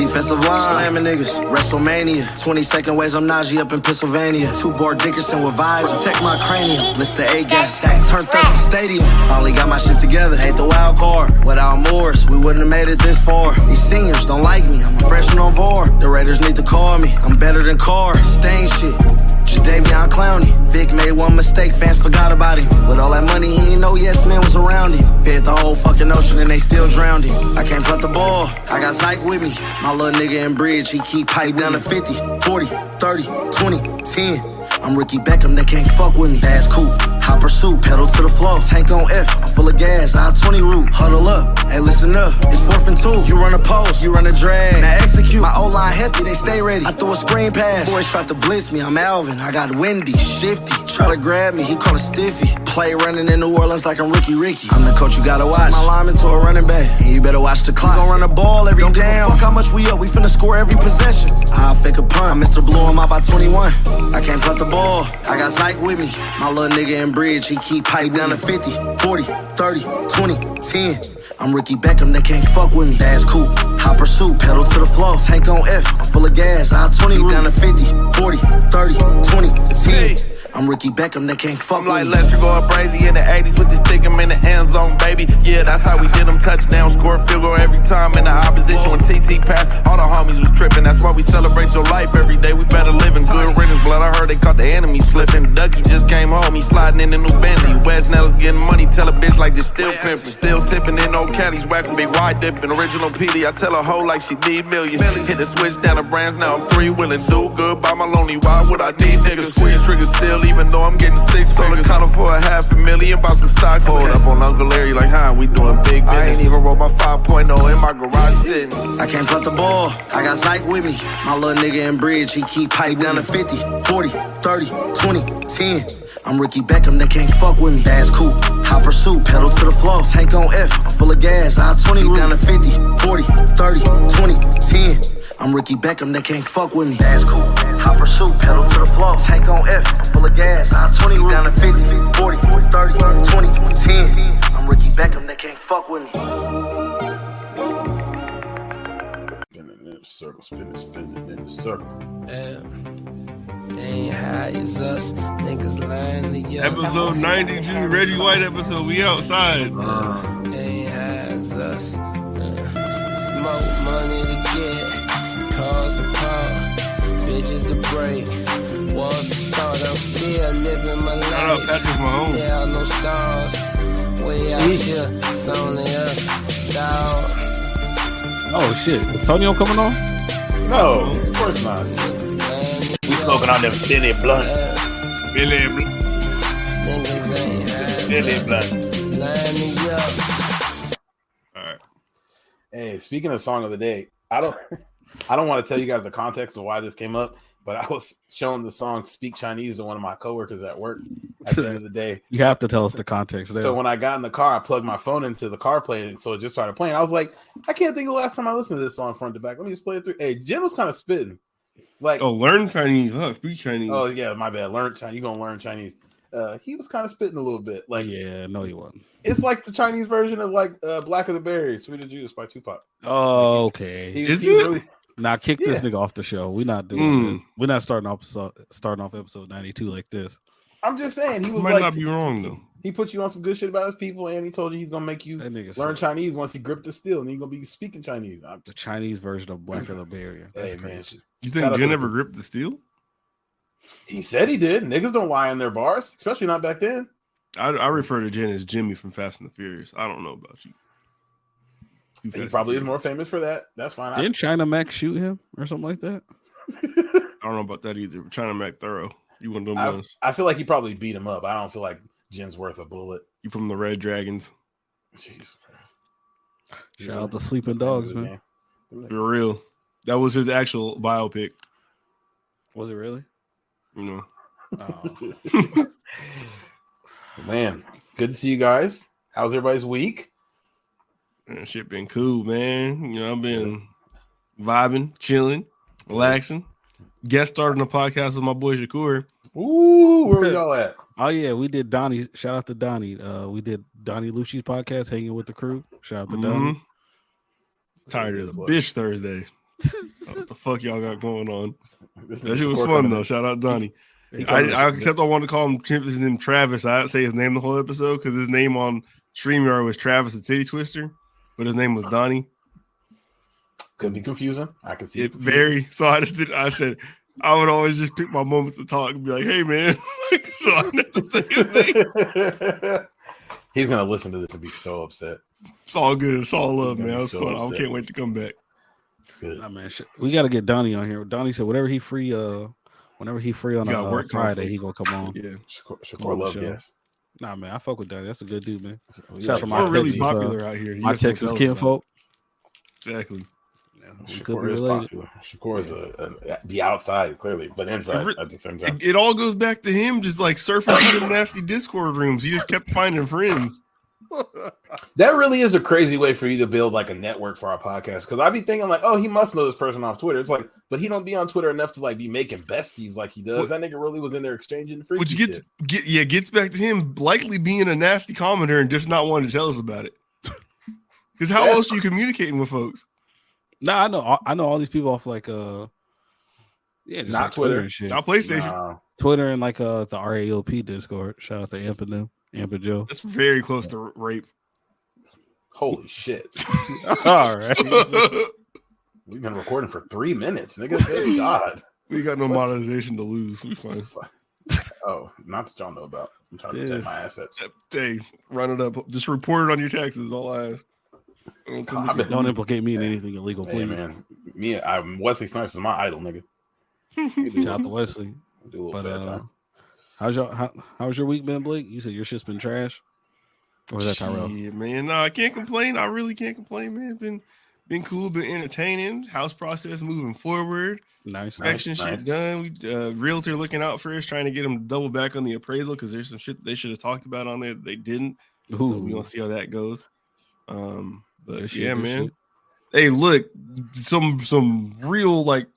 Defensive line, slamming niggas. WrestleMania. 22nd ways I'm Najee up in Pennsylvania. 2 Bar Dickerson with vibes. Protect my cranium. List the A-gas. Turned up the stadium. Finally got my shit together. Ain't the wild card. Without Morris, we wouldn't have made it this far. These seniors don't like me. I'm a freshman on VAR. The Raiders need to call me. I'm better than Carr. Stain shit. Jadavion Clowney. Vic made one mistake, fans forgot about him. With all that money, he ain't know yes man was around him. Hit the whole fucking ocean and they still drowned him. I can't punt the ball, I got Zyke with me. My little nigga in bridge, he keep hype down to 50, 40, 30, 20, 10. I'm Ricky Beckham, they can't fuck with me. Ass coupe, hot pursuit, pedal to the floor. Tank on F, I'm full of gas, I-20 route. Huddle up, hey listen up, it's 4th and 2. You run a post, you run a drag, now execute. My O-line hefty, they stay ready. I threw a screen pass, boys tried to blitz me. I'm Alvin, I got windy, shifty. Try to grab me, he caught a stiffy. Play running in New Orleans like I'm Ricky. I'm the coach you gotta watch. My lineman to a running back, and you better watch the clock. We gon' run the ball every down. Fuck how much we up, we finna score every possession. I'll fake a punt, Mr. Blew him out by 21. I can't punt the ball, I got Zyke with me. My little nigga in bridge, he keep hype down to 50, 40, 30, 20, 10. I'm Ricky Beckham, they can't fuck with me. Ass coupe, hot pursuit, pedal to the floor. Tank on F, I'm full of gas. I-20 route. Down to 50, 40, 30, 20, 10. I'm Ricky Beckham, they can't fuck with me. I'm like Lester going crazy in the 80s with the stick him in the end zone, baby. Yeah, that's how we did them touchdown, score field goal every time in the opposition. When TT passed, all the homies was tripping. That's why we celebrate your life every day. We better live in good riddance, blood. I heard they caught the enemy slipping. Ducky just came home, he sliding in the new Bentley. West Nell's getting money, tell a bitch like this still pimping. Still tipping in no caddies, whacking big wide dipping. Original PD, I tell a hoe like she need millions. Hit the switch down the brands, now I'm 3-wheeling. Do good by my lonely, why would I need niggas? Squeeze triggers still, even though I'm getting 6 figures. Counter for $500,000, about some stocks. Hold up on Uncle Larry like, huh, we doing big business. I ain't even rolled my 5.0 in my garage sitting. I can't punt the ball, I got Zyke with me. My little nigga in bridge, he keep hype down to 50, 40, 30, 20, 10. I'm Ricky Beckham, they can't fuck with me. Ass coupe, hot pursuit, pedal to the floor. Tank on F, I'm full of gas. I-20 route. Down to 50, 40, 30, 20, 10. I'm Ricky Beckham, they can't fuck with me. Ass coupe, hot pursuit, pedal to the floor. Tank on F, I'm full of gas. I-20 route. Down to 50, 40, 30, 20, 10. I'm Ricky Beckham, they can't fuck with me. Spinning in a circle, spinning in a circle. They ain't high as us, niggas lying to you. Episode 90, G, Reggie White episode. We outside. They ain't high as us. Smoke money to get, cars to park, bitches to break, walls to start. I'm still living my life. Shout out Patrick Mahomes. There are no stars. Way out here, it's only us, dog. Oh shit, is Tonyo coming on? No, of course not. We smoking on them Billy Blunt. Billy Blunt. Billy Blunt. All right. Hey, speaking of song of the day, I don't want to tell you guys the context of why this came up, but I was showing the song "Speak Chinese" to one of my coworkers at work at the end of the day. You have to tell us the context. So when I got in the car, I plugged my phone into the car play, so it just started playing. I was like, I can't think of the last time I listened to this song front to back. Let me just play it through. Hey, Jim was kind of spitting. Like, oh, learn Chinese, huh? Speak Chinese. Oh yeah, my bad. Learn Chinese. You gonna learn Chinese? He was kind of spitting a little bit. Like, yeah, no, he wasn't. It's like the Chinese version of like Black of the Berry, Sweet of Juice by Tupac. Oh, okay. Is it? Really, now kick this nigga off the show. We're not doing this. We're not starting off episode 92 like this. I'm just saying he was Might like, not be wrong though. He put you on some good shit about his people, and he told you he's gonna make you learn Chinese once he gripped the steel, and you're gonna be speaking Chinese. The Chinese version of Black of the Berry. That's crazy. Man. You think Jen ever gripped the steel? He said he did. Niggas don't lie in their bars, especially not back then. I refer to Jen as Jimmy from Fast and the Furious. I don't know about you. He probably is more famous for that. That's fine. Didn't China Mac shoot him or something like that? I don't know about that either. China Mac thorough. You want them I feel like he probably beat him up. I don't feel like Jen's worth a bullet. You from the Red Dragons? Jesus Christ. Shout out to Sleeping Dogs, man. For real. That was his actual biopic. Was it really? You know. Oh. Man, good to see you guys. How's everybody's week? Man, shit been cool, man. You know, I've been vibing, chilling, relaxing. Guest starting the podcast with my boy Shakur. Ooh, where was y'all at? Oh yeah, we did Donnie. Shout out to Donnie. We did Donnie Lucci's podcast, Hanging with the Crew. Shout out to Donnie. Tired of the bitch Thursday. What the fuck y'all got going on? This That nigga shit was Shakur fun coming though. in. Shout out Donnie. He I kept on wanting to call him his name Travis. I didn't say his name the whole episode because his name on StreamYard was Travis the Titty Twister, but his name was Donnie. Could be confusing. I can see It very. So I just did. I said I would always just pick my moments to talk and be like, "Hey man," so I never say his name. He's gonna listen to this and be so upset. It's all good. It's all love, man. It was So fun. upset. I can't wait to come back. Good. Nah, man, we got to get Donnie on here. Donnie said whenever he free on got a work Friday, conflict. he gonna come on. Yeah, Shakur love show. guests. Nah, man, I fuck with Donnie. That's a good dude, man. We Shout out like to my we're really Texas, popular out here. You My just don't Texas tell us kinfolk. about it. Exactly. We could Shakur be is related. popular. Shakur is be outside clearly, but inside at the same time. It all goes back to him just like surfing through the nasty Discord rooms. He just kept finding friends. That really is a crazy way for you to build like a network for our podcast. Because I'd be thinking like, oh, he must know this person off Twitter. It's like, but he don't be on Twitter enough to like be making besties like he does. That nigga really was in there exchanging free. Which gets back to him likely being a nasty commenter and just not wanting to tell us about it. Because how else are you communicating with folks? Nah, I know all these people off like just Not like Twitter. and shit. Not PlayStation. Nah. Twitter and like the RAOP Discord. Shout out to Amp and Joe. That's very close to rape. Holy shit. All right. We've been recording for 3 minutes, nigga. Good God. We got no monetization to lose. We fine. Oh, not that y'all know about. I'm trying to protect my assets. Hey, run it up. Just report it on your taxes. All I ask. Don't implicate me in anything illegal, Hey, please. man. Wesley Snipes is my idol, nigga. Shout out to Wesley. Do a little But fair time. how's your week been, Blake? You said your shit's been trash. Or was that Tyrell? Yeah, man. No, I can't complain. I really can't complain, man. Been cool, been entertaining. House process moving forward. Nice. Action shit done. We realtor looking out for us, trying to get them double back on the appraisal because there's some shit they should have talked about on there that they didn't. Ooh. So we gonna see how that goes. But Good shit, yeah, good man. shit. Hey, look, some real like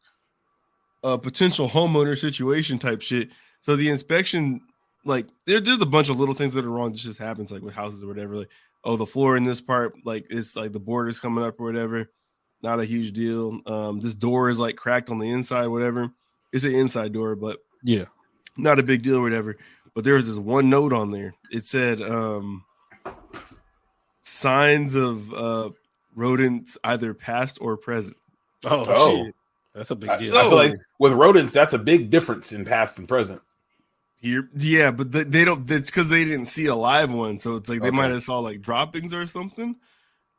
potential homeowner situation type shit. So the inspection, like there's a bunch of little things that are wrong. This just happens like with houses or whatever. Like, oh, the floor in this part, like it's like the board is coming up or whatever. Not a huge deal. This door is like cracked on the inside, whatever. It's an inside door, but Yeah. not a big deal or whatever. But there was this one note on there. It said signs of rodents either past or present. Oh. Shit. That's a big deal. I feel like with rodents, that's a big difference in past and present. Here, yeah, but they don't. That's because they didn't see a live one, so it's like they might have saw like droppings or something.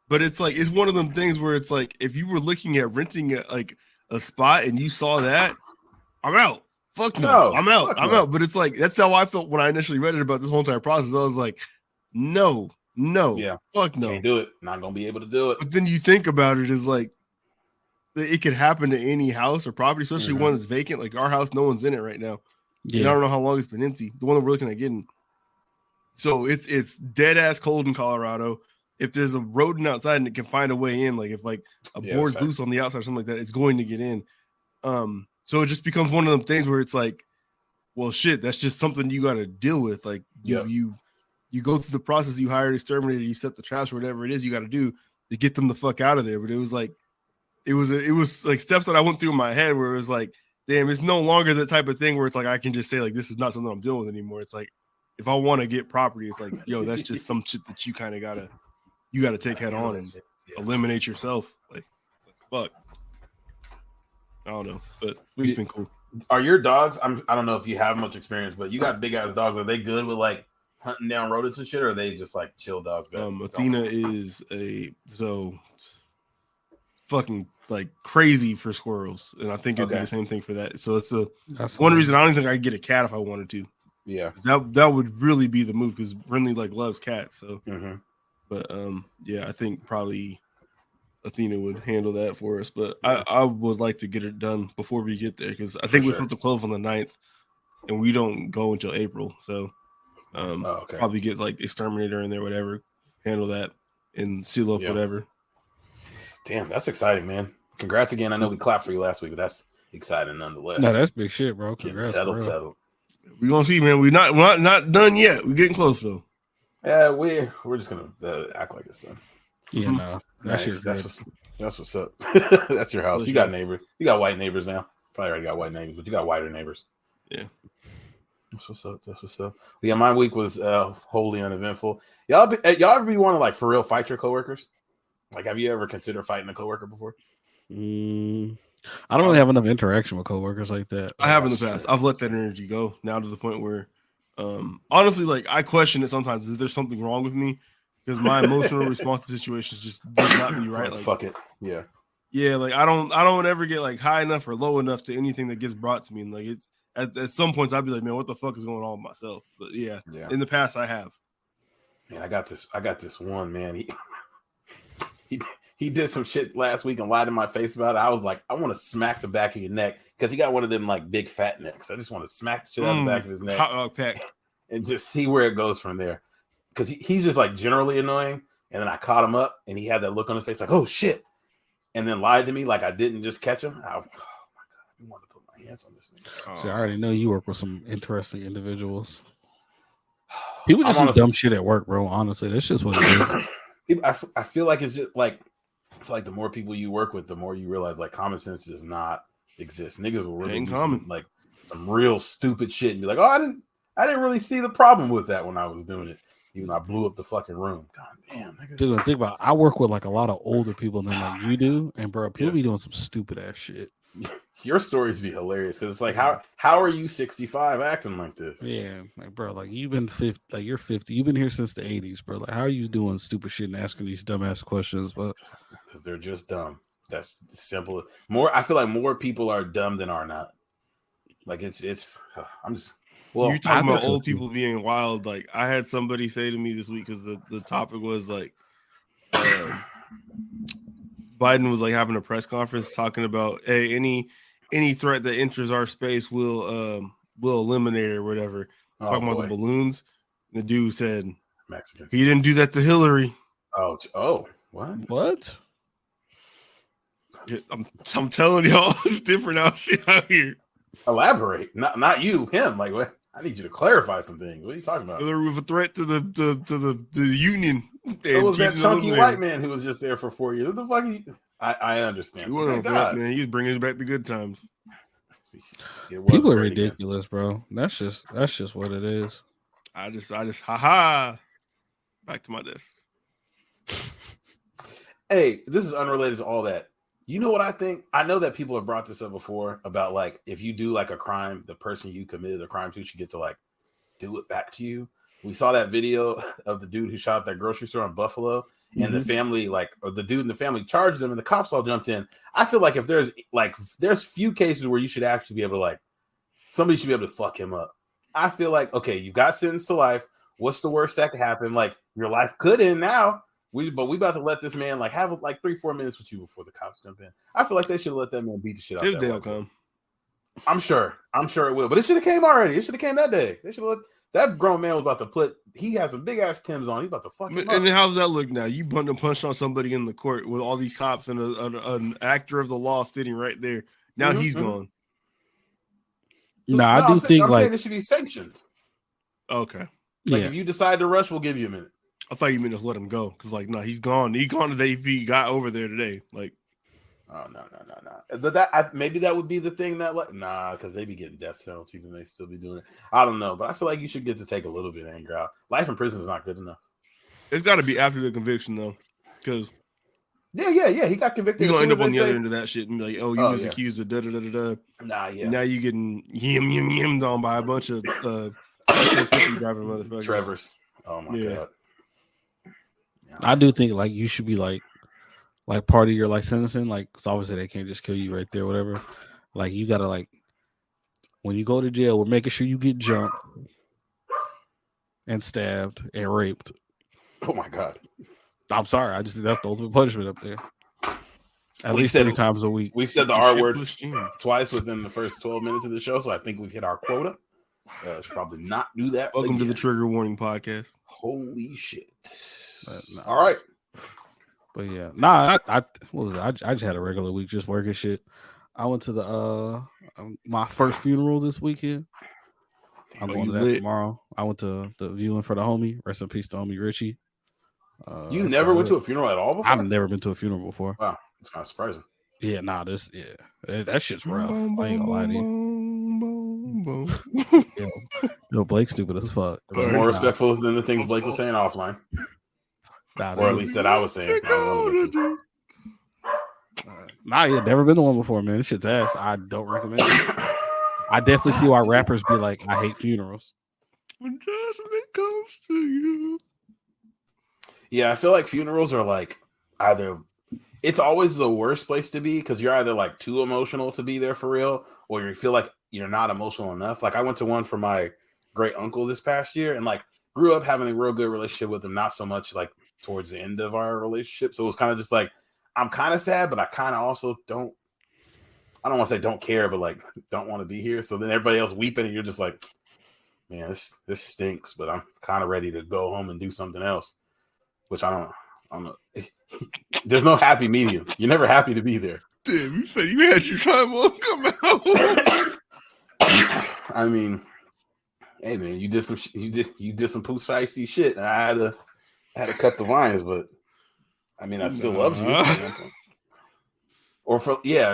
But it's like it's one of them things where it's like if you were looking at renting a spot and you saw that, I'm out. Fuck no, I'm out. I'm out. But it's like that's how I felt when I initially read it about this whole entire process. I was like, no, Yeah, fuck no, can't do it. Not gonna be able to do it. But then you think about it as like it could happen to any house or property, especially one that's vacant. Like our house, no one's in it right now. Yeah. And I don't know how long it's been empty. The one that we're looking at getting. So it's dead ass cold in Colorado. If there's a rodent outside and it can find a way in, like if like a board's loose on the outside or something like that, it's going to get in. So it just becomes one of them things where it's like, well, shit, that's just something you got to deal with. Like you go through the process, you hire an exterminator, you set the traps, or whatever it is you got to do to get them the fuck out of there. But it was like, it was like steps that I went through in my head where it was like, damn, it's no longer the type of thing where it's like I can just say like this is not something I'm dealing with anymore. It's like if I want to get property, it's like, yo, that's just some shit that you kind of gotta take head on and eliminate yourself. Like fuck. I don't know, but it's been cool. Are your dogs? I don't know if you have much experience, but you got big ass dogs. Are they good with like hunting down rodents and shit, or are they just like chill dogs? Athena is fucking like crazy for squirrels, and I think it'd be the same thing for that. So that's one reason I don't think I could get a cat if I wanted to. Yeah, that would really be the move because Brinley like loves cats. So, but yeah, I think probably Athena would handle that for us. But I would like to get it done before we get there because I think we're supposed to close on the 9th, and we don't go until April. So, probably get like exterminator in there, whatever, handle that and seal up whatever. Damn, that's exciting, man. Congrats again. I know we clapped for you last week, but that's exciting nonetheless. No, that's big shit, bro. Congrats, settled. We're gonna see, man. We're not done yet. We're getting close though. Yeah, we're just gonna act like it's done. Yeah, no, Nice. that's That's what's up. That's your house. You got neighbors. You got white neighbors now. Probably already got white neighbors, but you got whiter neighbors. Yeah. That's what's up. That's what's up. Yeah, my week was wholly uneventful. Y'all ever be wanting to like for real fight your coworkers? Like, have you ever considered fighting a coworker before? I don't really have enough interaction with coworkers like that. I have in the past. I've let that energy go now to the point where, honestly, like I question it sometimes. Is there something wrong with me? Because my emotional response to situations just does not be right. Like, fuck it. Yeah. Yeah, like I don't ever get like high enough or low enough to anything that gets brought to me. And like it's at some points I'd be like, man, what the fuck is going on with myself? But yeah. In the past I have. Man, I got this one, man. He did some shit last week and lied in my face about it. I was like, I want to smack the back of your neck because he got one of them like big fat necks. I just want to smack the shit out of the back of his neck Hot dog pack. and just see where it goes from there. Because he's just like generally annoying. And then I caught him up and he had that look on his face like, oh shit. And then lied to me like I didn't just catch him. Oh my God. I wanted to put my hands on this thing. See, I already know you work with some interesting individuals. People just do dumb shit at work, bro. Honestly, that's just what it is. I feel like it's just like, I feel like the more people you work with, the more you realize like common sense does not exist. Niggas will really do some real stupid shit and be like, oh, I didn't really see the problem with that when I was doing it. Even though I blew up the fucking room. God damn, nigga. Dude, think about it. I work with like a lot of older people than like you do, and bro, people be doing some stupid ass shit. Your stories be hilarious because it's like, how are you 65 acting like this? Yeah, like bro, like you've been 50, like you're 50, you've been here since the 80s, bro. Like, how are you doing stupid shit and asking these dumbass questions? But because they're just dumb. That's simple. I feel like more people are dumb than are not. Like it's. I'm just. Well, you talking about old people being wild. Like I had somebody say to me this week because the topic was like Biden was like having a press conference talking about any threat that enters our space will eliminate it or whatever. Talking about the balloons. The dude said Mexicans. He didn't do that to Hillary. Oh, what? I'm telling y'all, it's different out here. Elaborate. Not you, him. Like what? I need you to clarify some things. What are you talking about? There was a threat to the union. It was that chunky white man who was just there for 4 years. What the fuck? I understand. He wasn't man. He was bringing back the good times. People are ridiculous, bro. That's just what it is. I just haha. Back to my desk. Hey, this is unrelated to all that. You know what I think? I know that people have brought this up before about like if you do like a crime, the person you committed the crime to should get to like do it back to you. We saw that video of the dude who shot up that grocery store in Buffalo, and the family, or the dude in the family charged him, and the cops all jumped in. I feel like if there's few cases where you should actually be able to somebody should be able to fuck him up. I feel like, okay, you got sentenced to life. What's the worst that could happen? Like your life could end now. We about to let this man have 3-4 minutes with you before the cops jump in. I feel like they should let that man beat the shit out of that. Come. I'm sure it will, but it should have came already. It should have came that day. They should have let that grown man was about to put. He has some big ass Timbs on. He's about to fuck him up. And how does that look now? You punched on somebody in the court with all these cops and an actor of the law sitting right there. Now he's gone. I do think I'm saying it should be sanctioned. Okay. If you decide to rush, we'll give you a minute. I thought you meant just let him go because, he's gone. He's gone today. If he got over there today, oh no. But maybe that would be the thing that because they be getting death penalties and they still be doing it. I don't know, but I feel like you should get to take a little bit of anger out. Life in prison is not good enough. It's got to be after the conviction though, because yeah, he got convicted. You're gonna end up on the other end of that shit and be like, oh, you was accused of da da da da. Nah, yeah. Now you getting yimmed on by a bunch of driving motherfuckers. Trevor's. Oh my god. I do think you should be like part of your sentencing, because obviously they can't just kill you right there, whatever. You gotta when you go to jail, we're making sure you get jumped and stabbed and raped. Oh my god. I'm sorry. I just think that's the ultimate punishment up there. At least 3 times a week. We've said the R word twice within the first 12 minutes of the show, so I think we've hit our quota. Should probably not do that. Welcome to the Trigger Warning Podcast. Holy shit. All right. But yeah. What was it? I just had a regular week just working shit. I went to the my first funeral this weekend. I'm going to that tomorrow. I went to the viewing for the homie. Rest in peace to homie Richie. You never went to a funeral at all before? I've never been to a funeral before. Wow, it's kind of surprising. Yeah, that shit's rough. I ain't gonna lie to you. Yo, Blake's stupid as fuck. It was more respectful than the things Blake was saying offline. Or at least that I was saying. Yeah, never been to one before, man. This shit's ass. I don't recommend it. I definitely see why rappers be like, I hate funerals. When judgment comes to you. Yeah, I feel like funerals are like either it's always the worst place to be because you're either like too emotional to be there for real, or you feel like you're not emotional enough. Like I went to one for my great uncle this past year and like grew up having a real good relationship with him, not so much like towards the end of our relationship. So it was kind of just like I'm kind of sad, but I kind of also don't want to say don't care, but like don't want to be here. So then everybody else weeping and you're just like, man, this stinks, but I'm kind of ready to go home and do something else, which I don't know. There's no happy medium. You're never happy to be there. Damn, you said you had your time won't come out. I mean, hey man, you did some poo spicy shit. And I had to cut the vines, but I mean, I still loved you. Or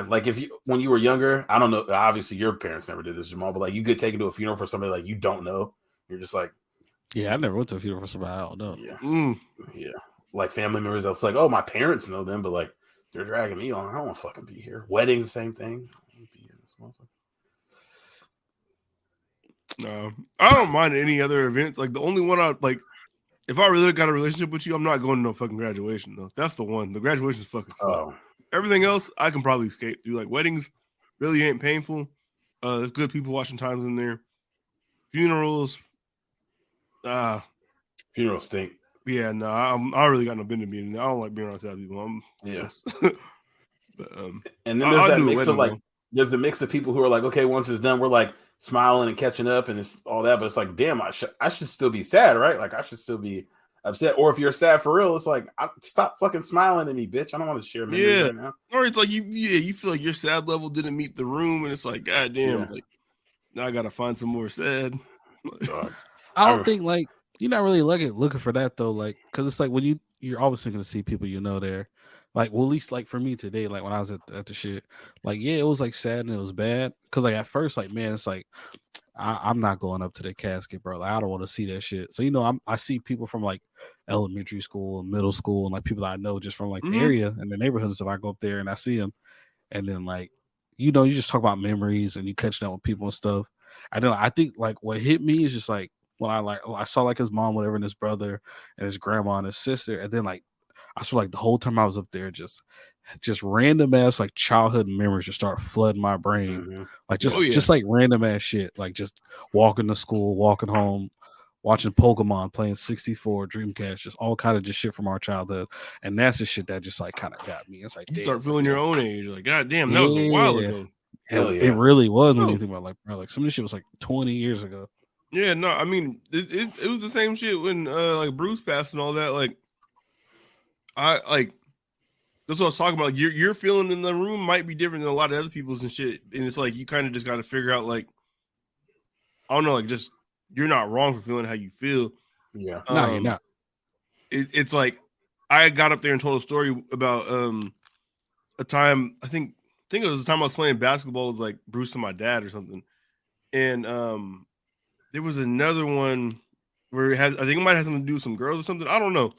like when you were younger, I don't know. Obviously, your parents never did this, Jamal, but like you get taken to a funeral for somebody like you don't know. You're just like, yeah, I never went to a funeral for somebody I don't know. Yeah, yeah. Like family members, that's like, oh, my parents know them, but like they're dragging me on. I don't want to fucking be here. Weddings, same thing. No, I don't mind any other events. Like the only one I like, if I really got a relationship with you, I'm not going to no fucking graduation though. That's the one. The graduation's fucking fun. Everything else, I can probably skate through. Like weddings, really ain't painful. There's good people watching times in there. Funerals, funerals stink. Yeah, no, I really got no business being there. I don't like being around that people. Yes. But, and then there's that mix of like, there's the mix of people who are like, okay, once it's done, we're like smiling and catching up and it's all that. But it's like, damn, I should still be sad, right? Like I should still be upset. Or if you're sad for real, it's like, stop fucking smiling at me, bitch. I don't want to share memories right now. Or it's like you feel like your sad level didn't meet the room, and it's like, god damn, like now I gotta find some more sad. I don't think like you're not really looking for that though, like because it's like when you're always thinking to see people you know there. Like, well, at least like for me today, like when I was at the shit, like yeah, it was like sad and it was bad because like at first, like man, it's like I'm not going up to the casket, bro. Like I don't want to see that shit. So I see people from like elementary school, middle school, and like people that I know just from like the area and the neighborhood and stuff. I go up there and I see them, and then like you just talk about memories and you catching up with people and stuff. And then I think like what hit me is just like when I saw like his mom, whatever, and his brother and his grandma and his sister, and then like. I swear, like the whole time I was up there, just random ass like childhood memories just start flooding my brain, like just like random ass shit, like just walking to school, walking home, watching Pokemon, playing 64, Dreamcast, just all kind of just shit from our childhood, and that's the shit that just like kind of got me. It's like you start feeling your own age, like god damn, that was a while ago. Hell yeah, it really was when you think about like some of this shit was like 20 years ago. Yeah, no, I mean it was the same shit when like Bruce passed and all that, like. I like that's what I was talking about. Like your feeling in the room might be different than a lot of other people's and shit. And it's like you kind of just got to figure out, like, I don't know, like just you're not wrong for feeling how you feel. Yeah, no, you're not. It's like I got up there and told a story about a time. I think it was the time I was playing basketball with like Bruce and my dad or something. And there was another one where I think it might have something to do with some girls or something. I don't know.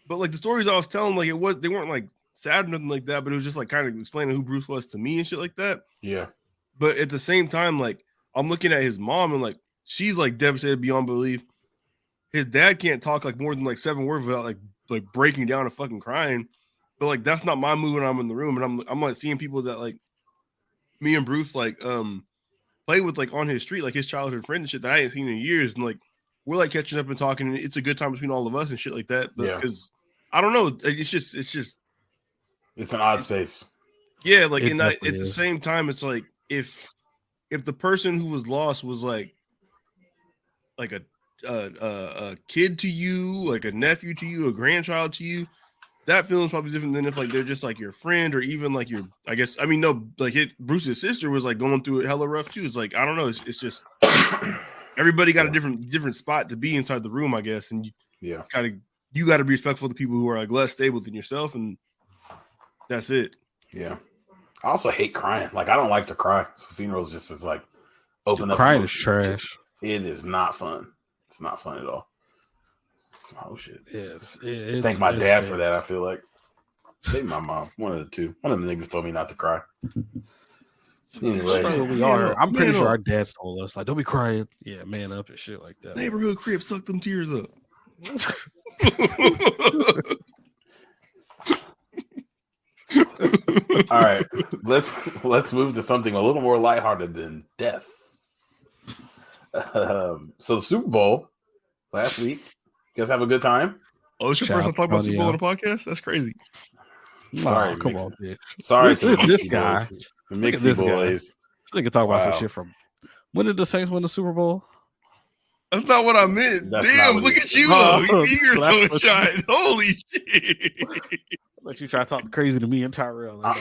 But like the stories I was telling, like they weren't like sad or nothing like that, but it was just like kind of explaining who Bruce was to me and shit like that. Yeah. But at the same time, like I'm looking at his mom and like she's like devastated beyond belief. His dad can't talk like more than like 7 words without like breaking down and fucking crying. But like that's not my mood when I'm in the room, and I'm like seeing people that like me and Bruce like play with like on his street, like his childhood friend and shit that I ain't seen in years, and like we're like catching up and talking, and it's a good time between all of us and shit like that. But because I don't know, it's an odd space. Yeah, like at the same time, it's like if the person who was lost was like a kid to you, like a nephew to you, a grandchild to you, that feeling's probably different than if like they're just like your friend or even like your. I guess I mean no, like Bruce's sister was like going through it hella rough too. It's like I don't know, it's just. Everybody got a different spot to be inside the room, I guess, and you kind of you got to be respectful to people who are like less stable than yourself, and that's it. Yeah. I also hate crying. Like, I don't like to cry. So funerals just is like open up. Crying is trash. It is not fun. It's not fun at all. Oh shit. Yes. Thank my dad for that. I feel like maybe my mom. One of the two. One of them niggas told me not to cry. Anyway, I'm pretty sure our dads told us like, don't be crying. Yeah, man up and shit like that. Neighborhood crib, suck them tears up. All right, let's move to something a little more lighthearted than death. So the Super Bowl last week. You guys have a good time? Oh, it's your first time talking about Super Bowl on the podcast? That's crazy. Sorry, come on, bitch. Sorry to this guy. Boys. The Mixie Boys. So they can talk about some shit from when did the Saints win the Super Bowl? That's not what I meant. Damn, look at you. Eager to shine. Holy shit. Let you try to talk crazy to me and Tyrell. No,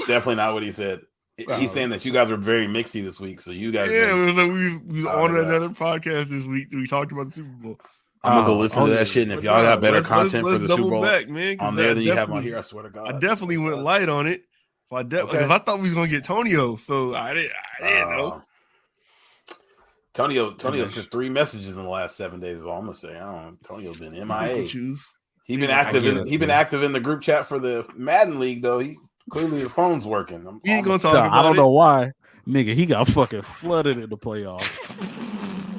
definitely not what he said. He's saying that you guys were very mixy this week, so you guys. Yeah, we on another podcast this week. We talked about the Super Bowl. I'm gonna go listen to that shit, and if y'all got better content for the Super Bowl man, on there than you have on here, I swear to God, I definitely went light on it. Because I thought we was gonna get Tonio, so I didn't know. Tonio sent 3 messages in the last 7 days. Is all I'm gonna say. Tonio's been MIA. He been active in the group chat for the Madden League though. He clearly his phone's working. He ain't gonna talk about it. I don't know why, nigga. He got fucking flooded in the playoffs.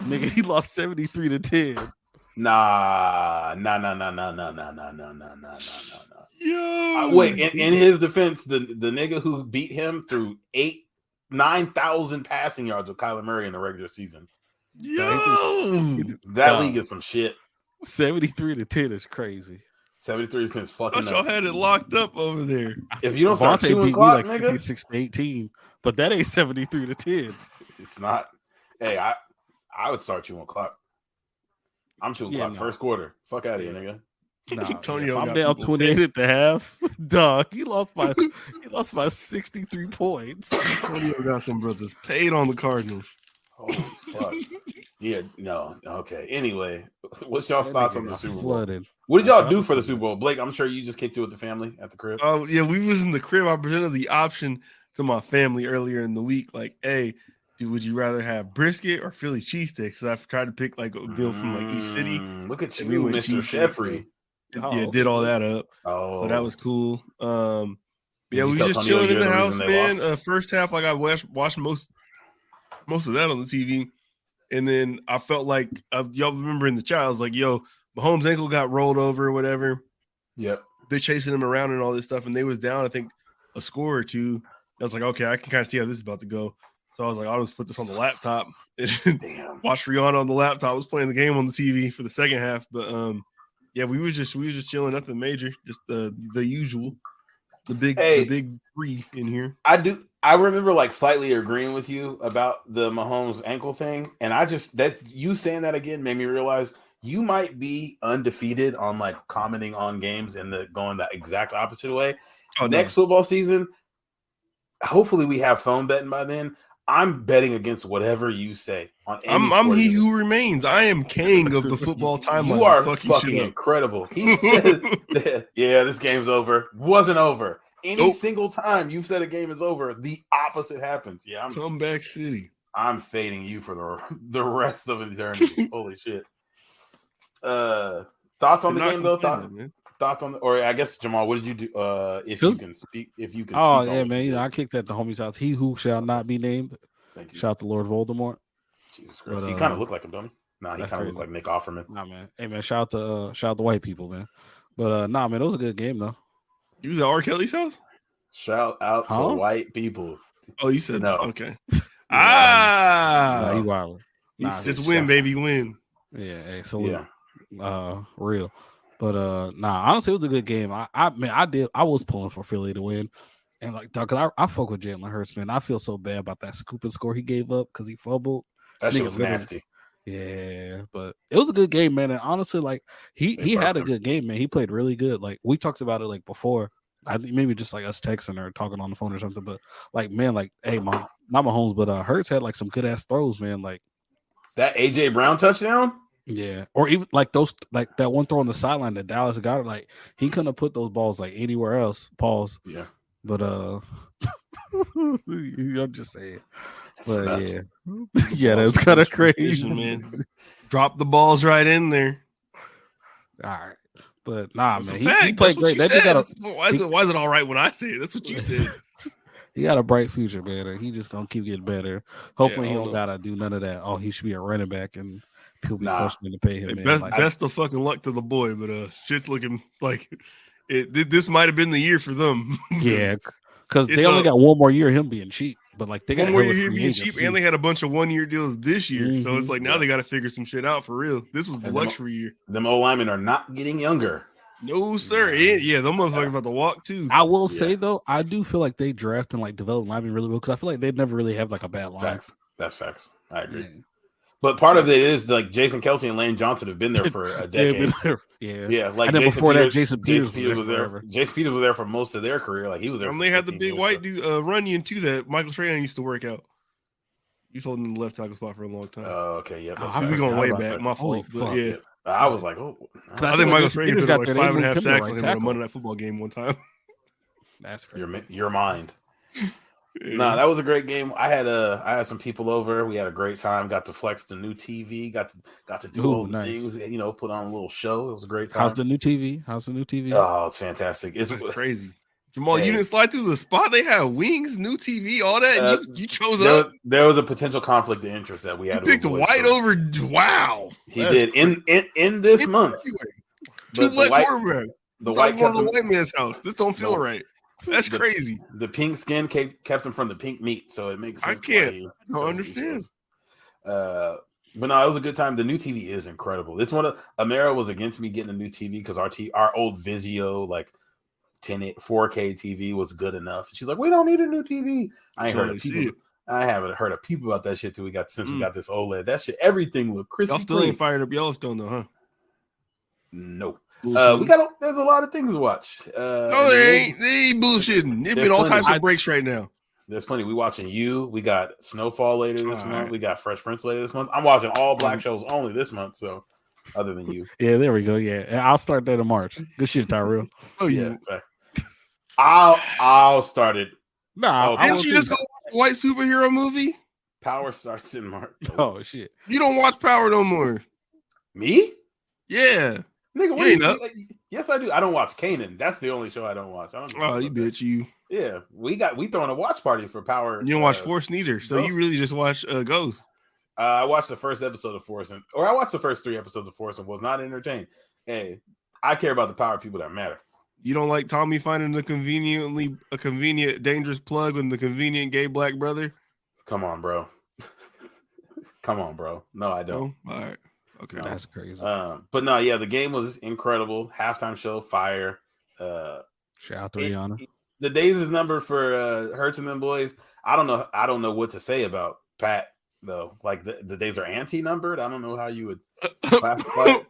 Nigga, he lost 73-10. Nah. Yo, wait. In his defense, the nigga who beat him through 9,000 passing yards with Kyler Murray in the regular season. Yo, that league is some shit. 73-10 is crazy. 73 is fucking. y'all had it locked up over there. If you don't start chewing clock, nigga, 56-18, but that ain't 73-10. It's not. Hey, I would start chewing clock. I'm chewing clock first quarter. Fuck out of here, nigga. Nah, Tonio, I'm down 28 at the half. Dog, he lost by 63 points. Tonio got some brothers paid on the Cardinals. Holy fuck. Yeah, no, okay. Anyway, what's y'all's thoughts on the Super Bowl? Flooded. What did y'all do for the Super Bowl? Blake, I'm sure you just kicked it with the family at the crib. Oh, yeah, we was in the crib. I presented the option to my family earlier in the week. Like, hey, dude, would you rather have brisket or Philly cheesesteaks? So I've tried to pick like a meal from like each city. Look at you, Mr. Sheffrey. Did all that up. Oh, so that was cool. Yeah, we were just chilling in the house, man. First half, like I watched most of that on the TV. And then I felt like y'all remember in the chat, I was like, yo, Mahomes' ankle got rolled over or whatever. Yep. They're chasing him around and all this stuff. And they was down, I think, a score or two. I was like, okay, I can kind of see how this is about to go. So I was like, I'll just put this on the laptop. Watch Rihanna on the laptop. I was playing the game on the TV for the second half. But yeah, we was just chilling, nothing major, just the usual. The big 3 in here. I remember like slightly agreeing with you about the Mahomes ankle thing, and that you saying that again made me realize you might be undefeated on like commenting on games and going the exact opposite way. Next football season, hopefully we have phone betting by then. I'm betting against whatever you say. I'm he who remains. I am king of the football timeline. You are fucking incredible. He said that, yeah, this game's over. Wasn't over. Any single time you've said a game is over, the opposite happens. Yeah, Comeback City. I'm fading you for the rest of eternity. Holy shit. Thoughts on the game though? Thoughts on or I guess Jamal, what did you do? If you can speak. Oh yeah, man. I kicked at the homie's house. He who shall not be named. Thank you. Shout out to Lord Voldemort. Jesus Christ. But, he kind of looked like him, don't he? Nah, he kind of looked like Nick Offerman. Nah, man. Hey man, shout out to white people, man. But nah, man, it was a good game though. You was at R. Kelly's house? Shout out to white people. Oh, you said no. Okay. Nah, you wild. Just win, baby, win. Yeah, hey, salute. Real. But honestly, it was a good game. I was pulling for Philly to win. And like, cause I fuck with Jalen Hurts, man. I feel so bad about that scooping score he gave up because he fumbled. That shit was nasty. Yeah, but it was a good game, man. And honestly, like he had a good game, man. He played really good. Like we talked about it like before. I think maybe just like us texting or talking on the phone or something. But like, man, like, hey, not Mahomes, but Hurts had like some good ass throws, man. Like that AJ Brown touchdown. Yeah, or even like those, like that one throw on the sideline that Dallas got it. Like he couldn't have put those balls like anywhere else. Pause. Yeah, But I'm just saying. But nuts. yeah, that's kind of crazy, precision, man. Drop the balls right in there. All right, but nah, That's man, a he fact. played That's great. what That you dude said. Why is it all right when I say it? That's what you said. he got a bright future, man. And he just gonna keep getting better. Hopefully, Yeah, he I don't don't know. gotta do none of that. Oh, he should be a running back, and people be Nah. questioning to pay him. Hey, Man. best of fucking luck to the boy, but shit's looking like this might have been the year for them. Yeah, because It's they only got one more year of him being cheap. But like they got one more hella year free being cheap, agency. and they had a bunch of 1 year deals this year. So it's Mhm. like now they got to figure some shit out for real. This was the And luxury year. Them old linemen are not getting younger. No sir, yeah, them motherfuckers about to walk too. I will say though, I do feel like they draft and like develop linemen really well because I feel like they'd never really have like a bad line. Facts. That's facts. I agree. Yeah. But part of it is like Jason Kelsey and Lane Johnson have been there for a decade. Yeah. Like And then before that, Jason Peters was there. forever. Jason Peters was there for most of their career. Like he was there. And for they had the 15 big years, white so- dude Runyon too that Michael Strahan used to work out. He's holding the left tackle spot for a long time. Oh, okay, yeah. Oh, we forgot going way about back. that. My Holy fault. But fuck. yeah. I was like, oh, I think Michael Jason Strahan Peters put got like there, they 5.5 moved him to sacks right on him in a tackle. Monday Night Football game one time. That's crazy. your mind. Yeah. Nah, that was a great game. I had some people over. We had a great time. Got to flex the new TV. Got to do all the nice. things. Put on a little show. It was a great time. How's the new TV? Oh, it's fantastic. It's That's crazy. Jamal, Hey. you didn't slide through the spot. They had wings, new TV, all that. And you chose up. there was a potential conflict of interest that we You had. picked to avoid, White so over. Wow. He That's did in this month. Two But black the white, quarterbacks. the It's white like going kept to the him, white man's house. This don't feel No. right. That's The- crazy. the pink skin kept him from the pink meat, so it makes sense. I can't. why he- I don't so he understand. chose. But no, it was a good time. The new TV is incredible. It's one of Amara was against me getting a new TV because our old Vizio like 4K TV was good enough. She's like, we don't need a new TV. I ain't heard of people. I haven't heard of people about that shit till we got this OLED. That shit, everything looked crispy. Y'all still ain't fired up Yellowstone though, huh? Nope. Bullshit. There's a lot of things to watch. No, they ain't bullshitting. There's been all plenty. types of breaks right now. There's plenty. We watching You. We got Snowfall later this All month. right. We got Fresh Prince later this month. I'm watching all black shows only this month. So, other than You, Yeah, there we go. Yeah, and I'll start that in March. Good shit, Tyrell. Oh yeah. I'll start it. Nah, Oh, I Didn't will you too. just go watch a white superhero movie? Power starts in March. Oh shit. You don't watch Power no more. Me? Yeah. Nigga, You ain't up. yes, I do. I don't watch Kanan. That's the only show I don't watch. I don't Oh, you bitch, you. Yeah, we throwing a watch party for Power. You don't watch Force neither, so Ghost. you really just watch Ghost. I watched the first episode of Force, or I watched the first 3 episodes of Force and was not entertained. Hey, I care about the power people that matter. You don't like Tommy finding a convenient, dangerous plug with the convenient gay black brother? Come on, bro. Come on, bro. No, I don't. No? All right. Okay. That's crazy. But no, yeah, the game was incredible. Halftime show, fire. Shout out to Rihanna. The days is numbered for Hurts and them boys. I don't know what to say about Pat though. Like the days are anti-numbered. I don't know how you would classify it.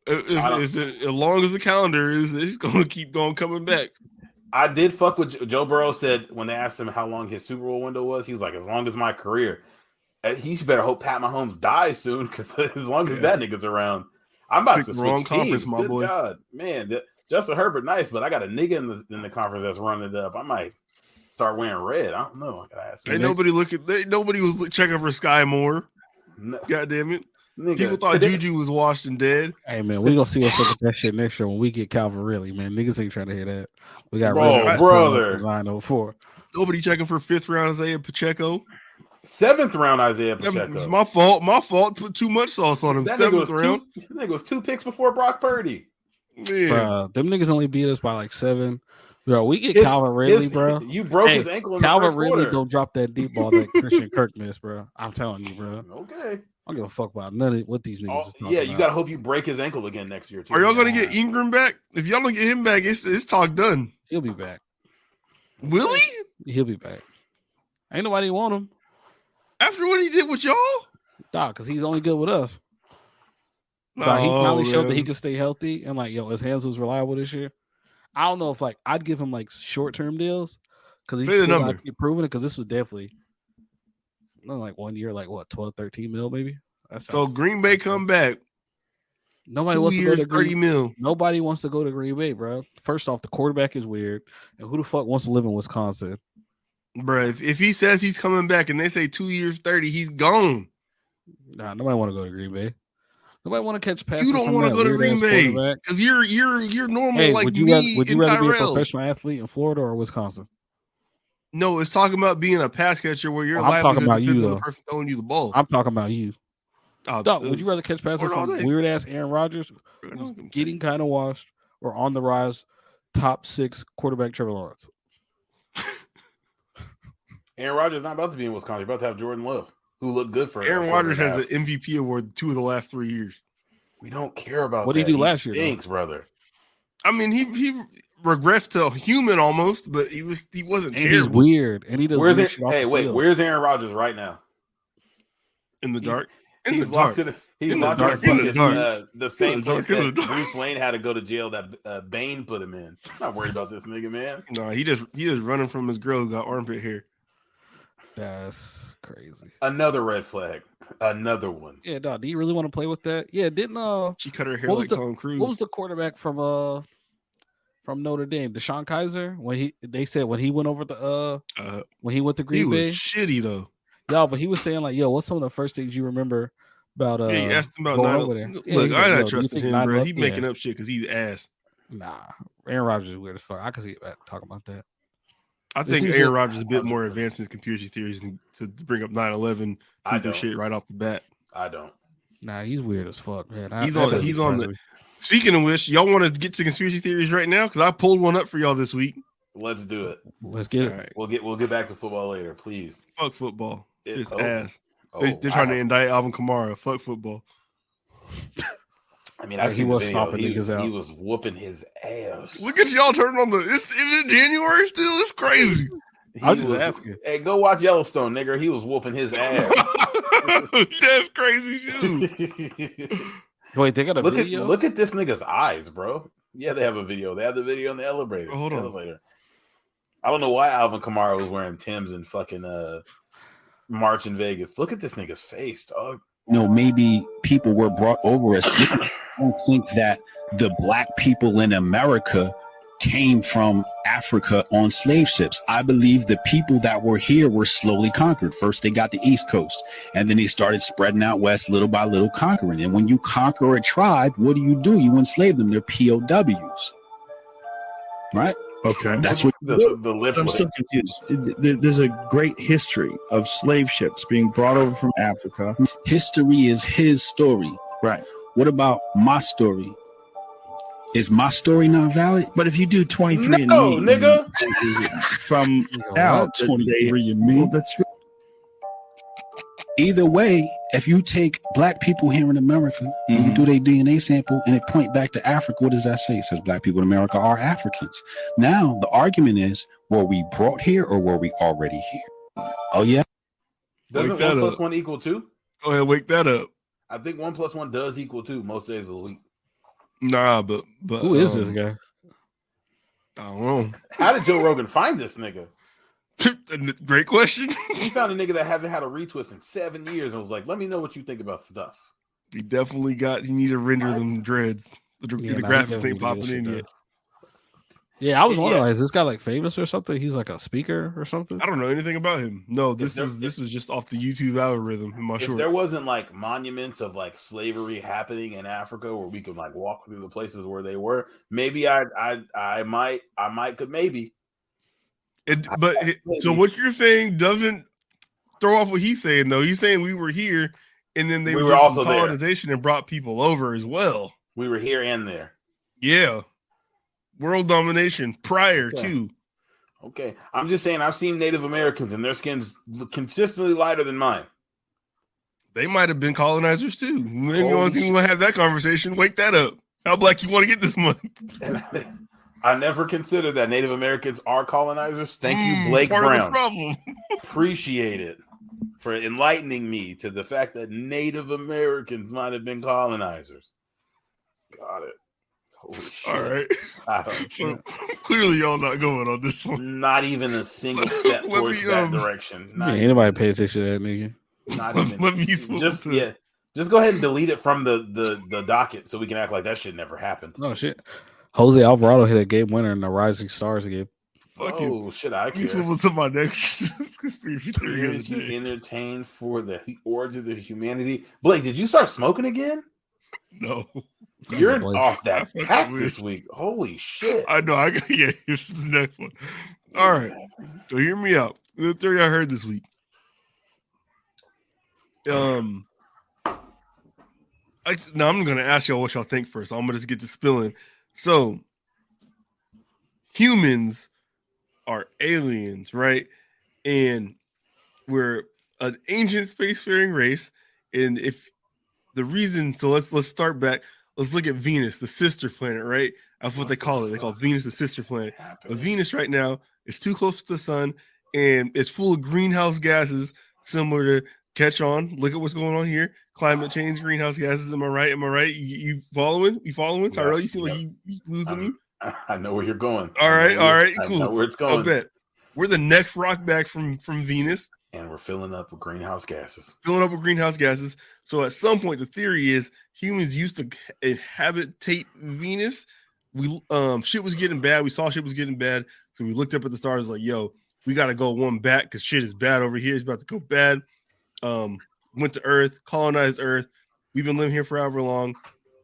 As long as the calendar is, it's going to keep going coming back. I did fuck with Joe Burrow said when they asked him how long his Super Bowl window was. He was like, as long as my career. He better hope Pat Mahomes dies soon because as long as that nigga's around, I'm about Pick to the switch wrong teams. conference, my Good boy. God, man, Justin Herbert, nice, but I got a nigga in the conference that's running it up. I might start wearing red. I don't know. I gotta ask Ain't him. nobody was checking for Sky Moore. No, God damn it. nigga, People thought Juju was washed and dead. Hey man, we gonna see what's up with that shit next year when we get Calvin Ridley, man. Niggas ain't trying to hear that. We got brother. 904. Nobody checking for 5th round Isaiah Pacheco. 7th round Isaiah Pacheco. It's my fault. Put too much sauce on him. That nigga 7th was round. nigga was 2 picks before Brock Purdy. Yeah. Bruh, them niggas only beat us by like 7. Bro, we get Calvin Ridley, bro. You broke Hey, his ankle in the Calvin first Ridley quarter. don't drop that deep ball that Christian Kirk missed, bro. I'm telling you, bro. Okay. I don't give a fuck about none of what these niggas is talking Yeah, about. you gotta hope you break his ankle again next year too. Are y'all gonna get Ingram back? If y'all don't get him back, it's talk done. He'll be back. Will he? He'll be back. Ain't nobody want him. After what he did with y'all? Nah, because he's only good with us. But he finally showed that he could stay healthy and like, yo, his hands was reliable this year. I don't know if like I'd give him like short-term deals because Say the number. keep proving it because this was definitely not like 1 year, like what, 12, 13 mil maybe. So Green Bay come back. Nobody wants to go to 30 mil. Nobody wants to go to Green Bay, bro. First off, the quarterback is weird, and who the fuck wants to live in Wisconsin, Bro, if he says he's coming back and they say 2 years, 30, he's gone. Nah, nobody want to go to Green Bay. Nobody want to catch passes. You don't want to go to Green Bay because you're normal. Hey, like would you rather be a professional athlete in Florida or Wisconsin? No, it's talking about being a pass catcher where you're I'm talking about you, though. The person throwing you the ball. I'm talking about you. Dog, would you rather catch passes from weird ass Aaron Rodgers, who's getting kind of washed, or on the rise, top 6 quarterback Trevor Lawrence? Aaron Rodgers not about to be in Wisconsin. He's about to have Jordan Love, who looked good for Aaron Rodgers has an MVP award 2 of the last 3 years. We don't care about what that. Did he do last year? Stinks, brother. I mean, he regressed to human almost, but he wasn't terrible. He's weird, and he doesn't. Where's Aaron Rodgers right now? In the dark. He's locked in the same place that Bruce Wayne had to go to jail that Bane put him in. I'm not worried about this nigga, man. No, he just running from his girl who got armpit hair. That's crazy. Another red flag. Another one. Yeah, dog. Do you really want to play with that? Yeah, didn't she cut her hair like Tom Cruise? What was the quarterback from Notre Dame, Deshaun Kaiser? When he went over the when he went to Green Bay, he was shitty though. Yeah, but he was saying like, yo, what's some of the first things you remember about he asked him about over there. Look, I'm not trusting him, bro. He's making up shit because he's ass. Nah, Aaron Rodgers is weird as fuck. I can see that talking about that. I think Aaron Rodgers is a bit more advanced in his conspiracy theories than to bring up 9/11 shit right off the bat. I don't. Nah, he's weird as fuck, man. He's on the. Speaking of which, y'all want to get to conspiracy theories right now? Because I pulled one up for y'all this week. Let's do it. Let's get it. Right. We'll get back to football later, please. Fuck football. It's ass. They're trying to indict Alvin Kamara. Fuck football. I mean, I see he was stomping niggas out. He was whooping his ass. Look at y'all turning on is it January still? It's crazy. I'm just asking. Hey, go watch Yellowstone, nigga. He was whooping his ass. That's crazy too. Wait, they got a video? Look at this nigga's eyes, bro. Yeah, they have a video. They have the video in the elevator. Hold on. I don't know why Alvin Kamara was wearing Timbs and fucking March in Vegas. Look at this nigga's face, dog. Maybe people were brought over as slaves. I don't think that the black people in America came from Africa on slave ships. I believe the people that were here were slowly conquered. First, they got the East Coast, and then they started spreading out west, little by little conquering. And when you conquer a tribe, what do? You enslave them. They're POWs, right? Okay. That's what the lip. I'm so confused. There's a great history of slave ships being brought over from Africa. History is his story. Right. What about my story? Is my story not valid? But if you do 23 no, and me, nigga, from now 23 and me, that's either way. If you take black people here in America and you do their DNA sample and it point back to Africa, what does that say? It says black people in America are Africans. Now the argument is: were we brought here or were we already here? Oh yeah. Doesn't 1 + 1 equal 2? Go ahead, wake that up. I think 1 + 1 does equal 2 most days of the week. Nah, but who is this guy? I don't know. How did Joe Rogan find this nigga? Great question. He found a nigga that hasn't had a retwist in 7 years and was like, "Let me know what you think about stuff." He definitely he need to render them dreads. The graphics ain't popping in yet. Yeah, I was wondering, is this guy like famous or something? He's like a speaker or something? I don't know anything about him. No, this was just off the YouTube algorithm in my shorts. If there wasn't like monuments of like slavery happening in Africa where we could like walk through the places where they were, maybe I might could maybe. So what you're saying doesn't throw off what he's saying though. He's saying we were here and then we were also colonization there and brought people over as well. We were here and there. Yeah. World domination prior to. Okay. I'm just saying I've seen Native Americans and their skin's consistently lighter than mine. They might have been colonizers too. Maybe you want to have that conversation. Wake that up. How black you want to get this month? I never considered that Native Americans are colonizers. Thank you, Blake Brown. Problem. Appreciate it for enlightening me to the fact that Native Americans might have been colonizers. Got it. Holy shit. All right. So, clearly, y'all not going on this one. Not even a single step towards that direction. Ain't nobody pay attention to that nigga. Not even. Just go ahead and delete it from the docket so we can act like that shit never happened. No shit. Jose Alvarado hit a game winner in the Rising Stars game. Fuck you. Shit, I care. Swivel to my next conspiracy theory. Humans be entertained for the origins of humanity. Blake, did you start smoking again? No. You're Blake. off that pack this week. Holy shit. I know. Here's the next one. All right. So hear me out. The theory I heard this week. I'm going to ask y'all what y'all think first. I'm going to just get to spilling. So, humans are aliens, right? And we're an ancient spacefaring race. And if the reason, so let's start back. Let's look at Venus, the sister planet, right? That's what they call it. They call Venus the sister planet. But Venus right now is too close to the sun, and it's full of greenhouse gases, similar to catch on. Look at what's going on here. Climate change, greenhouse gases. Am I right? You following? Tyrell, you seem like you losing me. I know where you're going. All right, cool. I know where it's going. I'll bet. We're the next rock back from Venus. And we're filling up with greenhouse gases. So at some point, the theory is humans used to inhabitate Venus. Shit was getting bad. We saw shit was getting bad. So we looked up at the stars like, yo, we got to go one back because shit is bad over here. It's about to go bad. Went to Earth, colonized Earth. We've been living here for however long.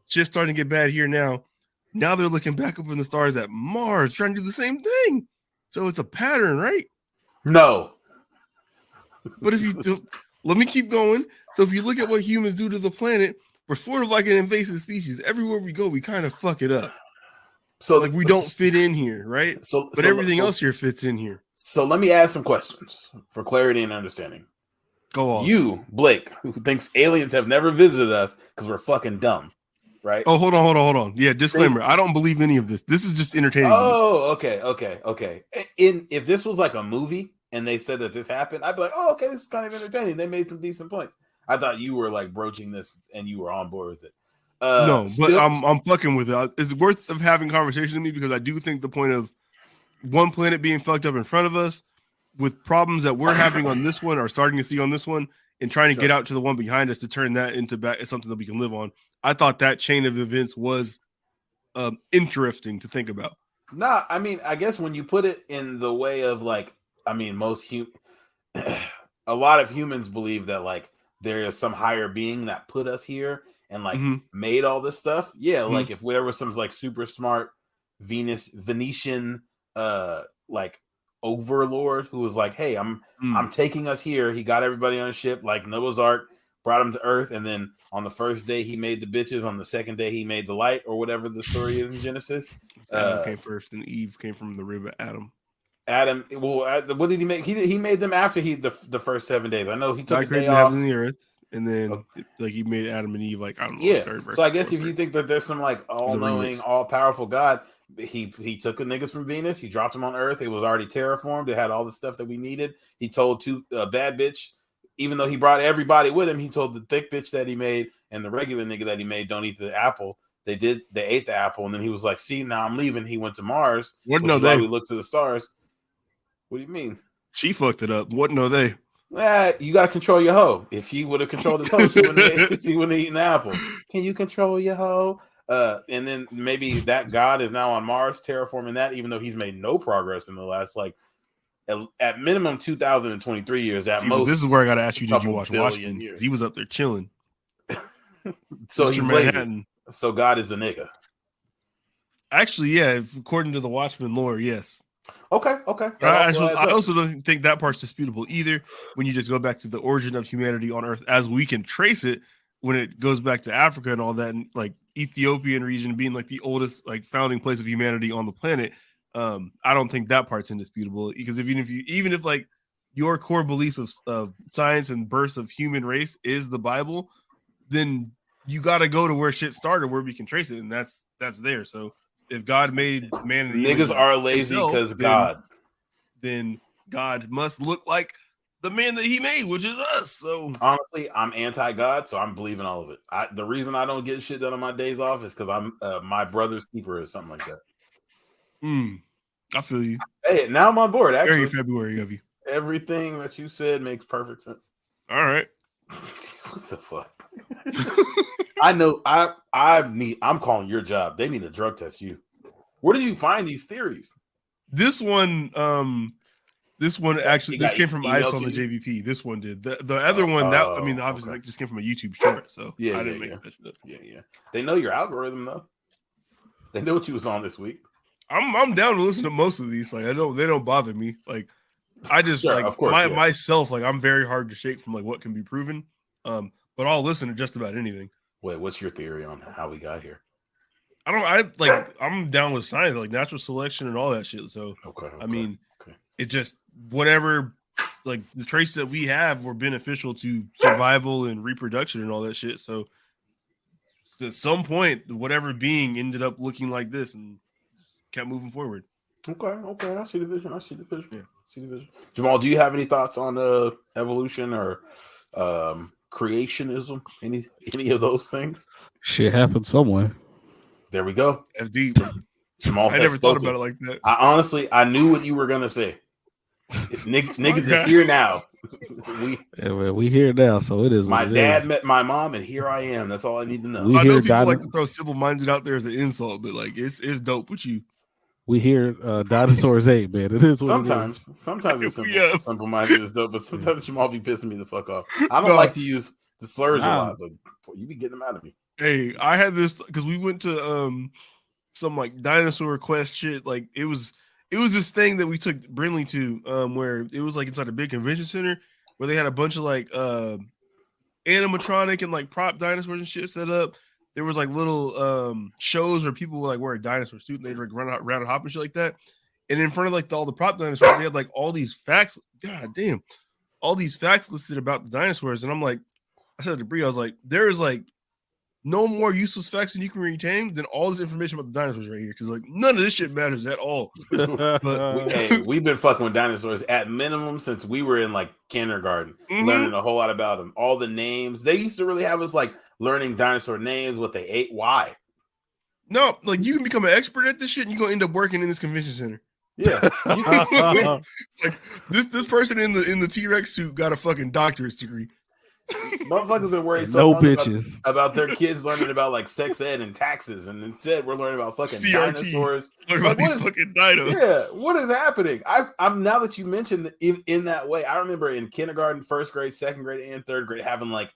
Shit's starting to get bad here now. Now they're looking back up in the stars at Mars, trying to do the same thing. So it's a pattern, right? No. But if you do, let me keep going. So if you look at what humans do to the planet, we're sort of like an invasive species. Everywhere we go, we kind of fuck it up. So like we don't fit in here, right? But everything else here fits in here. So let me ask some questions for clarity and understanding. Go on. You, Blake, who thinks aliens have never visited us because we're fucking dumb, right? Oh, hold on. Yeah, disclaimer. I don't believe any of this. This is just entertaining. Oh, okay. If this was like a movie and they said that this happened, I'd be like, oh, okay, this is kind of entertaining. They made some decent points. I thought you were like broaching this and you were on board with it. No, but I'm fucking with it. It's worth of having conversation with me because I do think the point of one planet being fucked up in front of us with problems that we're having on this one or starting to see on this one and trying to get out to the one behind us to turn that into something that we can live on. I thought that chain of events was interesting to think about. Nah, I mean, I guess when you put it in the way of like, I mean, a lot of humans believe that like there is some higher being that put us here and like made all this stuff. Yeah, like if there was some like super smart Venetian like overlord who was like, hey, I'm taking us here. He got everybody on a ship like Noah's Ark, brought them to Earth, and then on the first day he made the bitches, on the second day he made the light, or whatever the story is in Genesis. Adam came first and Eve came from the rib of Adam. What did he make? He made them after the first 7 days. I know he took God created the heavens and the earth, and then like he made Adam and Eve like, I don't know. Yeah. So I guess if you think that there's some like all-knowing, all-powerful God, he took the niggas from Venus, he dropped them on Earth. It was already terraformed. It had all the stuff that we needed. He told bad bitch, even though he brought everybody with him, he told the thick bitch that he made and the regular nigga that he made, don't eat the apple. They ate the apple, and then he was like, see, now I'm leaving. He went to Mars. We looked to the stars. What do you mean? She fucked it up. What no they? You gotta control your hoe. If he would have controlled his hoe, she wouldn't have eaten the apple. Can you control your hoe? And then maybe that God is now on Mars terraforming that, even though he's made no progress in the last like at minimum 2023 years. At most, this is where I gotta ask you: did you watch Watchmen? He was up there chilling. So he's Manhattan. So God is a nigga. Actually, yeah. According to the Watchmen lore, yes. Okay. I also don't think that part's disputable either. When you just go back to the origin of humanity on Earth, as we can trace it, when it goes back to Africa and all that, and like Ethiopian region being like the oldest like founding place of humanity on the planet, I don't think that part's indisputable. Because even if like your core beliefs of science and birth of human race is the Bible, then you got to go to where shit started, where we can trace it, and that's there. So if God made man and niggas are lazy because God, then God must look like the man that he made, which is us. So honestly, I'm anti-God, so I'm believing all of it. The reason I don't get shit done on my days off is because I'm my brother's keeper or something like that. I feel you. Hey, now I'm on board. Actually, very February of you. Everything that you said makes perfect sense. All right. What the fuck? I know. I'm calling your job. They need to drug test you. Where did you find these theories? This one actually this came from Ice on the JVP. This one did. The other one obviously that just came from a YouTube short. So I didn't make that shit up. Yeah. They know your algorithm though. They know what you was on this week. I'm down to listen to most of these. Like they don't bother me. Like I just of course, myself, like I'm very hard to shake from like what can be proven. But I'll listen to just about anything. Wait, what's your theory on how we got here? I'm down with science, like natural selection and all that shit. So I mean, it just whatever like the traits that we have were beneficial to survival and reproduction and all that shit. So at some point, whatever being ended up looking like this and kept moving forward. Okay. I see the vision. Yeah. Jamal, do you have any thoughts on evolution or creationism? Any of those things? Shit happened somewhere. There we go. That's deep. Jamal, I never thought about it like that. I knew what you were gonna say. Niggas is here now. We here now, so it is. My dad met my mom, and here I am. That's all I need to know. I know people like to throw simple-minded out there as an insult, but like it's dope with you. We hear dinosaurs ate, man. It is what sometimes. It is. Sometimes it's simple-minded is dope, but sometimes Jamal be pissing me the fuck off. I don't like to use the slurs a lot, but you be getting them out of me. Hey, I had this because we went to some like dinosaur quest shit. Like it was this thing that we took Brinley to where it was like inside a big convention center where they had a bunch of like animatronic and like prop dinosaurs and shit set up. There was like little shows where people would like wear a dinosaur suit and they'd like run around and hop and shit like that. And in front of like all the prop dinosaurs, they had like all these facts. God damn, all these facts listed about the dinosaurs. And I'm like, I said to Bree, I was like, there is like no more useless facts than you can retain than all this information about the dinosaurs right here. Because like none of this shit matters at all. But we've been fucking with dinosaurs at minimum since we were in like kindergarten, learning a whole lot about them. All the names they used to really have us like learning dinosaur names, what they ate, why. No, like you can become an expert at this shit, and you're gonna end up working in this convention center. Yeah, like this person in the T-Rex suit got a fucking doctorate degree. Motherfuckers been worried about their kids learning about like sex ed and taxes, and instead we're learning about fucking CRT, dinosaurs. Learning about these fucking dinos. Yeah, what is happening? I'm now that you mentioned in that way, I remember in kindergarten, first grade, second grade, and third grade having like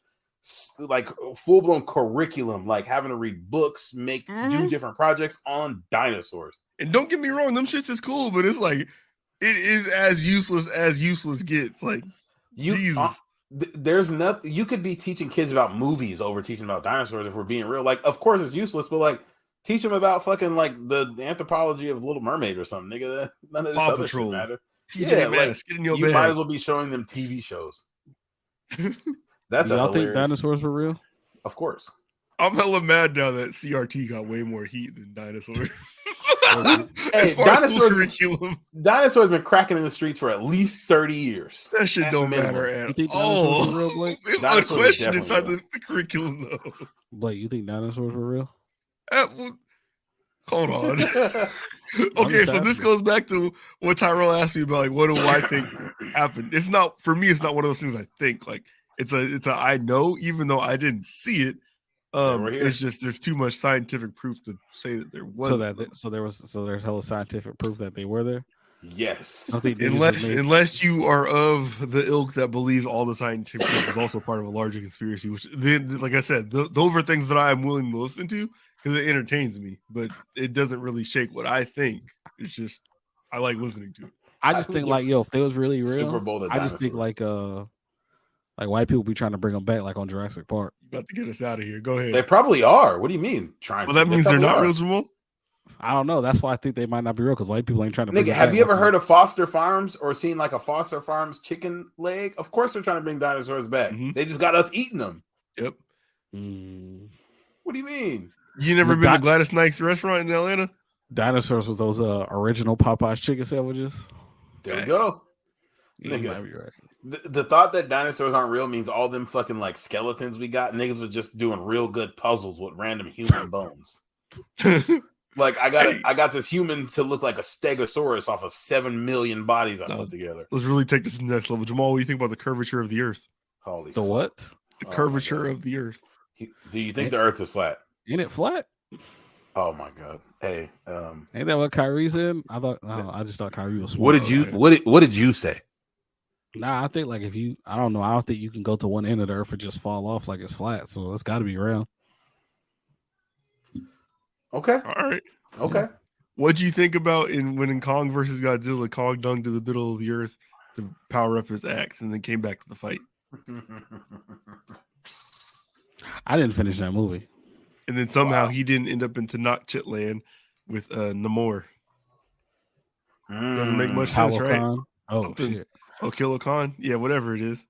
full blown curriculum, like having to read books, do different projects on dinosaurs. And don't get me wrong, them shits is cool, but it's like it is as useless gets. Like Jesus. There's nothing you could be teaching kids about movies over teaching about dinosaurs if we're being real. Like, of course it's useless, but like teach them about fucking like the anthropology of Little Mermaid or something, nigga. None of this Paw other Patrol. shit matter. Yeah, like, get in your bed. Might as well be showing them TV shows. That's y'all think dinosaurs were real? Of course. I'm hella mad now that CRT got way more heat than dinosaurs. Hey, dinosaurs been cracking in the streets for at least 30 years. That shit don't matter at all. There's no question inside the curriculum, though. Blake, you think dinosaurs were real? Hold on. Okay, so this goes back to what Tyrell asked me about, like, what do I think happened? It's not, for me, it's not one of those things I think. Like, it's a I know, even though I didn't see it. It's just there's too much scientific proof to say that there was. So there's hella scientific proof that they were there. Yes, unless you are of the ilk that believes all the scientific proof is also part of a larger conspiracy. Which then, like I said, those are things that I am willing to listen to because it entertains me, but it doesn't really shake what I think. It's just I like listening to it. I just think like if they was really real, superbowl I just think like white people be trying to bring them back like on Jurassic Park. You about to get us out of here. Go ahead. They probably are. What do you mean trying? Well, that means they're not real, Jamal. I don't know. That's why I think they might not be real because white people ain't trying to. Nigga, have you ever heard of Foster Farms or seen like a Foster Farms chicken leg? Of course, they're trying to bring dinosaurs back. Mm-hmm. They just got us eating them. Yep. What do you mean? You never been to Gladys Knight's restaurant in Atlanta? Dinosaurs with those original Popeyes chicken sandwiches. There you go. Nigga, you might be right. The thought that dinosaurs aren't real means all them fucking like skeletons we got, niggas was just doing real good puzzles with random human bones. Like I got this human to look like a stegosaurus off of 7 million bodies I put together. Let's really take this to the next level. Jamal, what do you think about the curvature of the earth? Holy what? The curvature of the Earth. Do you think the Earth is flat? Ain't it flat? Oh my God! Hey, ain't that what Kyrie said? I thought. I just thought Kyrie was. What did you? What did you say? Nah, I think like if you, I don't know. I don't think you can go to one end of the Earth and just fall off like it's flat. So it's got to be round. Okay. All right. Okay. Yeah. What do you think about when in Kong versus Godzilla, Kong dunked to the middle of the Earth to power up his axe and then came back to the fight? I didn't finish that movie. And then somehow he didn't end up in Tenochtitlan land with Namor. Doesn't make much sense, right? Oh, shit. Oh, Killer Khan? Yeah, whatever it is.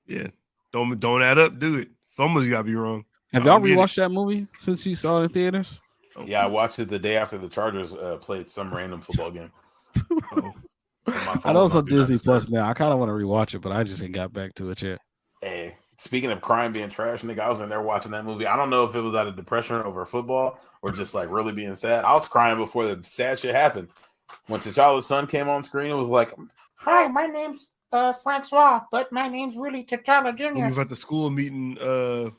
Yeah. Don't add up, do it. Someone's got to be wrong. Have y'all rewatched that movie since you saw it in theaters? Yeah, I watched it the day after the Chargers played some random football game. I know it's on Disney Plus now. I kind of want to rewatch it, but I just ain't got back to it yet. Hey, speaking of crime being trash, nigga, I was in there watching that movie. I don't know if it was out of depression over football or just like really being sad. I was crying before the sad shit happened. When T'Challa's son came on screen, it was like, "Hi, my name's Francois, but my name's really T'Challa Jr." He was at the school meeting. The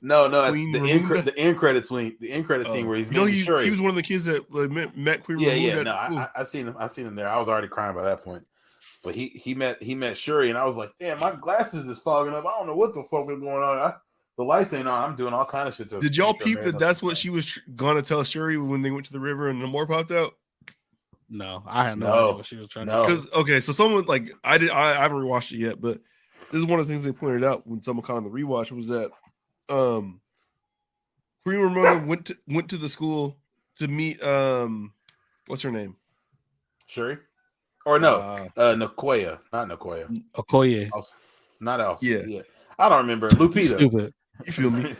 end credit scene. The end credit scene where he's he was one of the kids that met Queen. Yeah. No, I seen him there. I was already crying by that point. But he met Shuri, and I was like, damn, my glasses is fogging up. I don't know what the fuck is going on. The lights ain't on. I'm doing all kind of shit. Did y'all peep that's what she was gonna tell Shuri when they went to the river and Namor popped out? No, I had no idea what she was trying to do. Because so someone like I haven't rewatched it yet, but this is one of the things they pointed out when someone caught on the rewatch was that Queen Ramona went to the school to meet what's her name? Shuri? Or no, Nakoya. Not Nakoya. Okoye. Not else. Yeah. I don't remember. Lupita. Stupid. You feel me?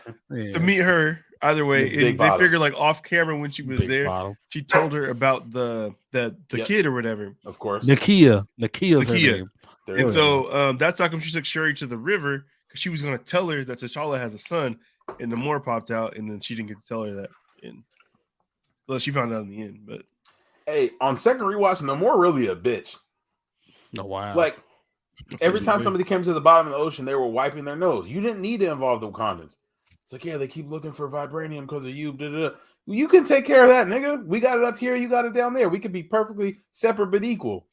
To meet her, either way, they figured like off camera when she was there, she told her about the kid or whatever. Of course. Nakia's her name. And so that's how come she took Shuri to the river, because she was going to tell her that T'Challa has a son, and Namor popped out, and then she didn't get to tell her that. Well, she found out in the end, but hey, on second rewatch, Namor really a bitch. Oh, wow. Like, every time somebody came to the bottom of the ocean, they were wiping their nose. You didn't need to involve the Wakandans. It's like, yeah, they keep looking for vibranium because of you. Da-da-da. You can take care of that, nigga. We got it up here. You got it down there. We could be perfectly separate but equal.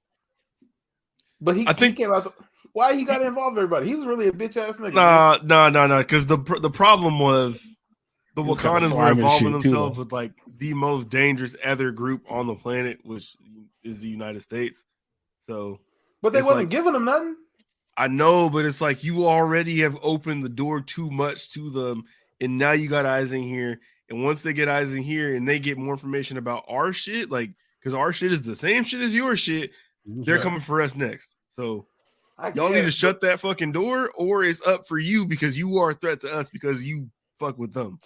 But he came out. Why he got to involve everybody? He was really a bitch ass nigga. No. Because the problem was the Wakandans were involving themselves with like the most dangerous other group on the planet, which is the United States. So, but they wasn't giving them nothing. I know, but it's like you already have opened the door too much to them, and now you got eyes in here. And once they get eyes in here and they get more information about our shit, like because our shit is the same shit as your shit, they're coming for us next. So y'all need to shut that fucking door, or it's up for you because you are a threat to us because you fuck with them.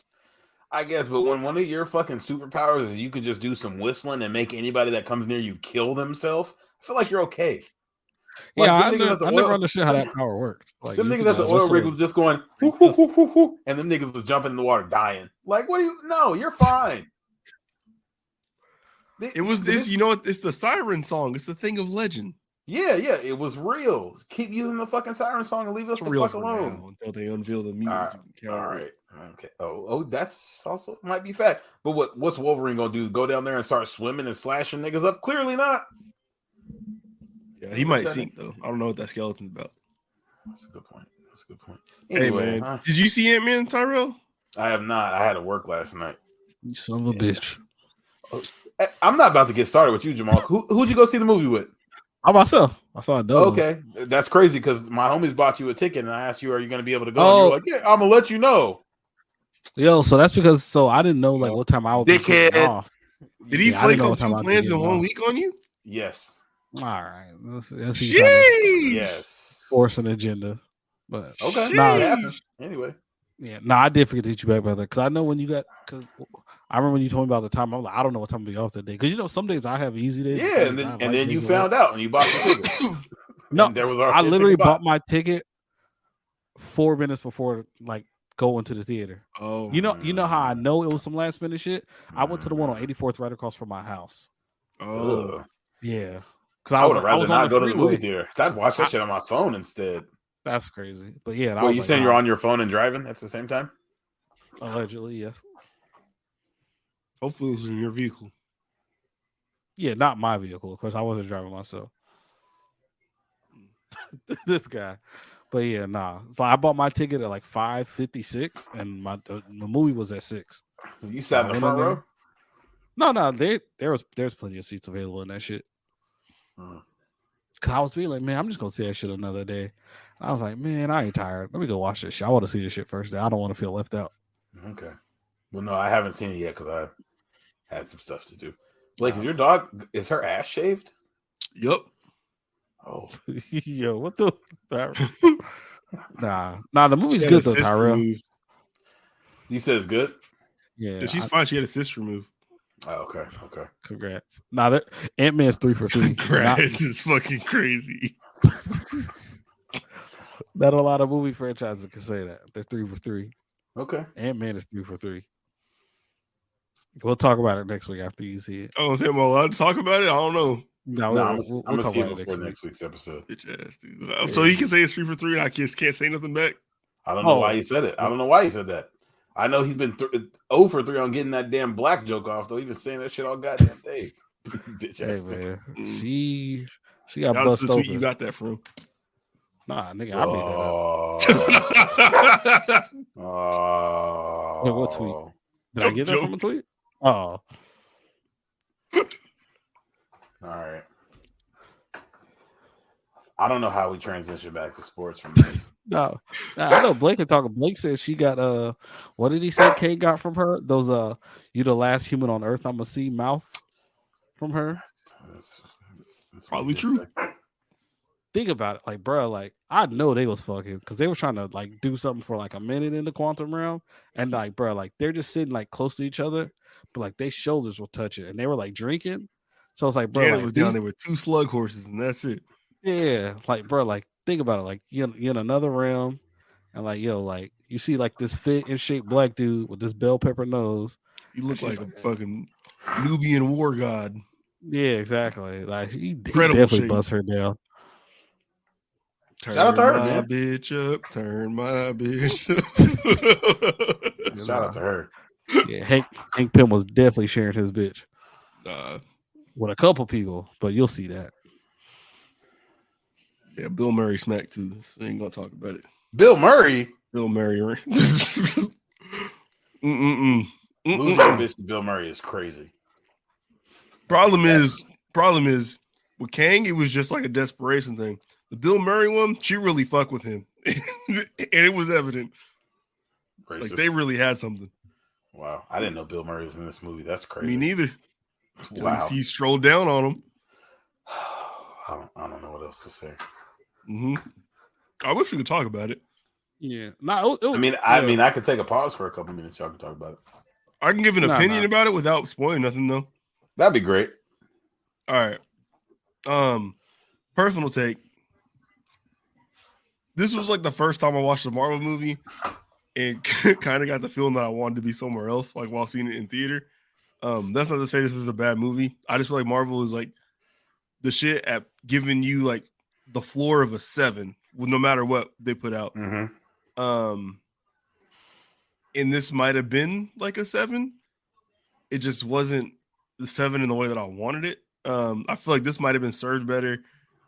I guess, but when one of your fucking superpowers is you could just do some whistling and make anybody that comes near you kill themselves, I feel like you're okay. Like, yeah, I never understood how that power worked. Like, them niggas at the oil rig was just going, hoo, hoo, hoo, hoo, hoo, and them niggas was jumping in the water dying. Like, what do you? No, you're fine. It was this, you know what? It's the siren song. It's the thing of legend. Yeah, it was real. Keep using the fucking siren song and leave us the fuck alone until they unveil the mutants. All right. Okay. Oh, that's also might be fact. But what's Wolverine gonna do? Go down there and start swimming and slashing niggas up? Clearly not. Yeah, he might sink though. I don't know what that skeleton's about. That's a good point. Anyway, man, did you see Ant-Man, Tyrell? I have not. I had to work last night. You son of a bitch. I'm not about to get started with you, Jamal. Who'd you go see the movie with? I myself. I saw a dog. Okay, that's crazy because my homies bought you a ticket, and I asked you, "Are you going to be able to go?" And you were like, "Yeah, I'm gonna let you know." Yo, so that's because I didn't know like what time I would be off. Did he flake on 2 plans in 1 week on you? Yes. All right. That's yes. Force an agenda, but okay. Nah, anyway. Yeah, I did forget to hit you back about that because I know when you got I remember when you told me about the time. I was like, I don't know what time to be off that day because some days I have easy days. Yeah, and then you found out and you bought the ticket. No, I literally bought my ticket 4 minutes before like going to the theater. Oh, you know how I know it was some last minute shit. I went to the one on 84th right across from my house. Oh, yeah. Because I would have rather not go to the movie theater. I'd watch that shit on my phone instead. That's crazy. But yeah, Well, you saying you're on your phone and driving at the same time? Allegedly, yes. Hopefully, it was in your vehicle. Yeah, not my vehicle. Of course, I wasn't driving myself. This guy. But yeah, nah. So I bought my ticket at like 5:56, and the movie was at 6. You sat in the front row? No. There's plenty of seats available in that shit. Cause I was feeling like, man, I'm just gonna see that shit another day. And I was like, man, I ain't tired. Let me go watch this shit. I want to see this shit first day. I don't want to feel left out. Okay. Well, no, I haven't seen it yet because I had some stuff to do. Blake, is your dog? Is her ass shaved? Yep. Oh, yo, what the? Nah. The movie's good though, Tyrell. You said it's good. Yeah, she's fine. She had a cyst removed. Oh, okay. Congrats. Nah, Ant-Man's 3 for 3. Congrats is fucking crazy. Not a lot of movie franchises can say that. They're 3 for 3. Okay. Ant-Man is 3 for 3. We'll talk about it next week after you see it. Oh, am I allowed to talk about it? I don't know. No, I'm gonna see it before next week's episode. Bitch ass, dude. Yeah. So you can say it's 3 for 3, and I just can't say nothing back. I don't know why he said it. I don't know why he said that. I know he's been 0 for 3 on getting that damn black joke off, though. He's been saying that shit all goddamn day. Bitch ass. Hey, man. She got bust open. You got that from? Nah, nigga, I made that up. Wait, what tweet? Did I get that from a tweet? Oh. All right. I don't know how we transition back to sports from this. No, I know Blake can talk. Blake said she got what did he say Kate got from her? Those you the last human on earth I'm gonna see mouth from her. That's probably true. Think about it, like, bro, like I know they was fucking because they were trying to like do something for like a minute in the quantum realm, and like, bro, like they're just sitting like close to each other, but like their shoulders were touching, and they were like drinking. So it's like, bro, Janet was down there with 2 slug horses, and that's it. Yeah, like, bro, like think about it, like you're in another realm, and like, yo, like you see like this fit and shaped black dude with this bell pepper nose. You look like a fucking Nubian war god. Yeah, exactly. Like he definitely bust her down. Turn Shout out to her, my man. Bitch up. Turn my bitch up. Shout out to her. Yeah, Hank Pym was definitely sharing his bitch. With a couple people, but you'll see that. Yeah, Bill Murray smacked too. So ain't gonna talk about it. Bill Murray? Bill Murray. Losing a bitch to Bill Murray is crazy. Problem is with Kang, it was just like a desperation thing. The Bill Murray one, she really fucked with him. And it was evident. Racist. Like they really had something. Wow. I didn't know Bill Murray was in this movie. That's crazy. Me neither. Wow. He strolled down on him. I don't know what else to say. Mm-hmm. I wish we could talk about it. Yeah. I mean, I could take a pause for a couple minutes. Y'all can talk about it. I can give an opinion about it without spoiling nothing, though. That'd be great. All right. Personal take. This was like the first time I watched a Marvel movie and kind of got the feeling that I wanted to be somewhere else, like while seeing it in theater. That's not to say this is a bad movie. I just feel like Marvel is like the shit at giving you like the floor of a 7, no matter what they put out. Mm-hmm. And this might have been like a 7. It just wasn't the 7 in the way that I wanted it. I feel like this might have been served better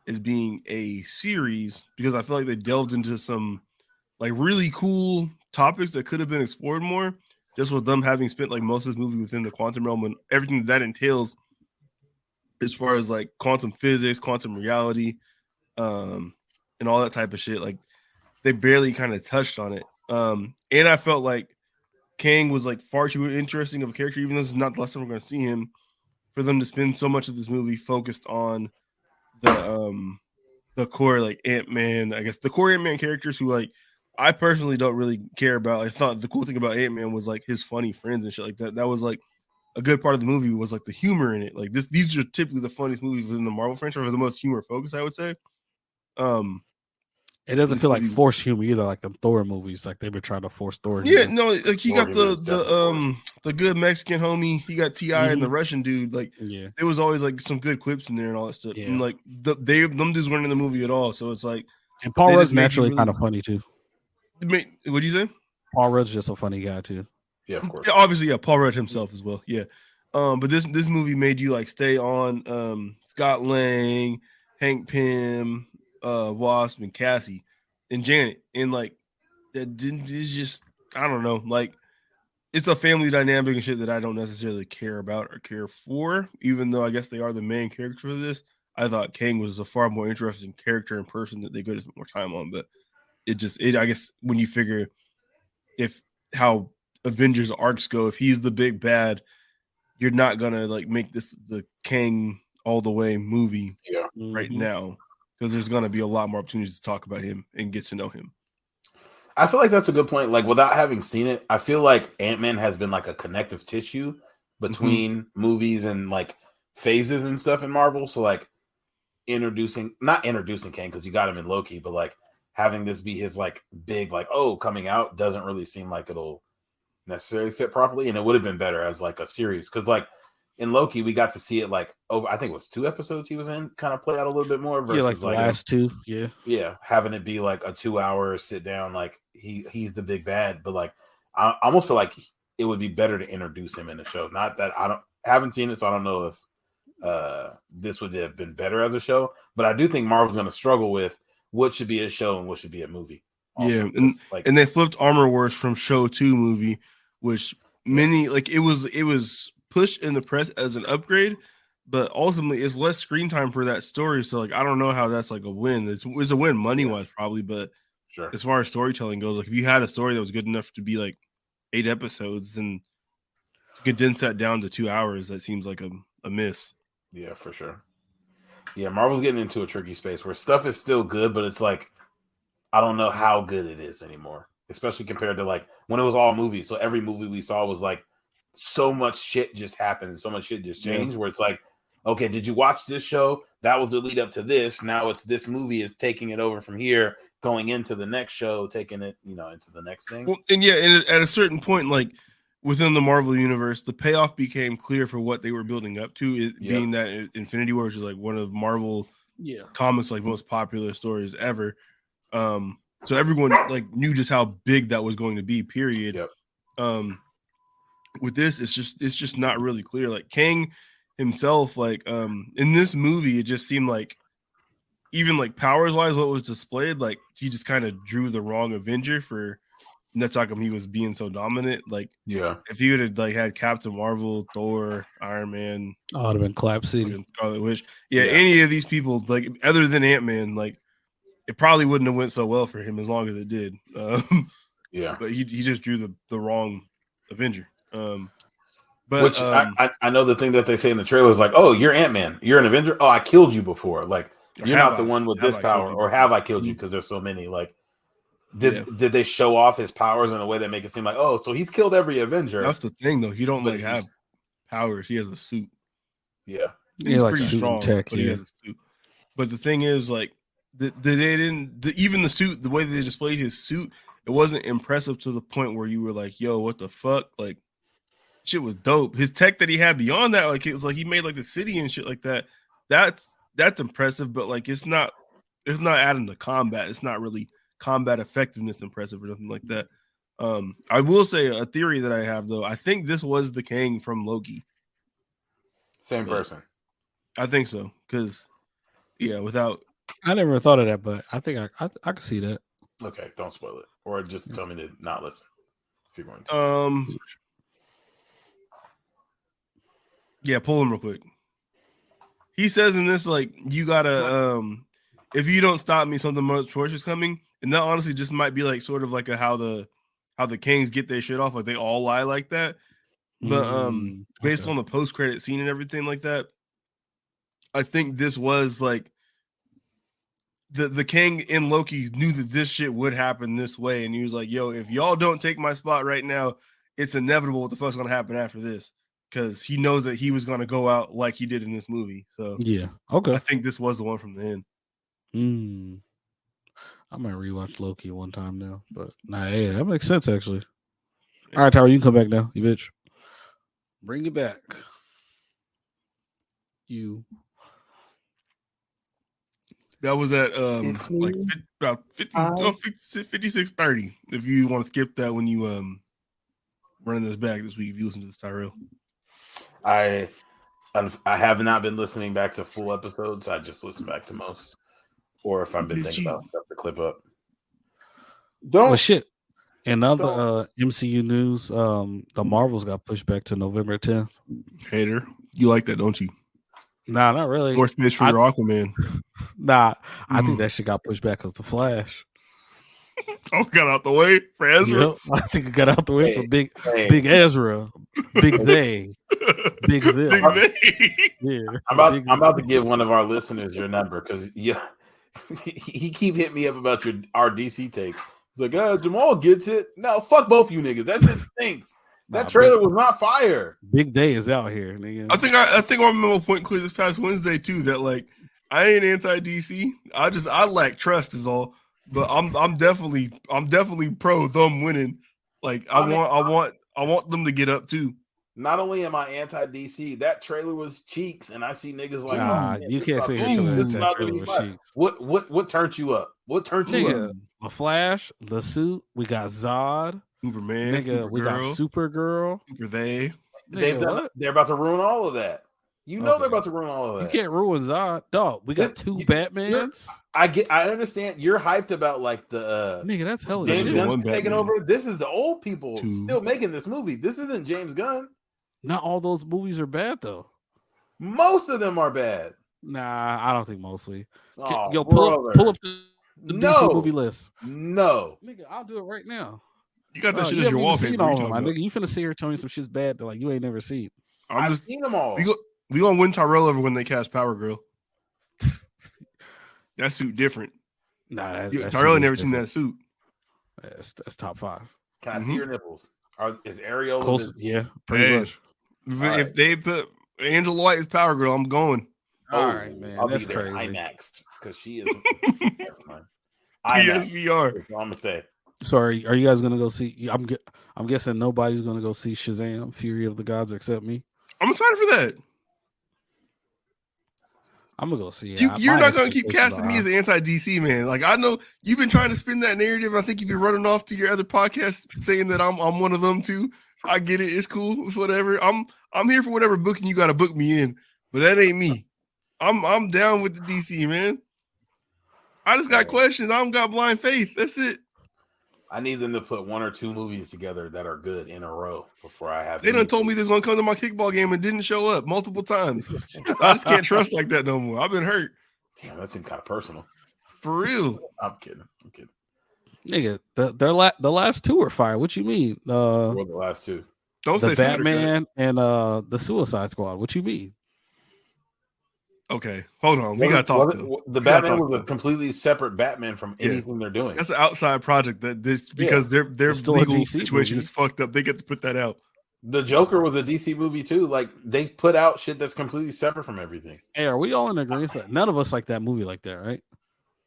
as being a series because I feel like they delved into some like really cool topics that could have been explored more. Just with them having spent like most of this movie within the quantum realm and everything that entails as far as like quantum physics, quantum reality, and all that type of shit. Like they barely kind of touched on it. And I felt like Kang was like far too interesting of a character, even though this is not the last time we're going to see him, for them to spend so much of this movie focused on the core like Ant-Man, I guess the core Ant-Man characters who like I personally don't really care about. I thought the cool thing about Ant-Man was like his funny friends and shit like that. That was like a good part of the movie was like the humor in it. Like these are typically the funniest movies within the Marvel franchise, or the most humor focused, I would say. It doesn't feel like forced humor either, like the Thor movies. Like they were trying to force Thor. Yeah, no, like he got the good Mexican homie. He got T.I. and the Russian dude. Like, yeah, there was always like some good quips in there and all that stuff. Yeah. And like them dudes weren't in the movie at all. So it's like And Paul They Rudd's just make you naturally really- kind of funny too. What'd you say? Paul Rudd's just a funny guy too. Yeah, of course. Yeah, obviously, yeah, Paul Rudd himself as well. Yeah. But this movie made you like stay on Scott Lang, Hank Pym, Wasp, and Cassie and Janet. And like that is just I don't know, like it's a family dynamic and shit that I don't necessarily care about or care for, even though I guess they are the main characters for this. I thought Kang was a far more interesting character and person that they could have spent more time on, but I guess when you figure if how Avengers arcs go, if he's the big bad, you're not gonna like make this the Kang all the way movie right now because there's gonna be a lot more opportunities to talk about him and get to know him. I feel like that's a good point. Like without having seen it, I feel like Ant-Man has been like a connective tissue between movies and like phases and stuff in Marvel. So like not introducing Kang because you got him in Loki, but like having this be his like big like coming out doesn't really seem like it'll necessarily fit properly, and it would have been better as like a series because like in Loki we got to see it like over I think it was 2 episodes he was in kind of play out a little bit more versus like the last 2 having it be like a 2-hour sit down like he's the big bad, but like I almost feel like it would be better to introduce him in the show. Not that I haven't seen it, so I don't know if this would have been better as a show, but I do think Marvel's going to struggle with what should be a show and what should be a movie. Also, and they flipped Armor Wars from show to movie, which many like it was pushed in the press as an upgrade, but ultimately it's less screen time for that story. So like I don't know how that's like a win. It's a win money wise probably, but as far as storytelling goes, like if you had a story that was good enough to be like 8 episodes and condense that down to 2 hours, that seems like a miss. Yeah, for sure. Yeah, Marvel's getting into a tricky space where stuff is still good, but it's like I don't know how good it is anymore, especially compared to like when it was all movies. So every movie we saw was like so much shit just happened, so much shit just changed. Where it's like, okay, did you watch this show? That was the lead up to this. Now it's this movie is taking it over from here, going into the next show, taking it, into the next thing. Well, and at a certain point, like within the Marvel universe, the payoff became clear for what they were building up to. It being that Infinity War is like one of Marvel comics like most popular stories ever. So everyone like knew just how big that was going to be. Period. With this, it's just not really clear. Like Kang himself, like in this movie, it just seemed like even like powers wise, what was displayed, like he just kind of drew the wrong Avenger for. And that's how come he was being so dominant. Like, if he would have like had Captain Marvel, Thor, Iron Man, it would have been Clap City, Scarlet Witch. Any of these people, like other than Ant-Man, like it probably wouldn't have went so well for him as long as it did. But he just drew the wrong Avenger. But which I know the thing that they say in the trailer is like, oh, you're Ant-Man, you're an Avenger. Oh, I killed you before. Like you're not the one with this power, or have I killed you? Because there's so many. Like, did they show off his powers in a way that make it seem like, oh, so he's killed every Avenger? That's the thing, though. He don't like have powers. He has a suit. Yeah, he's like pretty strong, tech, but he has a suit. But the thing is, like, they didn't even the suit. The way they displayed his suit, it wasn't impressive to the point where you were like, "Yo, what the fuck?" Like, shit was dope. His tech that he had beyond that, like, it was like he made like the city and shit like that. That's impressive, but like, it's not adding to combat. It's not really combat effectiveness impressive or nothing like that. I will say a theory that I have though. I think this was the Kang from Loki. Same person. I think so because without. I never thought of that, but I think I could see that. Okay, don't spoil it, or just tell me to not listen if you're going to. Yeah, pull him real quick. He says in this, like, you gotta if you don't stop me, something much worse is coming. And that honestly just might be like sort of like how the Kangs get their shit off, like they all lie like that. But based on the post-credit scene and everything like that, I think this was like the Kang in Loki knew that this shit would happen this way, and he was like, "Yo, if y'all don't take my spot right now, it's inevitable what the fuck's gonna happen after this." Because he knows that he was gonna go out like he did in this movie. So I think this was the one from the end. I might rewatch Loki one time now, but hey, that makes sense actually. All right, Tyler, you can come back now, you bitch. Bring it back. That was at It's me. like about 56:30. If you want to skip that when you running this back this week, if you listen to this Tyrell. I have not been listening back to full episodes. I just listen back to most, or if I've been thinking about stuff to clip up. Well, shit. In other MCU news, the Marvels got pushed back to November 10th. Hater, you like that, don't you? Nah, not really. More space for your Aquaman. Nah, I think that shit got pushed back because the Flash. Got out the way for Ezra. Yep, I think it got out the way for Big Ezra, Big They, Big Them. Yeah, I'm about to give one of our listeners your number because he keep hitting me up about our DC takes. He's like, Jamal gets it. No, fuck both you niggas. That shit stinks. That trailer was not fire. Big Day is out here, nigga. I think I remember a point clear this past Wednesday too that like I ain't anti DC. I lack trust is all. But I'm definitely pro them winning. Like I want them to get up too. Not only am I anti DC, that trailer was cheeks, and I see niggas like, you can't say that trailer was cheeks. What turned you up? What turned you up? The Flash, the suit. We got Zod, Superman, nigga. We got Supergirl. They're about to ruin all of that. You know they're about to ruin all of that. You can't ruin Zod, dog. We got two Batmans. I understand you're hyped about like the nigga. That's hella James shit. Gunn's taking over. This is the old people still making this movie. This isn't James Gunn. Not all those movies are bad though. Most of them are bad. Nah, I don't think mostly. Oh, yo, pull up the DC movie list. No, nigga, I'll do it right now. You got that shit as your wallpaper. Nigga, you finna see her tell me some shit's bad that like you ain't never seen. I've seen them all. We gonna win Tyrell over when they cast Power Girl. That suit different. Nah, Tyrell ain't never seen that suit. That's top 5. Can I see your nipples? Is Ariel close? Yeah, pretty much. If they put Angela White as Power Girl, I'm going. All right, man. I'll that's be there crazy. IMAX because she is. PSVR. I'm gonna say. Sorry, are you guys gonna go see? I'm guessing nobody's gonna go see Shazam: Fury of the Gods except me. I'm excited for that. I'm gonna go see it. You're not gonna keep casting me as an anti-DC man. Like I know you've been trying to spin that narrative. I think you've been running off to your other podcasts saying that I'm one of them too. I get it. It's cool. It's whatever. I'm here for whatever booking you got to book me in. But that ain't me. I'm down with the DC man. I just got questions. I don't got blind faith. That's it. I need them to put 1 or 2 movies together that are good in a row before I have. They done told me they're gonna come to my kickball game and didn't show up multiple times. I just can't trust like that no more. I've been hurt. Damn, that seems kind of personal. For real. I'm kidding. Nigga, the last 2 are fire. What you mean? What are the last 2? Don't the say Batman and the Suicide Squad. What you mean? Okay, hold on. We gotta talk. The Batman was a completely separate Batman from anything they're doing. That's an outside project that because their legal situation is fucked up. They get to put that out. The Joker was a DC movie too. Like they put out shit that's completely separate from everything. Hey, are we all in agreement that none of us like that movie like that, right?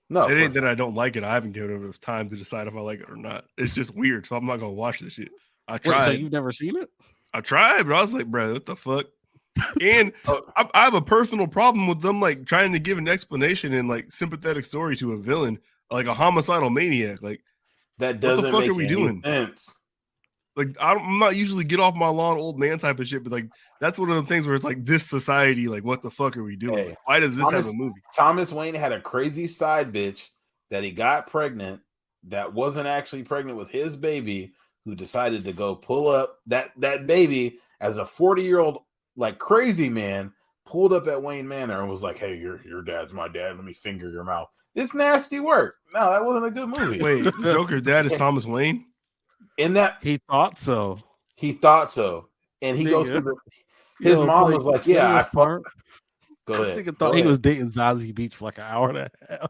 No, it ain't that I don't like it. I haven't given it enough time to decide if I like it or not. It's just weird, so I'm not gonna watch this shit. I tried. So you've never seen it? I tried, but I was like, bro, what the fuck? And I have a personal problem with them like trying to give an explanation and like sympathetic story to a villain, like a homicidal maniac. Like that doesn't what the fuck make are we doing? Sense. Like I'm not usually get off my lawn old man type of shit, but like that's one of the things where it's like this society, like what the fuck are we doing? Hey, why does this have a movie? Thomas Wayne had a crazy side bitch that he got pregnant that wasn't actually pregnant with his baby, who decided to go pull up that baby as a 40-year-old like crazy man, pulled up at Wayne Manor and was like, "Hey, your dad's my dad. Let me finger your mouth." It's nasty work. No, that wasn't a good movie. Wait, Joker's dad is Thomas Wayne? In that he thought so. And he goes to his mom was like, "Yeah, I fucked." Go ahead. Nigga thought he was dating Zazie Beetz for like an hour and a half.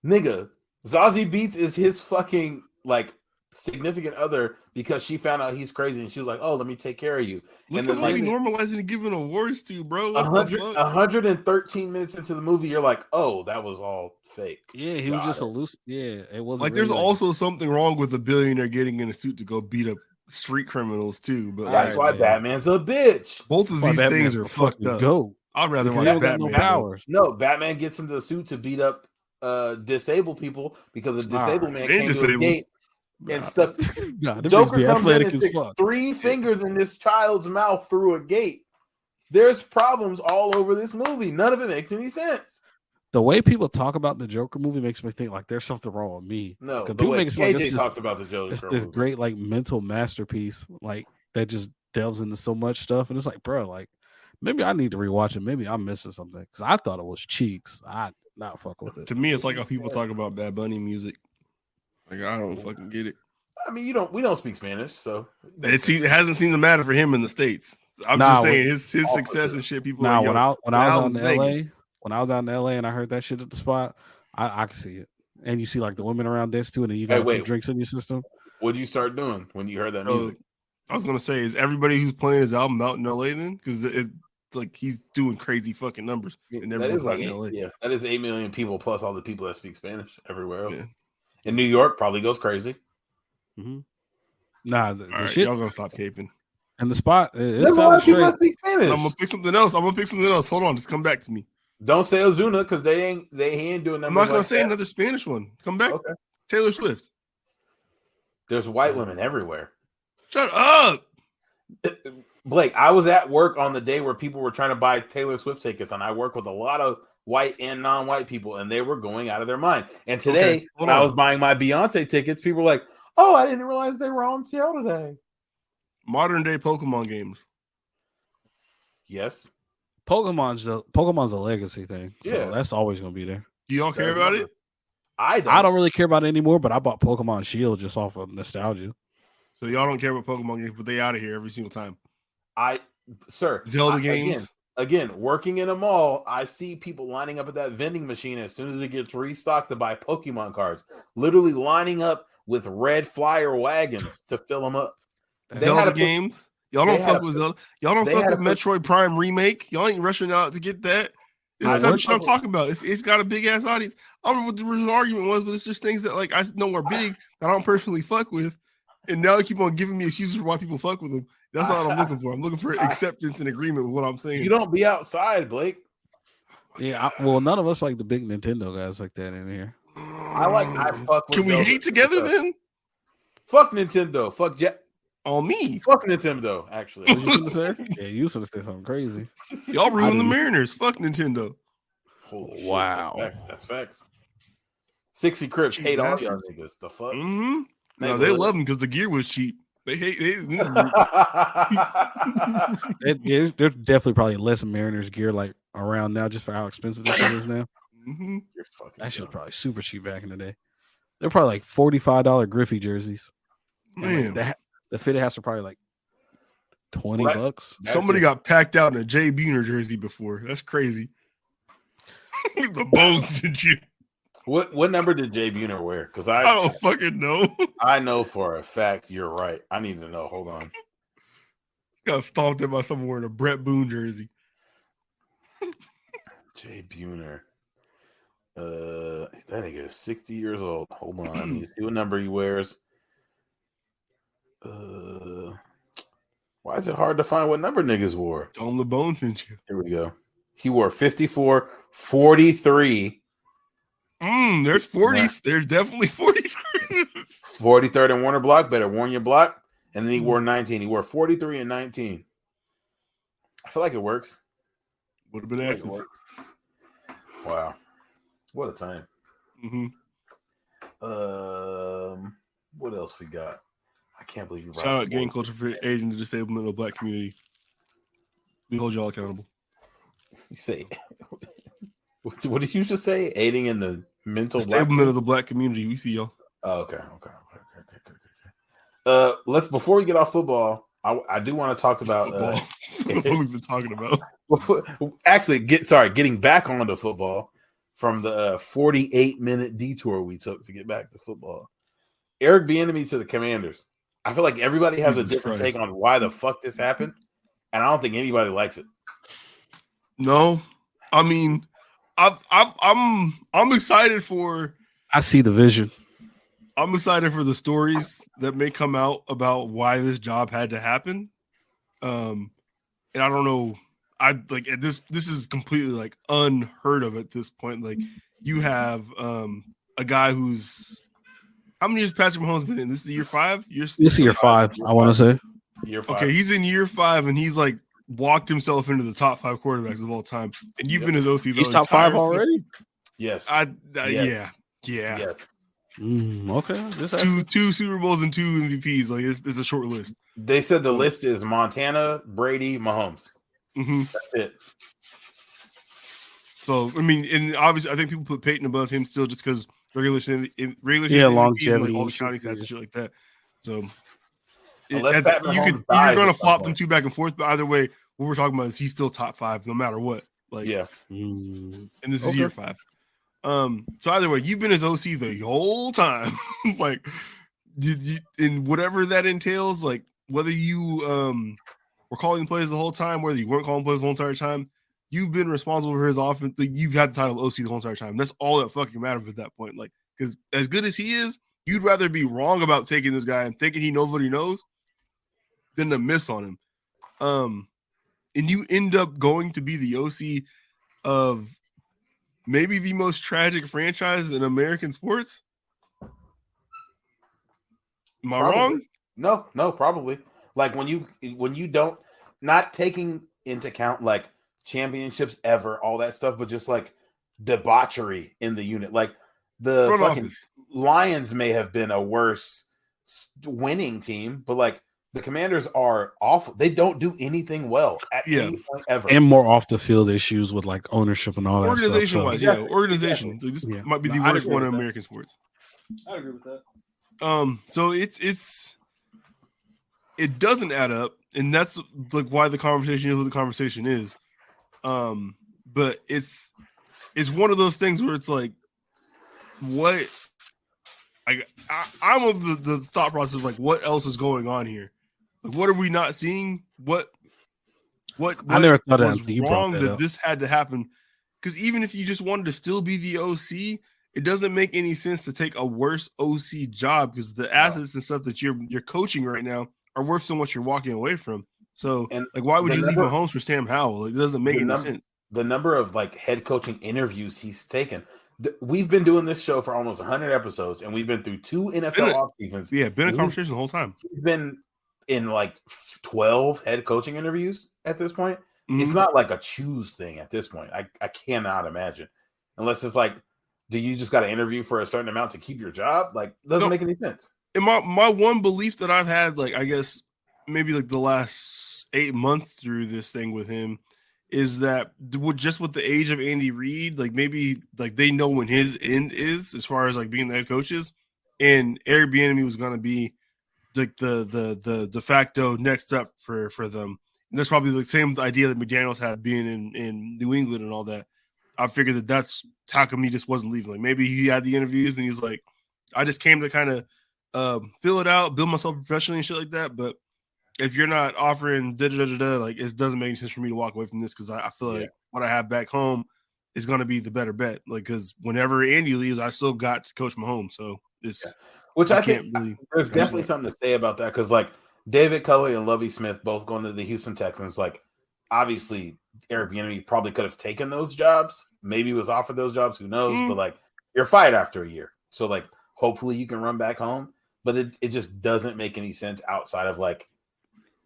Nigga, Zazie Beetz is his fucking like significant other because she found out he's crazy and she was like, "Oh, let me take care of you." Look and at then what like we normalizing and giving awards to, bro. 113 minutes into the movie, you're like, "Oh, that was all fake." Yeah, he was just hallucinating. Yeah, it wasn't like there's also something wrong with a billionaire getting in a suit to go beat up street criminals too. But that's why Batman's a bitch. Both of these things are fucked up. Go. I'd rather watch Batman. No powers. No, Batman gets into the suit to beat up disabled people because a disabled man they came to a disabled. gate and stuck. Nah, them Joker niggas be comes in athletic and as sticks fuck. 3 fingers in this child's mouth through a gate. There's problems all over this movie. None of it makes any sense. The way people talk about the Joker movie makes me think like there's something wrong with me. No, 'Cause the people way make it seem like KJ it's talked just, about the Joker it's this movie. great like mental masterpiece like that just delves into so much stuff, and it's like, bro, like maybe I need to rewatch it. Maybe I'm missing something because I thought it was cheeks. I not fuck with it. To me, it's like how people talk about Bad Bunny music. Like I don't fucking get it. I mean, we don't speak Spanish, so It hasn't seemed to matter for him in the States. I'm just saying his success and shit. People Now, like, when I was out in LA, and I heard that shit at the spot, I could see it. And you see like the women around this too, and then you got a few drinks in your system. What'd you start doing when you heard that music? I was gonna say, is everybody who's playing his album out in LA then? Because it's like he's doing crazy fucking numbers. And That is like in LA. yeah, that is 8 million people plus all the people that speak Spanish everywhere else. Yeah. In New York, probably goes crazy. Mm-hmm. Nah, the All right, shit. y'all gonna stop caping. And the spot, There's a lot of people that speak Spanish. I'm gonna pick something else. Hold on, just come back to me. Don't say Ozuna because he ain't doing that. I'm not gonna say another Spanish one. Come back. Okay. Taylor Swift. There's white women everywhere. Shut up. Blake, I was at work on the day where people were trying to buy Taylor Swift tickets, and I work with a lot of white and non-white people, and they were going out of their mind. And today, when I was buying my Beyonce tickets, people were like, "Oh, I didn't realize they were on sale today." Modern day Pokemon games. Yes. Pokemon's a legacy thing. So that's always gonna be there. Do y'all care about it? I don't really care about it anymore, but I bought Pokemon Shield just off of nostalgia. So y'all don't care about Pokemon games, but they out of here every single time. Zelda games. Again, working in a mall, I see people lining up at that vending machine as soon as it gets restocked to buy Pokemon cards. Literally lining up with red flyer wagons to fill them up. Zelda games. Y'all don't fuck with Zelda. Y'all don't fuck with Metroid Prime remake. Y'all ain't rushing out to get that. It's the type of shit I'm talking about. It's got a big ass audience. I don't know what the original argument was, but it's just things that like I know are big that I don't personally fuck with. And now they keep on giving me excuses for why people fuck with them. That's not what I'm looking for. I'm looking for acceptance and agreement with what I'm saying. You don't be outside, Blake. Yeah, none of us like the big Nintendo guys like that in here. I fuck with Can we Zelda. hate together then? Fuck Nintendo. Fuck on me. Fuck Nintendo, actually. What you finna say? Yeah, you finna say something crazy. Y'all ruined the Mariners. Fuck Nintendo. Holy shit. Wow. That's facts. 60 Crips hate all y'all niggas. The fuck? Mm-hmm. No, they love them because the gear was cheap. They hate There's definitely probably less Mariners gear like around now just for how expensive this shit is now. Mm-hmm. That shit was probably super cheap back in the day. They're probably like $45 Griffey jerseys. Man, the fitted hats are probably like $20. Somebody got packed out in a Jay Buhner jersey before. That's crazy. The bones did you? What number did Jay Buhner wear? Because I don't fucking know. I know for a fact you're right. I need to know. Hold on. Got stomped in by someone wearing a Brett Boone jersey. Jay Buhner. That nigga is 60 years old. Hold on. I need to see what number he wears. Why is it hard to find what number niggas wore? On the bone pinch you. Here we go. He wore 54, 43. There's 40. Yeah. There's definitely 43. 43rd and Warner block. Better warn your block. And then he wore 19. He wore 43 and 19. I feel like it works. Would have been active. Wow. What a time. Mm-hmm. What else we got? I can't believe you. Shout out Gang Culture for aiding the disablement of the black community. We hold y'all accountable. You say, what did you just say? Aiding in the mental disablement of the black community. We see y'all. Oh, okay. Let's before we get off football, I do want to talk about what we've been talking about. Getting back onto football from the 48-minute detour we took to get back to football. Eric Bieniemy to the Commanders. I feel like everybody has a different take on why the fuck this happened, and I don't think anybody likes it. No, I mean, I'm excited for. I see the vision. I'm excited for the stories that may come out about why this job had to happen. And I don't know. I like this. This is completely like unheard of at this point. Like you have a guy who's how many years Patrick Mahomes been in? This is year 5? This is year 5, I want to say. Year 5. Okay, he's in year 5, and he's like walked himself into the top 5 quarterbacks of all time. And you've been his OC. He's top 5 already? Yes. Yeah. Okay. Two Super Bowls and 2 MVPs. Like it's a short list. They said the list is Montana, Brady, Mahomes. Mm-hmm. That's it. So I mean, and obviously, I think people put Peyton above him still just because regular season longevity, and, like all the county stats and shit like that. So you're going to flop them 2 back and forth, but either way, what we're talking about is he's still top 5 no matter what. Like, yeah. And this is year 5. So either way, you've been his OC the whole time. Like, in whatever that entails, like whether you were calling plays the whole time, whether you weren't calling plays the whole entire time, you've been responsible for his offense. Like, you've had the title OC the whole entire time. That's all that fucking matters at that point. Like, because as good as he is, you'd rather be wrong about taking this guy and thinking he knows what he knows than to miss on him. And you end up going to be the OC of maybe the most tragic franchise in American sports. Am I wrong? No, probably. Like when you don't, not taking into account like championships ever, all that stuff, but just like debauchery in the unit. Like the Front fucking office. Lions may have been a worse winning team, but like the Commanders are awful. They don't do anything well at any point ever. And more off the field issues with like ownership and all that stuff. Organization-wise, organization. Exactly. Like, this might be the worst one in American sports. I agree with that. So it doesn't add up, and that's like why the conversation is what the conversation is. But it's one of those things where it's like, what? I'm of the thought process of like, what else is going on here? Like, what are we not seeing? What I never thought was that you wrong brought that that up. this had to happen? Because even if you just wanted to still be the OC, it doesn't make any sense to take a worse OC job because the assets and stuff that you're coaching right now are worth so much you're walking away from. So, like, why would you leave Mahomes for Sam Howell? Like, it doesn't make any sense. The number of like head coaching interviews he's taken. We've been doing this show for almost 100 episodes, and we've been through 2 NFL off seasons. Yeah, been a conversation the whole time. We've been in like 12 head coaching interviews at this point. It's not like a choose thing at this point. I cannot imagine, unless it's like, do you just got to interview for a certain amount to keep your job? Like, doesn't make any sense. And my one belief that I've had, like, I guess maybe like the last 8 months through this thing with him, is that with the age of Andy Reid, like maybe like they know when his end is as far as like being the head coaches, and Eric Bieniemy was going to be like the de facto next up for them. And that's probably the same idea that McDaniels had being in New England and all that. I figured that's how come he just wasn't leaving. Like maybe he had the interviews and he was like, I just came to kind of fill it out, build myself professionally and shit like that. But if you're not offering like it doesn't make any sense for me to walk away from this because I feel like what I have back home is going to be the better bet. Like because whenever Andy leaves, I still got to coach Mahomes. So it's which I think there's definitely something to say about that because like David Culley and Lovie Smith both going to the Houston Texans. Like obviously Eric Bieniemy probably could have taken those jobs. Maybe was offered those jobs. Who knows? But like you're fired after a year, so like hopefully you can run back home. But it just doesn't make any sense outside of like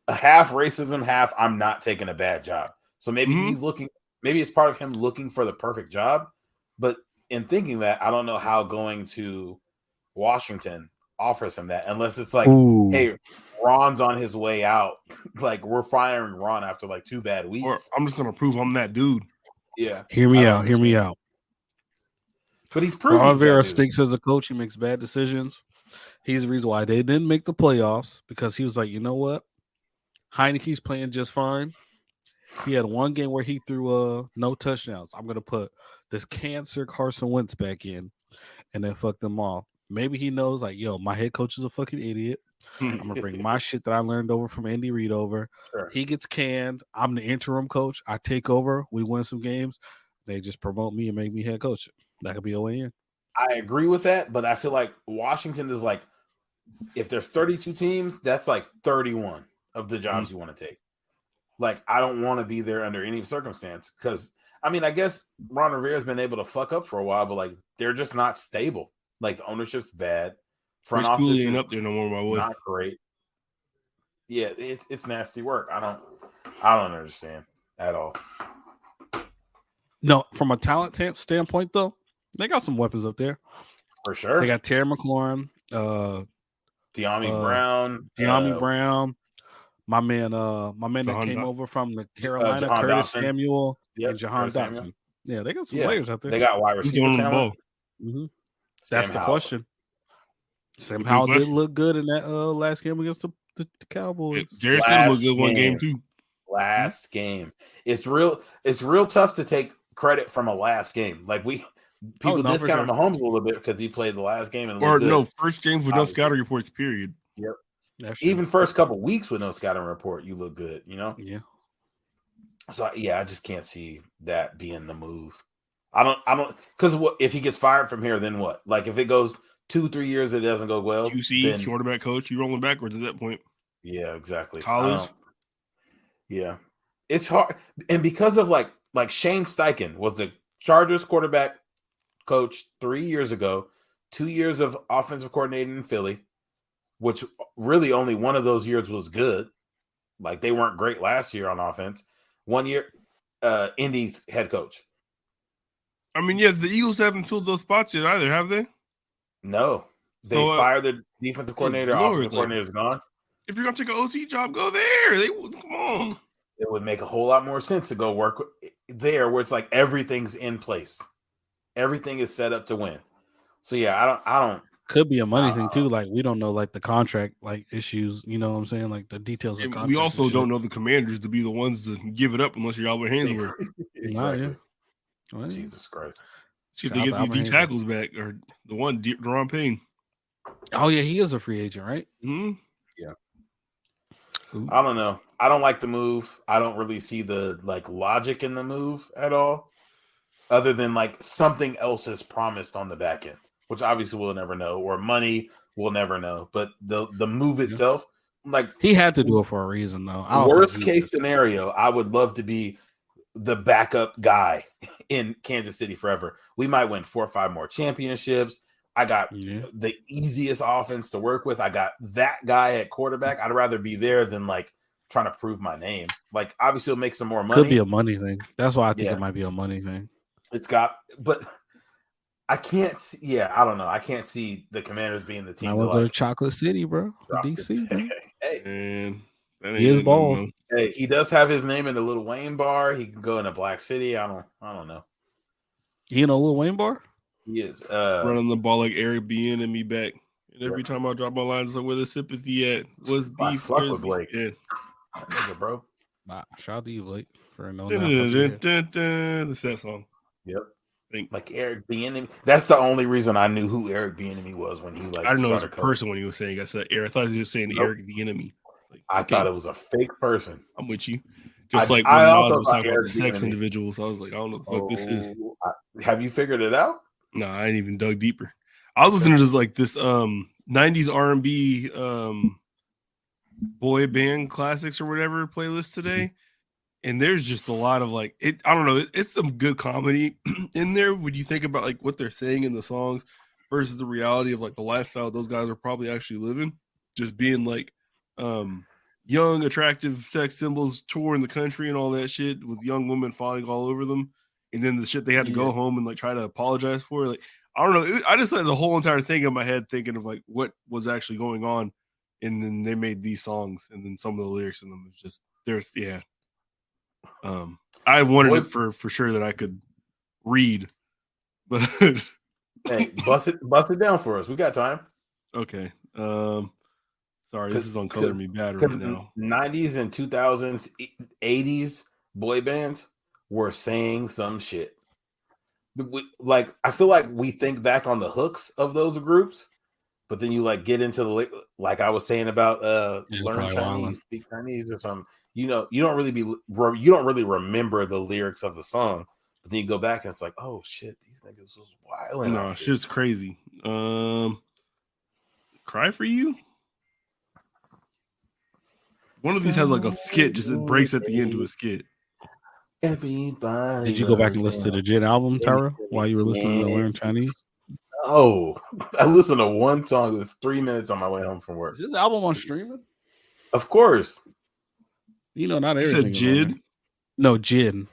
a half racism, half I'm not taking a bad job. So maybe he's looking. Maybe it's part of him looking for the perfect job. But in thinking that, I don't know how going to Washington offers him that unless it's like, hey, Ron's on his way out. Like we're firing Ron after like 2 bad weeks. Or I'm just gonna prove I'm that dude. Yeah. Hear me out. But he's proven Ron Rivera stinks as a coach. He makes bad decisions. He's the reason why they didn't make the playoffs because he was like, you know what? Heineke's playing just fine. He had one game where he threw no touchdowns. I'm gonna put this cancer Carson Wentz back in, and then fuck them off. Maybe he knows, like, yo, my head coach is a fucking idiot. I'm gonna bring my shit that I learned over from Andy Reid over. Sure. He gets canned. I'm the interim coach. I take over. We win some games. They just promote me and make me head coach. That could be a way in. I agree with that, but I feel like Washington is like, if there's 32 teams, that's like 31 of the jobs you want to take. Like, I don't want to be there under any circumstance because I mean, I guess Ron Rivera's been able to fuck up for a while, but like they're just not stable. Like the ownership's bad. Front Chris office Cooley is ain't up there no more, my boy. not great. Yeah, it's nasty work. I don't understand at all. No, from a talent standpoint, though, they got some weapons up there. For sure. They got Terry McLaurin, De'Ami Brown, my man that came over from the Carolina, Jahan Curtis Dotson. Samuel, Yep, and Jahan Curtis Dotson. Samuel. Yeah, they got some players out there. They got wide receiver talent. Mm-hmm. Sam That's the Howell. question. Sam Howell did look good in that last game against the Cowboys. Jared Stidham looked good one game too. Last game. It's real tough to take credit from a last game. Like people discount Mahomes a little bit because he played the last game and first games with no scouting reports, period. Yep. Even first couple weeks with no scouting report, you look good, you know? Yeah. So I just can't see that being the move. I don't because if he gets fired from here, then what? Like if it goes 2-3 years, it doesn't go well. QC, quarterback coach, you rolling backwards at that point. Yeah, exactly. College. Yeah. It's hard. And because of like Shane Steichen was the Chargers quarterback coach 3 years ago, 2 years of offensive coordinator in Philly, which really only one of those years was good. Like they weren't great last year on offense. 1 year, Indy's head coach. I mean, the Eagles haven't filled those spots yet either, have they? No. They fired their defensive coordinator. Offensive coordinator's gone. If you're going to take an OC job, go there. Come on. It would make a whole lot more sense to go work there where it's like everything's in place. Everything is set up to win. So, I don't. Could be a money thing too. Like we don't know like the contract like issues. You know what I'm saying? Like the details of the contract. We also don't know the Commanders to be the ones to give it up unless you're Albert Hainsworth. Exactly. Well, Jesus Christ. See if they get these D tackles back or the one Deron Payne. Oh yeah, he is a free agent, right? Mm-hmm. Yeah. I don't know. I don't like the move. I don't really see the logic in the move at all, other than something else is promised on the back end, which obviously we'll never know, or money we'll never know. But the move itself, he had to do it for a reason, though. Worst case scenario, I would love to be the backup guy in Kansas City forever. We might win 4 or 5 more championships. I got the easiest offense to work with. I got that guy at quarterback. I'd rather be there than trying to prove my name. Obviously, it'll make some more money. Could be a money thing. That's why I think it might be a money thing. But I can't see. Yeah, I don't know. I can't see the Commanders being the team. I want to go to Chocolate City, bro. DC. Hey, man, he is bald. Hey, he does have his name in the Lil Wayne bar. He can go in a Black City. I don't know. He in a Lil Wayne bar? He is running the ball like Eric Bien and me back. And every time I drop my lines, like where the sympathy at? What's beef? Fuck with Blake. Yeah, bro. Shout out to you, Blake, for no. The set song. Yep. Eric Bieniemy. That's the only reason I knew who Eric Bieniemy was when he I didn't know it was a person when he was saying. I said Eric. I thought he was saying Eric the enemy. I thought it was a fake person. I'm with you. Just when Nas was talking about the sex individuals, I was like, I don't know what the fuck this is. Have you figured it out? No, I ain't even dug deeper. I was listening to this 90s R&B boy band classics or whatever playlist today, and there's just a lot of I don't know, it's some good comedy in there when you think about what they're saying in the songs versus the reality of the lifestyle those guys are probably actually living, just being young, attractive sex symbols touring the country and all that shit with young women falling all over them. And then the shit they had to go home and try to apologize for. I don't know. I just had the whole entire thing in my head thinking of what was actually going on. And then they made these songs and then some of the lyrics in them was just I wanted it for sure that I could read. But hey, bust it down for us. We got time. Okay. Sorry, this is on Color Me Bad right now. 90s and 2000s, 80s boy bands were saying some shit. I feel like we think back on the hooks of those groups, but then you get into the I was saying about learn Chinese, speak Chinese or something. You don't really remember the lyrics of the song, but then you go back and it's oh shit, these niggas was wild. No, shit's crazy. Cry for You. One of these has a skit, just it breaks at the end to a skit. Everybody. Did you go back and listen to the Jid album, Tyra, while you were listening to Learn Chinese? Oh, I listened to one song. It was 3 minutes on my way home from work. Is this album on streaming? Of course. You know, not You everything. said Jid? No, Jid.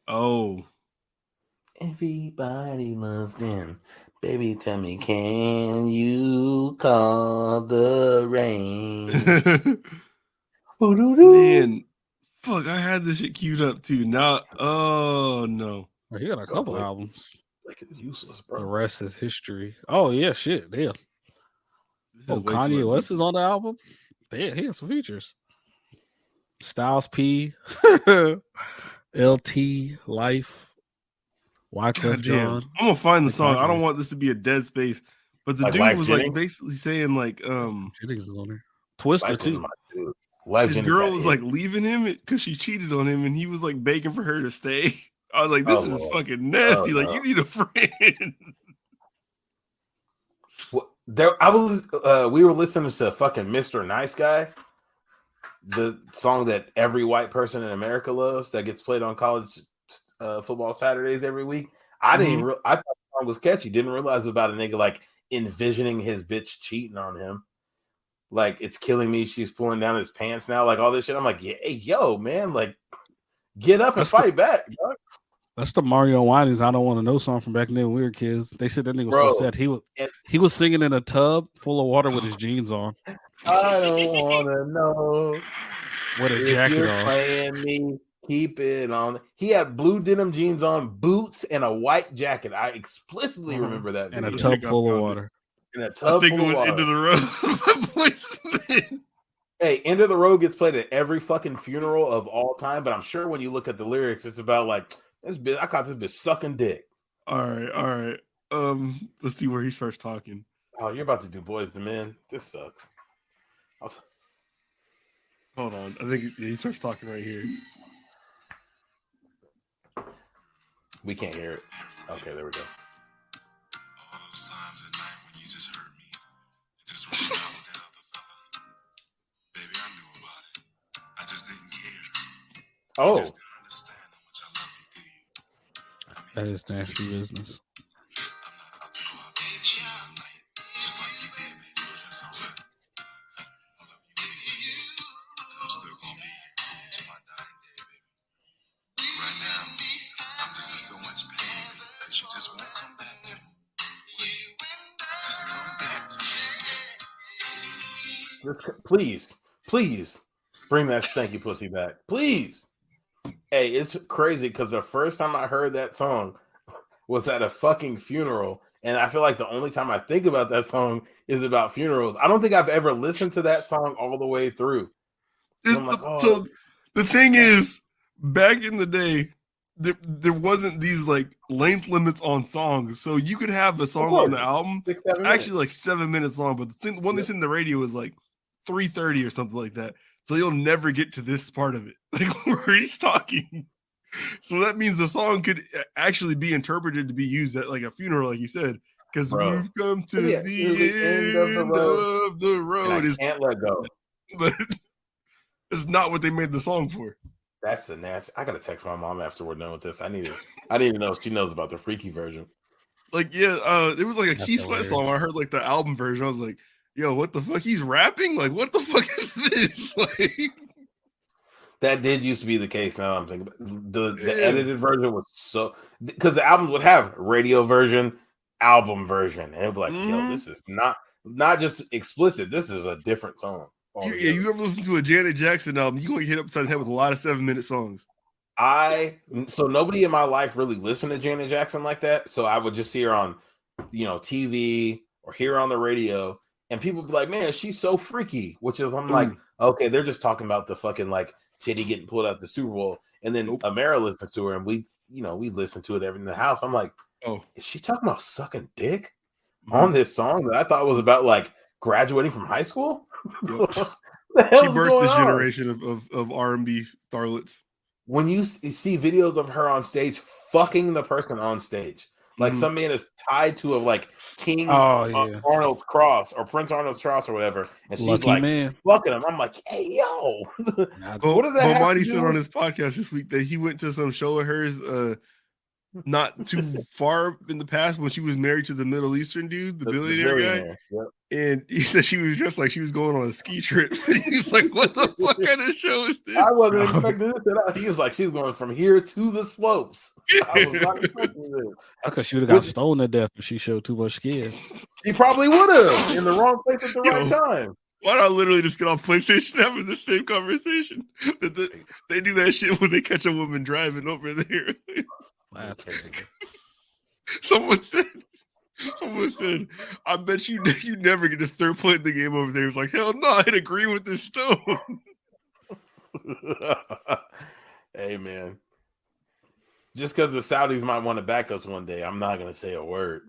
Oh. Everybody loves them. Baby, tell me, can you call the rain? Man, fuck, I had this shit queued up too. Now, oh no. Oh, he got a couple albums. Like it's useless, bro. The rest is history. Oh yeah, shit. Damn. This Oh, is way Kanye too West is on the album. Damn, he has some features. Styles P, LT, Life, Wyclef God damn. John. I'm gonna find the song. I don't want this to be a dead space. But the Like dude Life was Jennings? like basically saying like Jennings is on there. Twister Life was too. my dude. Life his Jennings girl had was hit. like leaving him because she cheated on him, and he was like begging for her to stay. I was like, this Oh, is Lord. fucking nasty. Oh, like, no. you need a friend. We were listening to fucking Mr. Nice Guy, the song that every white person in America loves that gets played on college football Saturdays every week. I didn't. I thought the song was catchy. Didn't realize about a nigga like envisioning his bitch cheating on him. Like, it's killing me. She's pulling down his pants now. Like all this shit. I'm like, yeah, hey, yo, man, like, get up and fight back. Bro. That's the Mario Winans I Don't Want to Know song from back then when we were kids. They said that nigga was Bro, so sad. He was singing in a tub full of water with his jeans on. I don't want to know With a if jacket you're on. playing me. Keep it on. He had blue denim jeans on, boots, and a white jacket. I explicitly remember that. And a video. tub full of water. And a I tub think it full of was water. Into the Road. Hey, End of the Road gets played at every fucking funeral of all time, but I'm sure when you look at the lyrics, it's about like this bitch. I caught this bitch sucking dick. All right. Let's see where he starts talking. Oh, you're about to do Boys to Men. This sucks. Hold on. I think he starts talking right here. We can't hear it. Okay, there we go. Oh, That is nasty business. please bring that stanky pussy back. Please. Hey, it's crazy because the first time I heard that song was at a fucking funeral. And I feel like the only time I think about that song is about funerals. I don't think I've ever listened to that song all the way through. I'm like, oh. So the thing is, back in the day, there wasn't these like length limits on songs. So you could have a song on the album. It's actually like 7 minutes long, but the one that's in the radio is like 3:30 or something like that. So you'll never get to this part of it, like where he's talking. So that means the song could actually be interpreted to be used at like a funeral, like you said, because we've come to the end of the road. I can't let go. But it's not what they made the song for. That's a nasty. I gotta text my mom after we're done with this. I need to know if she knows about the freaky version. Like, yeah, it was like a Key Sweat song. I heard like the album version. I was like, yo, what the fuck? He's rapping? Like, what the fuck is this? Like, that did used to be the case. Now I'm thinking about the edited version was so, because the albums would have radio version, album version, and it'd be like, yo, this is not just explicit. This is a different song. You ever listen to a Janet Jackson album? You gonna get hit upside the head with a lot of 7-minute songs. So nobody in my life really listened to Janet Jackson like that. So I would just see her on, TV or hear her on the radio, and people would be like, "Man, she's so freaky." Which is, I'm like, okay, they're just talking about the fucking like titty getting pulled out the Super Bowl, and then Amara listens to her, and we listen to it every in the house. I'm like, oh, is she talking about sucking dick on this song that I thought was about like graduating from high school? Yep. She birthed this generation of R&B starlets. When you see videos of her on stage fucking the person on stage, Like some man is tied to a like King yeah. Arnold's cross or Prince Arnold's cross or whatever, and she's Lucky like man. fucking him. I'm like, hey yo, Nah, what does that have Monty to do said on with- his podcast this week that he went to some show of hers not too far in the past when she was married to the Middle Eastern dude, the billionaire guy. Yep. And he said she was dressed like she was going on a ski trip. And he's like, what the fuck kind of show is this? I wasn't expecting this at all. He was like, she's going from here to the slopes. I was not expecting this. Because she would have got stoned to death if she showed too much skin. He probably would have in the wrong place at the right time. Why not literally just get off PlayStation having the same conversation? They do that shit when they catch a woman driving over there. That's Someone said, I bet you never get to start playing the game over there. It's like, hell no, I'd agree with this stone. Hey, man. Just because the Saudis might want to back us one day, I'm not going to say a word.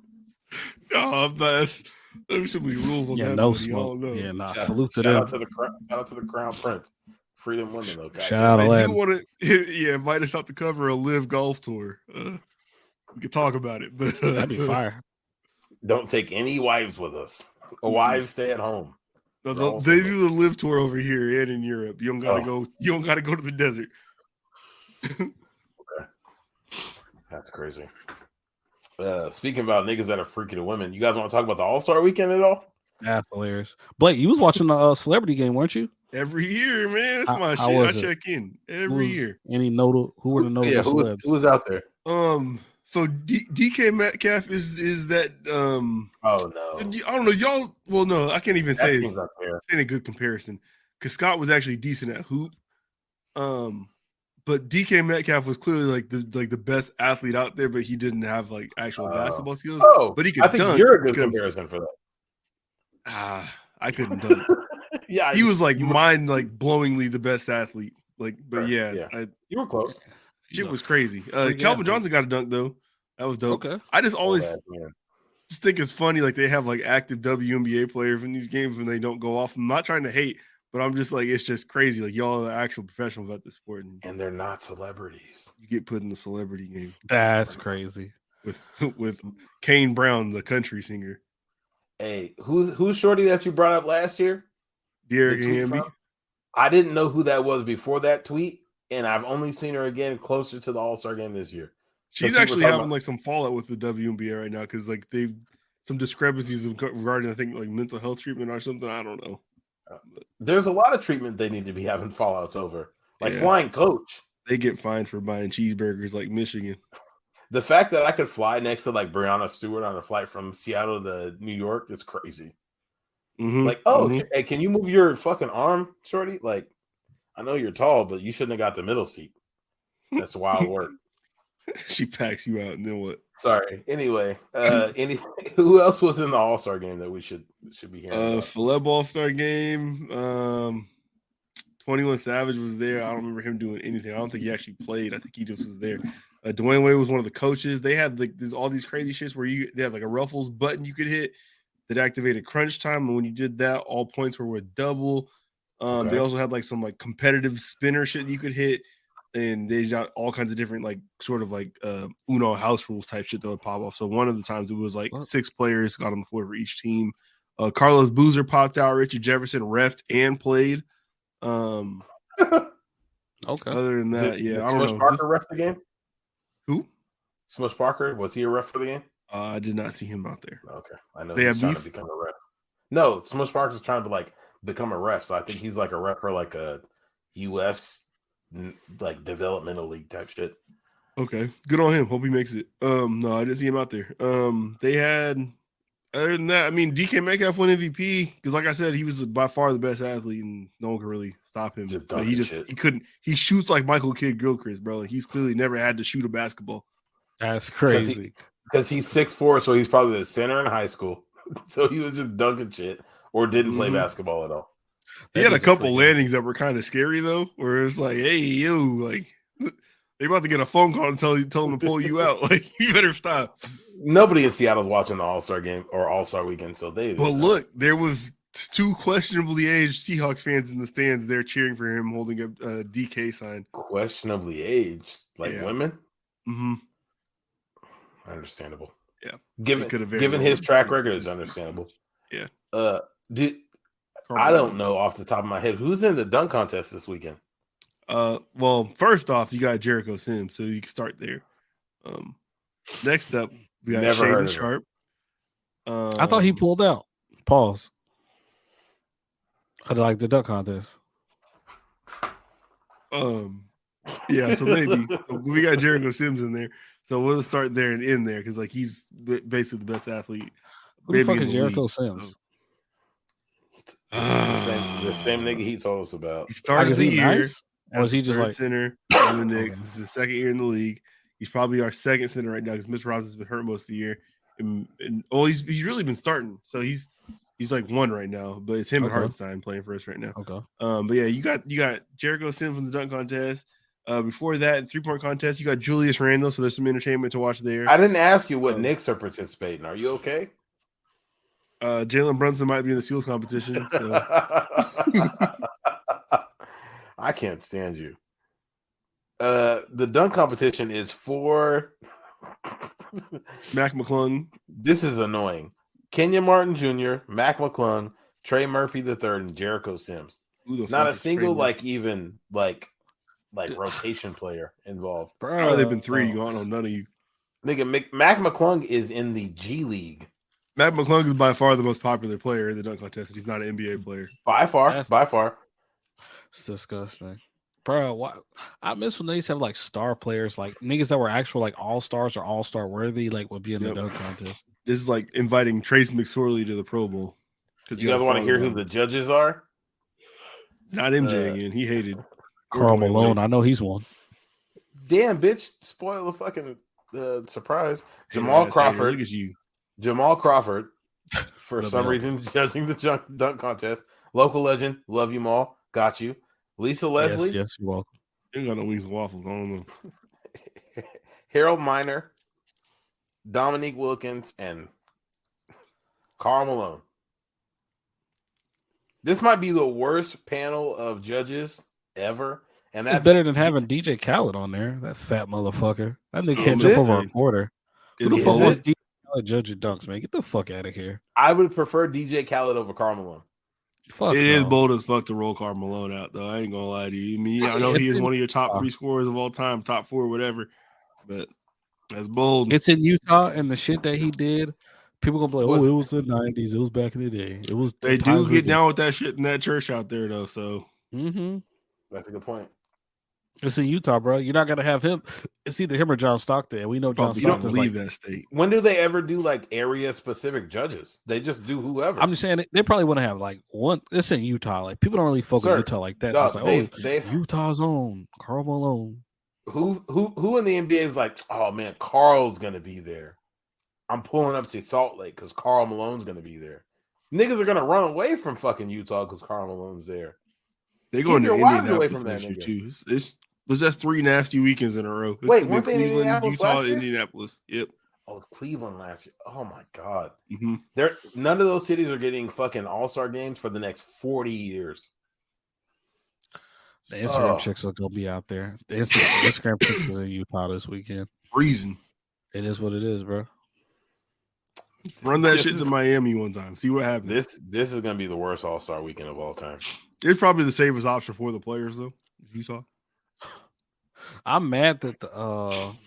No, I'm not. There's so many rules on that. no buddy. smoke. Y'all know. Yeah, nah. Shout Salute to out them. shout out to the Crown Prince. Freedom women, though. Shout out I do Aladdin. want to, invite us out to cover a live golf tour. We could talk about it, but That'd be fire. Don't take any wives with us. A wives stay at home. No, they do the live tour over here and in Europe. You don't gotta go. You don't gotta go to the desert. Okay, that's crazy. Speaking about niggas that are freaky to women, you guys want to talk about the All-Star weekend at all? That's hilarious. Blake, you was watching the celebrity game, weren't you? Every year, man. That's my How shit. I was it? check in every year. Any notable? Who were the notable celebs? Who was out there? So DK Metcalf is that Oh no, I don't know, y'all. Well, no, I can't even say seems unfair. ain't a good comparison because Scott was actually decent at hoop. But DK Metcalf was clearly like the best athlete out there, but he didn't have like actual basketball skills. But he could. I think dunk you're a good comparison for that. I couldn't dunk. Yeah, he was like blowingly the best athlete. Like, but yeah. You were close. Shit was crazy. Calvin Johnson got a dunk though. That was dope. Okay. I just always just think it's funny, like they have like active WNBA players in these games when they don't go off. I'm not trying to hate, but I'm just like, it's just crazy. Like y'all are actual professionals at this sport, and they're not celebrities. You get put in the celebrity game. That's crazy. With Kane Brown, the country singer. Hey, who's shorty that you brought up last year? Derek Hamby. I didn't know who that was before that tweet, and I've only seen her again closer to the All-Star game this year. She's actually having like some fallout with the WNBA right now because like they've some discrepancies regarding I think like mental health treatment or something. I don't know. There's a lot of treatment they need to be having fallouts over, like flying coach. They get fined for buying cheeseburgers like Michigan. The fact that I could fly next to like Breonna Stewart on a flight from Seattle to New York is crazy. Mm-hmm. Like, hey, can you move your fucking arm, shorty? Like, I know you're tall, but you shouldn't have got the middle seat. That's wild work. She packs you out, and then what? Sorry. Anyway, who else was in the All-Star game that we should be hearing? Phileb All-Star game. 21 Savage was there. I don't remember him doing anything. I don't think he actually played. I think he just was there. Dwayne Wade was one of the coaches. They had like all these crazy shits where they had like a Ruffles button you could hit that activated crunch time, and when you did that, all points were with double. They also had like some like competitive spinner shit you could hit. And they got all kinds of different, like, sort of like Uno house rules type shit that would pop off. So one of the times it was like 6 players got on the floor for each team. Carlos Boozer popped out. Richard Jefferson refed and played. Okay. Other than that, Did I don't know. Smush Parker ref the game? Who? Smush Parker, was he a ref for the game? I did not see him out there. Okay, I know They he's have trying beef? to become a ref. No, Smush Parker's trying to like become a ref, so I think he's like a ref for like a U.S. like developmental league type shit. Okay, good on him. Hope he makes it. No, I didn't see him out there. They had, other than that, I mean, DK Metcalf won MVP because, like I said, he was by far the best athlete, and no one could really stop him. But he couldn't. He shoots like Michael Kidd Gilchrist, bro. Like, he's clearly never had to shoot a basketball. That's crazy. Because he's 6'4", so he's probably the center in high school. So he was just dunking shit or didn't play basketball at all. He had a couple landings that were kind of scary though, where it's like, "Hey, you, like, they about to get a phone call and tell them to pull you out. Like, you better stop." Nobody in Seattle's watching the All-Star game or All-Star weekend, so they. But look, there was 2 questionably aged Seahawks fans in the stands there cheering for him, holding a DK sign. Questionably aged, like women. Mm-hmm. understandable. Yeah. Given his track record, is understandable. Yeah. I don't know off the top of my head who's in the dunk contest this weekend. Well, first off, you got Jericho Sims, so you can start there. Next up, we got Shaden Sharp. I thought he pulled out. Pause. I like the dunk contest. Yeah, so maybe we got Jericho Sims in there, so we'll start there and end there because like he's basically the best athlete. Who the fuck is Jericho Sims? The same nigga he told us about. He started the year, nice? Or is he just like center on the Knicks? This is his second year in the league. He's probably our second center right now because Mitch Robinson's been hurt most of the year, and he's really been starting, so he's like one right now. But it's him and Hartenstein playing for us right now. Okay. But yeah, you got Jericho Sims from the dunk contest. Before that, in 3-point contest, you got Julius Randle, so there's some entertainment to watch there. I didn't ask you what Knicks are participating. Are you okay? Jalen Brunson might be in the Seals competition. So. I can't stand you. The dunk competition is for Mac McClung. This is annoying. Kenyon Martin Jr., Mac McClung, Trey Murphy III, and Jericho Sims. Not a single rotation player involved. Bro, they've been three. I don't know none of you. Nigga, Mac McClung is in the G League. Mac McClung is by far the most popular player in the dunk contest. He's not an NBA player. By far. It's disgusting. Bro, I miss when they used to have like star players, like niggas that were actual like all-stars or all-star worthy, like would be in the dunk contest. This is like inviting Trace McSorley to the Pro Bowl. You guys want to hear who the judges are? Not MJ again. He hated Karl Malone. I know he's one. Damn, bitch. Spoil the fucking surprise. Jamal Crawford. Look at you. Jamal Crawford, for some reason, judging the dunk contest. Local legend. Love you, Maul. Got you. Lisa Leslie. Yes, you're welcome. You ain't got no wings and waffles. I don't know. Harold Miner, Dominique Wilkins, and Karl Malone. This might be the worst panel of judges ever. And that's better than having DJ Khaled on there. That fat motherfucker. That nigga can't jump over a quarter. Who the fuck was DJ Khaled judging dunks, man? Get the fuck out of here. I would prefer DJ Khaled over Karl Malone. Fuck it is bold as fuck to roll Karl Malone out, though. I ain't gonna lie to you. I mean, I know he is one of your top 3 scorers of all time, top 4, whatever. But that's bold. It's in Utah, and the shit that he did, people gonna be like, "Oh, it was the '90s. It was back in the day. It was." They do get down with that shit in that church out there, though. So that's a good point. It's in Utah, bro. You're not gonna have him. It's either him or John Stockton. We know John Stockton. You don't leave that state. When do they ever do like area specific judges? They just do whoever. I'm just saying they probably want to have like one. It's in Utah. Like people don't really focus on Utah like that. So it's like, Utah's own Karl Malone. Who in the NBA is like, oh man, Karl's gonna be there. I'm pulling up to Salt Lake because Karl Malone's gonna be there. Niggas are gonna run away from fucking Utah because Karl Malone's there. They going to Indianapolis away from that year too. That's 3 nasty weekends in a row. Wait, weren't they in Indianapolis Utah, Indianapolis? Yep. Oh, it's Cleveland last year. Oh my god. None of those cities are getting fucking all-star games for the next 40 years. The Instagram chicks are gonna be out there. The Instagram chicks is in Utah this weekend. Reason. It is what it is, bro. Run that shit to Miami one time. See what happens. This is gonna be the worst all-star weekend of all time. It's probably the safest option for the players, though. Utah. I'm mad that I'm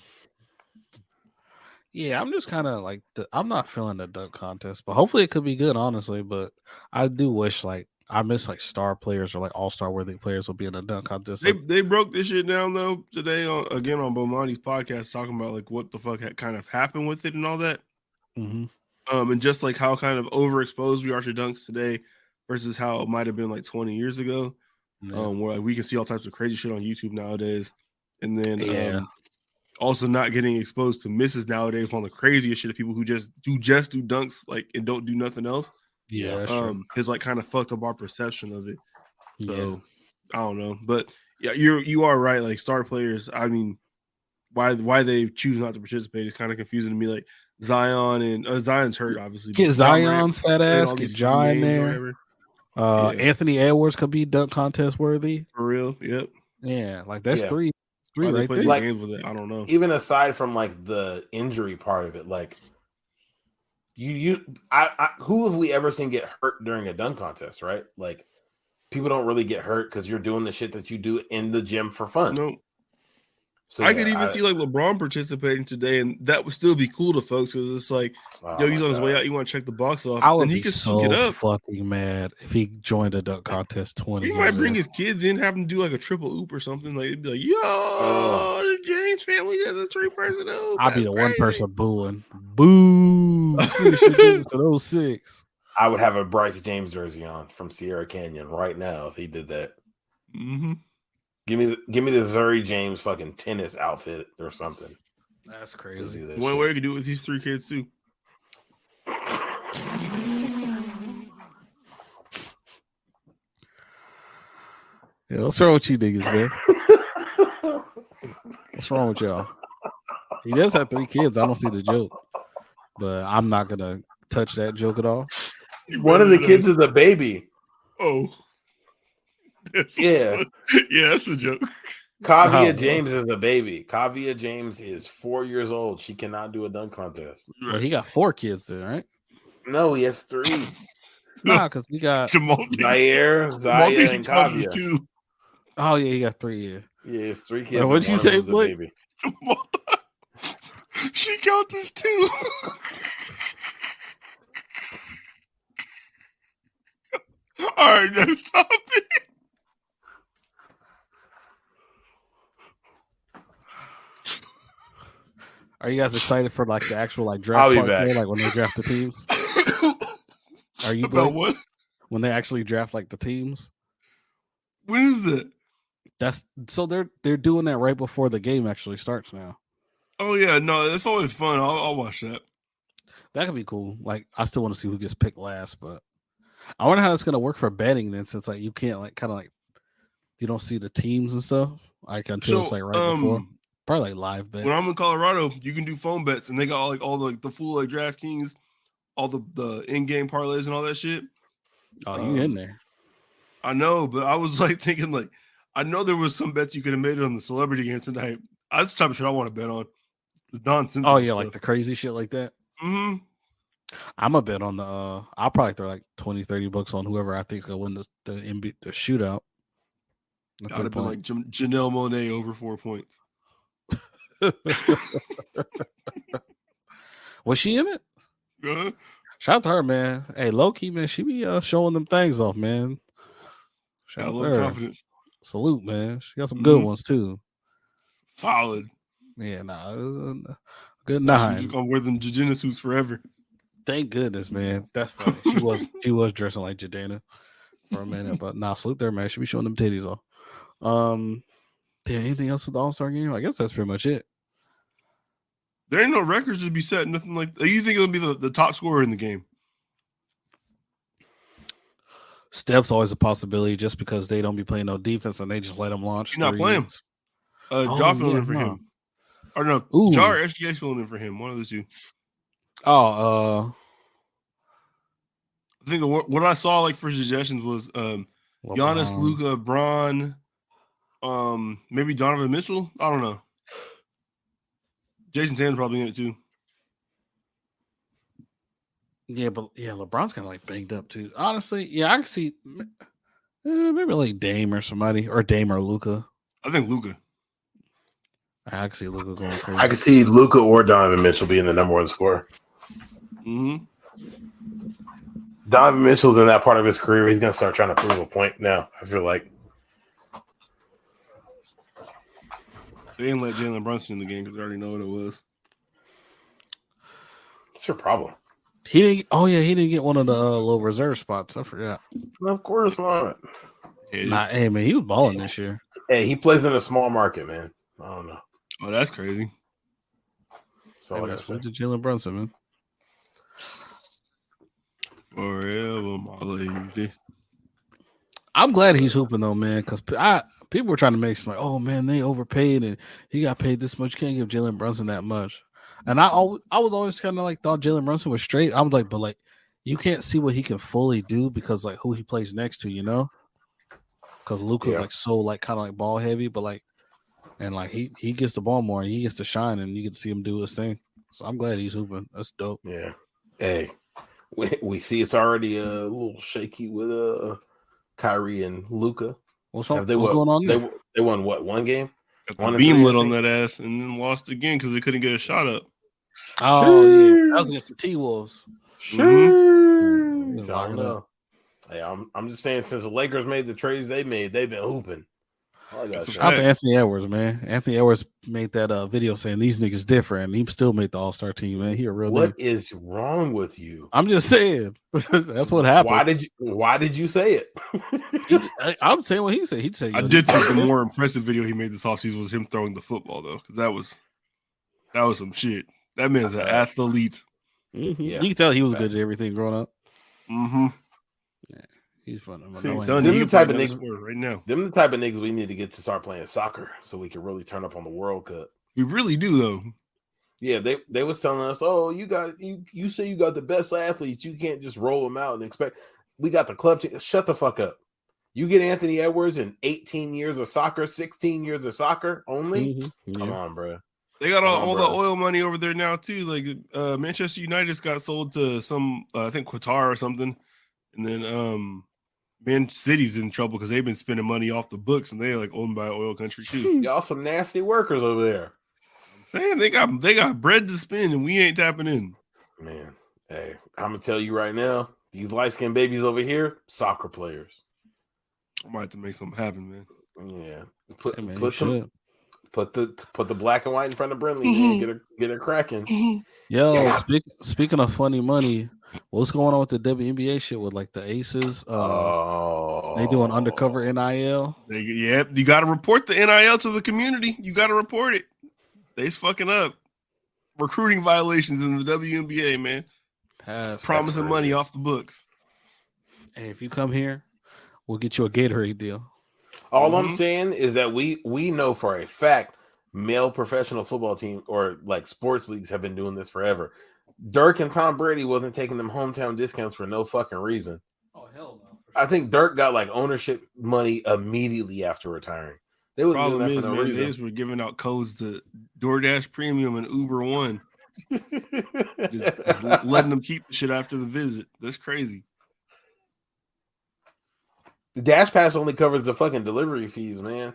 just kind of like I'm not feeling the dunk contest, but hopefully it could be good, honestly. But I do wish I miss star players or all-star worthy players will be in the dunk contest. They broke this shit down though today on Bomani's podcast, talking about what the fuck kind of happened with it and all that. And just how kind of overexposed we are to dunks today versus how it might have been 20 years ago. Where we can see all types of crazy shit on YouTube nowadays. And then also not getting exposed to misses nowadays, one of the craziest shit of people who just do dunks and don't do nothing else. Yeah, has kind of fucked up our perception of it. So I don't know, but yeah, you are right. Star players, I mean, why they choose not to participate is kind of confusing to me. Zion and Zion's hurt, obviously. Get Zion's fat ass, get John in there. Anthony Edwards could be dunk contest worthy for real. Yep. Yeah, that's 3 3 right there. Like, games with it, I don't know. Even aside from like the injury part of it, like who have we ever seen get hurt during a dunk contest, right? Like people don't really get hurt because you're doing the shit that you do in the gym for fun. No. So I could even see like LeBron participating today, and that would still be cool to folks because it's like, he's on his way out. You want to check the box off, I would and he be can so still get up. fucking mad if he joined a dunk contest 20. He might bring his kids in, have them do like a triple oop or something. Like it'd be like, yo, the James family has a 3-person oop. I'd be the one person booing. Boo! To those 6. I would have a Bryce James jersey on from Sierra Canyon right now if he did that. Mm-hmm. Give me the Zuri James fucking tennis outfit or something. That's crazy. One way you could do it with these 3 kids too. Yeah, what's wrong with you niggas, man? What's wrong with y'all? He does have 3 kids. I don't see the joke, but I'm not gonna touch that joke at all. One of the kids is a baby. Oh, yeah, that's a joke. Kavia James is a baby. Kavia James is 4 years old. She cannot do a dunk contest. Well, he got 4 kids there, right? No, he has 3. Nah, because we got Zaire, Zaya, and Kavia. 2. Oh yeah, he got 3. Yeah, it's 3 kids. What'd you say, Blake? She counts as 2. All right, next topic. Are you guys excited for like the actual like draft? I'll be part back. there, like when they draft the teams. Are you about Blake? what? When they actually draft like the teams? When is that? That's so they're doing that right before the game actually starts now. Oh yeah, no, that's always fun. I'll watch that. That could be cool. Like I still want to see who gets picked last, but I wonder how it's gonna work for betting then, since like you can't like kind of like you don't see the teams and stuff like until it's like right before. Probably like live bets. When I'm in Colorado, you can do phone bets, and they got like all the full like DraftKings, all the in-game parlays and all that shit. Oh, you in there? I know, but I was like thinking like I know there was some bets you could have made on the celebrity game tonight. That's the type of shit I want to bet on. The nonsense. Oh yeah, stuff. like the crazy shit like that. Mm-hmm. I'm a bet on the. I'll probably throw like $20-$30 on whoever I think will win the shootout. I'd have been like Janelle Monáe over 4 points. Was she in it? Uh-huh. Shout out to her, man. Hey, low key, man, she be showing them things off, man. Shout out to her. Confidence. Salute, man. She got some good ones too. Solid. Yeah, good 9. She's gonna wear them Jadena suits forever. Thank goodness, man. That's funny. She was dressing like Jadena for a minute, but salute there, man. She be showing them titties off. Anything else with the All-Star game? I guess that's pretty much it. There ain't no records to be set. Nothing like. You think it'll be the top scorer in the game? Steph's always a possibility, just because they don't be playing no defense and they just let him launch. He's not playing. Ja filling in for him. Or no, Ja or SGA filling in for him. One of the two. Oh, I think what I saw like for suggestions was Giannis, Luka, Bron, maybe Donovan Mitchell. I don't know. Jason Tatum's probably in it too. Yeah, but LeBron's kind of like banged up too. Honestly, yeah, I can see maybe like Dame or somebody, or Dame or Luka. I think Luka. I can see Luka going crazy. I can see Luka or Donovan Mitchell being the number 1 scorer. Mm-hmm. Donovan Mitchell's in that part of his career. He's gonna start trying to prove a point now. I feel like they didn't let Jalen Brunson in the game because they already know what it was. What's your problem? He didn't get one of the low reserve spots. I forgot. Of course not. Hey man, he was balling this year. Hey, he plays in a small market, man. I don't know. Oh, that's crazy. That's all I got to say. To Jalen Brunson, man. Forever, my lady. I'm glad he's hooping though, man, because people were trying to make some like, oh man, they overpaid and he got paid this much. You can't give Jalen Brunson that much. And I was always kind of like thought Jalen Brunson was straight. I was like, but like you can't see what he can fully do because like who he plays next to, you know? Because Luka's like so like kind of like ball heavy, but like And like he gets the ball more and he gets to shine and you get to see him do his thing. So I'm glad he's hooping. That's dope. Yeah. Hey, we see it's already a little shaky with Kyrie and Luka. What's going on there? They won what, one game? Got the beam lit on that ass and then lost again because they couldn't get a shot up. Oh yeah, that was against the T-Wolves. Sure. I don't know. Hey, I'm just saying, since the Lakers made the trades they made, they've been hooping. Shout out to Anthony Edwards, man. Anthony Edwards made that video saying these niggas different, and he still made the All-Star team, man. He a real What nigga. is wrong with you? I'm just saying. That's what happened. Why did you say it? I'm saying what he said. He said, I did think the more impressive video he made this offseason was him throwing the football, though, because that was some shit. That man's an athlete. Mm-hmm. Yeah. You can tell he was good at everything growing up. Mm-hmm. Yeah, he's fun. Them the type of niggas we need to get to start playing soccer so we can really turn up on the World Cup. We really do, though. Yeah, they was telling us, oh, you say you got the best athletes, you can't just roll them out and expect. We got the club. Shut the fuck up. You get Anthony Edwards in 18 years of soccer, 16 years of soccer only. Mm-hmm. Yeah. Come on, bro. They got all the oil money over there now too. Like Manchester United got sold to some, I think Qatar or something, and then Man City's in trouble because they've been spending money off the books, and they're like owned by an oil country too. Y'all some nasty workers over there. Man, they got bread to spend, and we ain't tapping in. Man, hey, I'm gonna tell you right now, these light skinned babies over here, soccer players. I might have to make something happen, man. Yeah, put the black and white in front of Brinley, man. Get her cracking. Yo, speaking of funny money, what's going on with the WNBA shit with like the Aces? They doing undercover NIL. You got to report the NIL to the community. You got to report it. They's fucking up. Recruiting violations in the WNBA, man. Promising money off the books. Hey, if you come here, we'll get you a Gatorade deal. All I'm saying is that we know for a fact male professional football team or like sports leagues have been doing this forever. Dirk and Tom Brady wasn't taking them hometown discounts for no fucking reason. Oh, hell no. I think Dirk got like ownership money immediately after retiring. They was doing that for no reason. They just were giving out codes to DoorDash Premium and Uber One. just letting them keep the shit after the visit. That's crazy. The Dash Pass only covers the fucking delivery fees, man.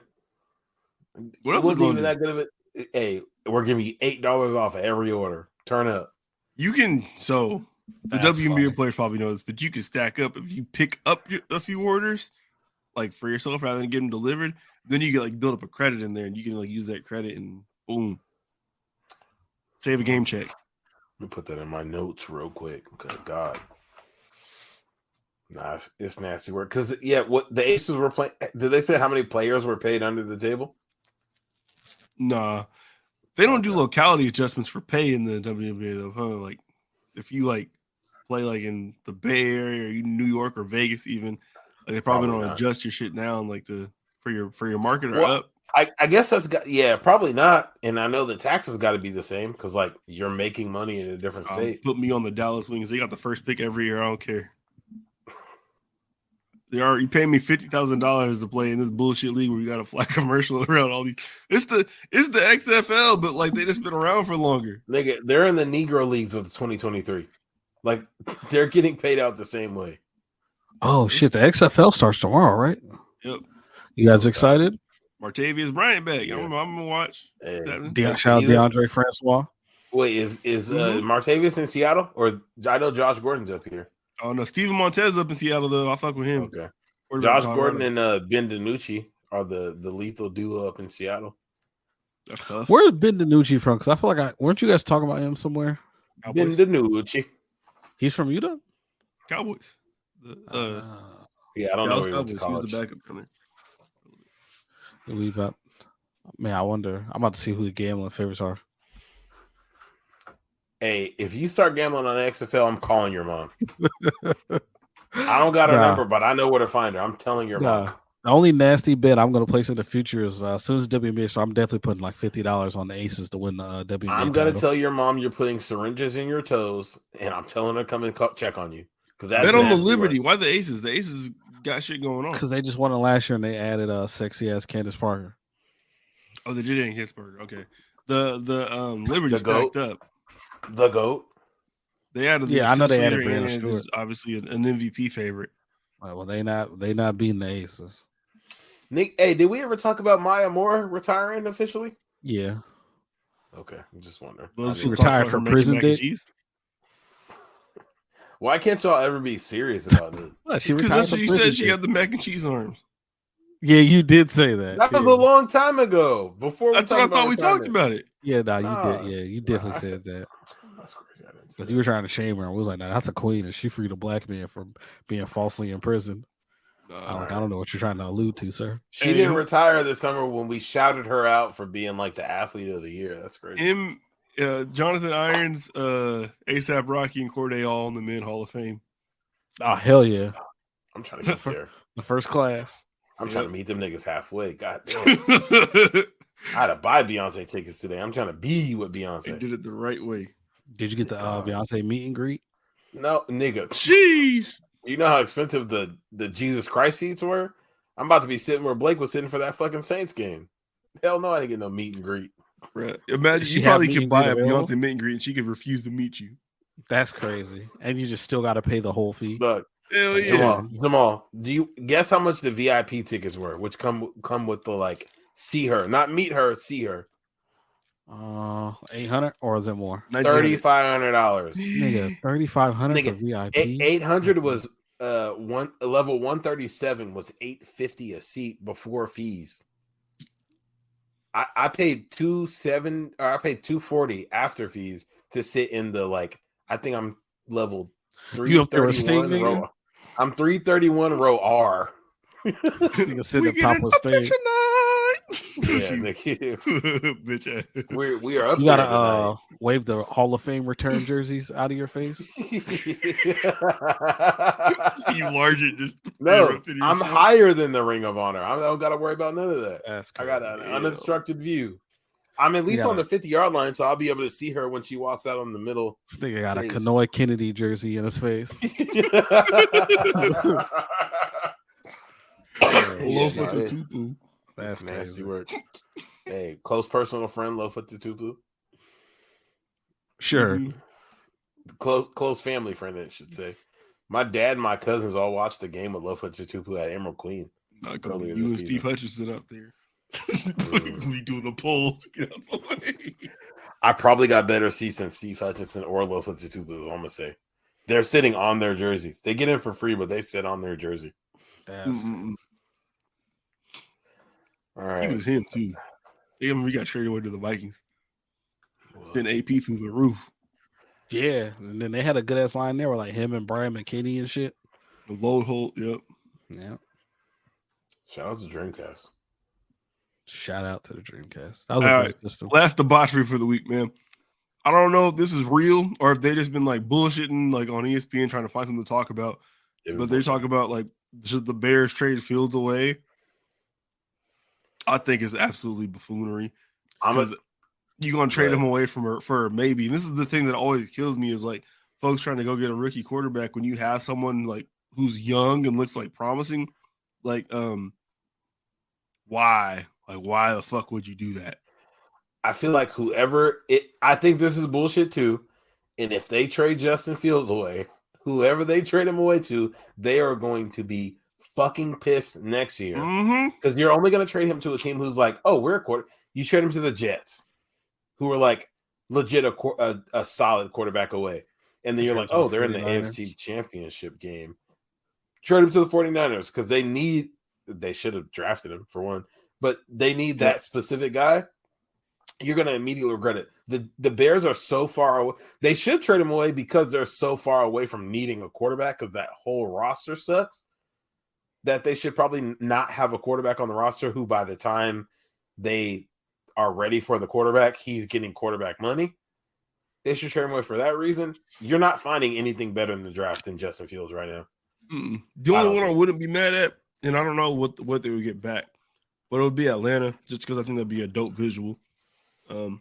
What else is even that good of it? Hey, we're giving you $8 off of every order. Turn up. You can the WNBA players probably know this, but you can stack up if you pick up a few orders, like for yourself rather than get them delivered. Then you can like build up a credit in there, and you can like use that credit and boom, save a game check. Let me put that in my notes real quick. Good God. Nah, it's nasty work. Because, what the Aces were playing, did they say how many players were paid under the table? Nah. They don't do locality adjustments for pay in the WNBA, though, huh? Like, if you, like, play, like, in the Bay Area or New York or Vegas even, like, they probably don't adjust your shit down, like, for your market or up. I guess probably not. And I know the taxes got to be the same because, like, you're making money in a different state. Put me on the Dallas Wings. They got the first pick every year. I don't care. You pay me $50,000 to play in this bullshit league where you got a flat commercial around all these. It's the XFL, but like they just been around for longer. They're in the Negro leagues with 2023. Like they're getting paid out the same way. Oh shit! The XFL starts tomorrow, right? Yep. You guys excited? Martavius Bryant back. I'm gonna watch. Shout out DeAndre Francois. Wait, is Martavius in Seattle or I know Josh Gordon's up here. Oh no, Steven Montez up in Seattle though. I'll fuck with him. Okay. Josh Gordon and Ben DiNucci are the lethal duo up in Seattle. That's tough. Where's Ben DiNucci from? Because I feel like weren't you guys talking about him somewhere? Ben DiNucci. He's from Utah? Cowboys. I don't know where he went to college. He was the backup coming. Man, I wonder. I'm about to see who the gambling favorites are. Hey, if you start gambling on the XFL, I'm calling your mom. I don't got her number, but I know where to find her. I'm telling your mom. The only nasty bet I'm going to place in the future is as soon as WNBA, so I'm definitely putting like $50 on the Aces to win the WNBA. I'm going to tell your mom you're putting syringes in your toes, and I'm telling her to come and check on you. Bet on the Liberty. Why the Aces? The Aces got shit going on. Because they just won it last year, and they added sexy ass Candace Parker. Oh, they did it in Pittsburgh. Okay. The Liberty stacked up. The GOAT. They added I know they added and Brandon Stewart. obviously an MVP favorite. Well, they not beating the Aces. Nick, hey, did we ever talk about Maya Moore retiring officially? Yeah. Okay, I'm just wondering. She retired from prison, dick. Why can't y'all ever be serious about it? Because that's what you said. She got the mac and cheese arms. Yeah, you did say that. That was a long time ago. Before that's what I thought we talked about it. Yeah, you did. Yeah, you definitely said that. Because you were trying to shame her. I was like, "No, that's a queen, and she freed a black man from being falsely imprisoned." I don't know what you're trying to allude to, sir. She didn't retire this summer when we shouted her out for being like the athlete of the year. That's crazy. Jonathan Irons, ASAP Rocky, and Corday all in the Men Hall of Fame. Oh, hell yeah. I'm trying to get there. The first class. I'm trying to meet them niggas halfway. God damn. I had to buy Beyonce tickets today. I'm trying to be with Beyonce. They did it the right way. Did you get the Beyonce meet and greet? No, nigga. Jeez. You know how expensive the Jesus Christ seats were? I'm about to be sitting where Blake was sitting for that fucking Saints game. Hell no, I didn't get no meet and greet. Right. Imagine you probably could buy a Beyonce meet and greet and she could refuse to meet you. That's crazy. And you just still got to pay the whole fee. Look, hell yeah. Jamal, do you guess how much the VIP tickets were, which come with the like see her, not meet her, see her? 800 or is it more? $3,500. Nigga, 3,500 for VIP. 800 was level 137 was $850 a seat before fees. I paid $240 after fees to sit in the I think I'm level 331 row. I'm 331 row R. You can sit up top of stage. Yeah, bitch. We are up. You gotta wave the Hall of Fame return jerseys out of your face. You large it just no. I'm higher than the Ring of Honor. I don't gotta worry about none of that. I got an unobstructed view. I'm at least on the 50-yard line, so I'll be able to see her when she walks out on the middle. This nigga got a Kanoy Kennedy jersey in his face. Lofa Tutupu. That's nasty work. Hey, close personal friend Lofa Tutupu. Sure. Close family friend, I should say. My dad and my cousins all watched the game with Lofa Tutupu at Emerald Queen. You and Steve Hutchinson up there. We doing a poll. I probably got better seats than Steve Hutchinson or Lofa Tutupu, is what I'm gonna say. They're sitting on their jerseys. They get in for free, but they sit on their jersey. All right. He was him too. We got traded away to the Vikings. Then AP through the roof. Yeah, and then they had a good ass line there with him and Brian McKinney and shit. The load hold, yep. Yeah. Shout out to Dreamcast. Shout out to the Dreamcast. That was a great system. Last debauchery for the week, man. I don't know if this is real or if they just been bullshitting on ESPN trying to find something to talk about. But they talk about should the Bears trade Fields away. I think it's absolutely buffoonery. You're gonna trade him away for maybe. And this is the thing that always kills me is folks trying to go get a rookie quarterback when you have someone who's young and looks promising. Why? Why the fuck would you do that? I feel like I think this is bullshit too. And if they trade Justin Fields away, whoever they trade him away to, they are going to be fucking pissed next year. Because you're only going to trade him to a team who's we're a quarter. You trade him to the Jets, who are legit a solid quarterback away. And then you're they're in the AFC Championship game. Trade him to the 49ers because they should have drafted him for one, but they need that specific guy. You're going to immediately regret it. The Bears are so far away. They should trade him away because they're so far away from needing a quarterback because that whole roster sucks that they should probably not have a quarterback on the roster who by the time they are ready for the quarterback, he's getting quarterback money. They should trade him away for that reason. You're not finding anything better in the draft than Justin Fields right now. The only one I wouldn't be mad at, and I don't know what they would get back, but it would be Atlanta just because I think that'd be a dope visual. From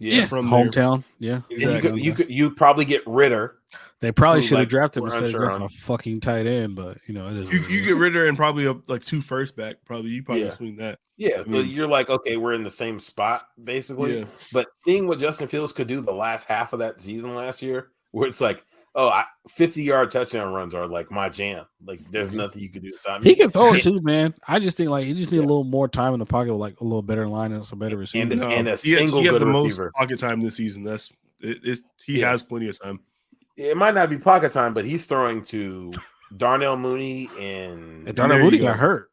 hometown. Yeah, exactly. You probably get Ritter. They probably Who, should have like, drafted him we're instead of unsure drafting on. a fucking tight end, but it is. You get Ritter and probably like 2 first back. You probably swing that. Yeah, I so mean, you're like, okay, we're in the same spot basically. Yeah. But seeing what Justin Fields could do the last half of that season last year, where it's like, 50-yard touchdown runs are like my jam. Like there's nothing you can do. So, I mean, He can throw it too, man. I just think like he just need a little more time in the pocket with like a little better line and some better receivers. and a he single had good the receiver. most pocket time this season. He has plenty of time. It might not be pocket time, but he's throwing to Darnell Mooney and Darnell Mooney got hurt.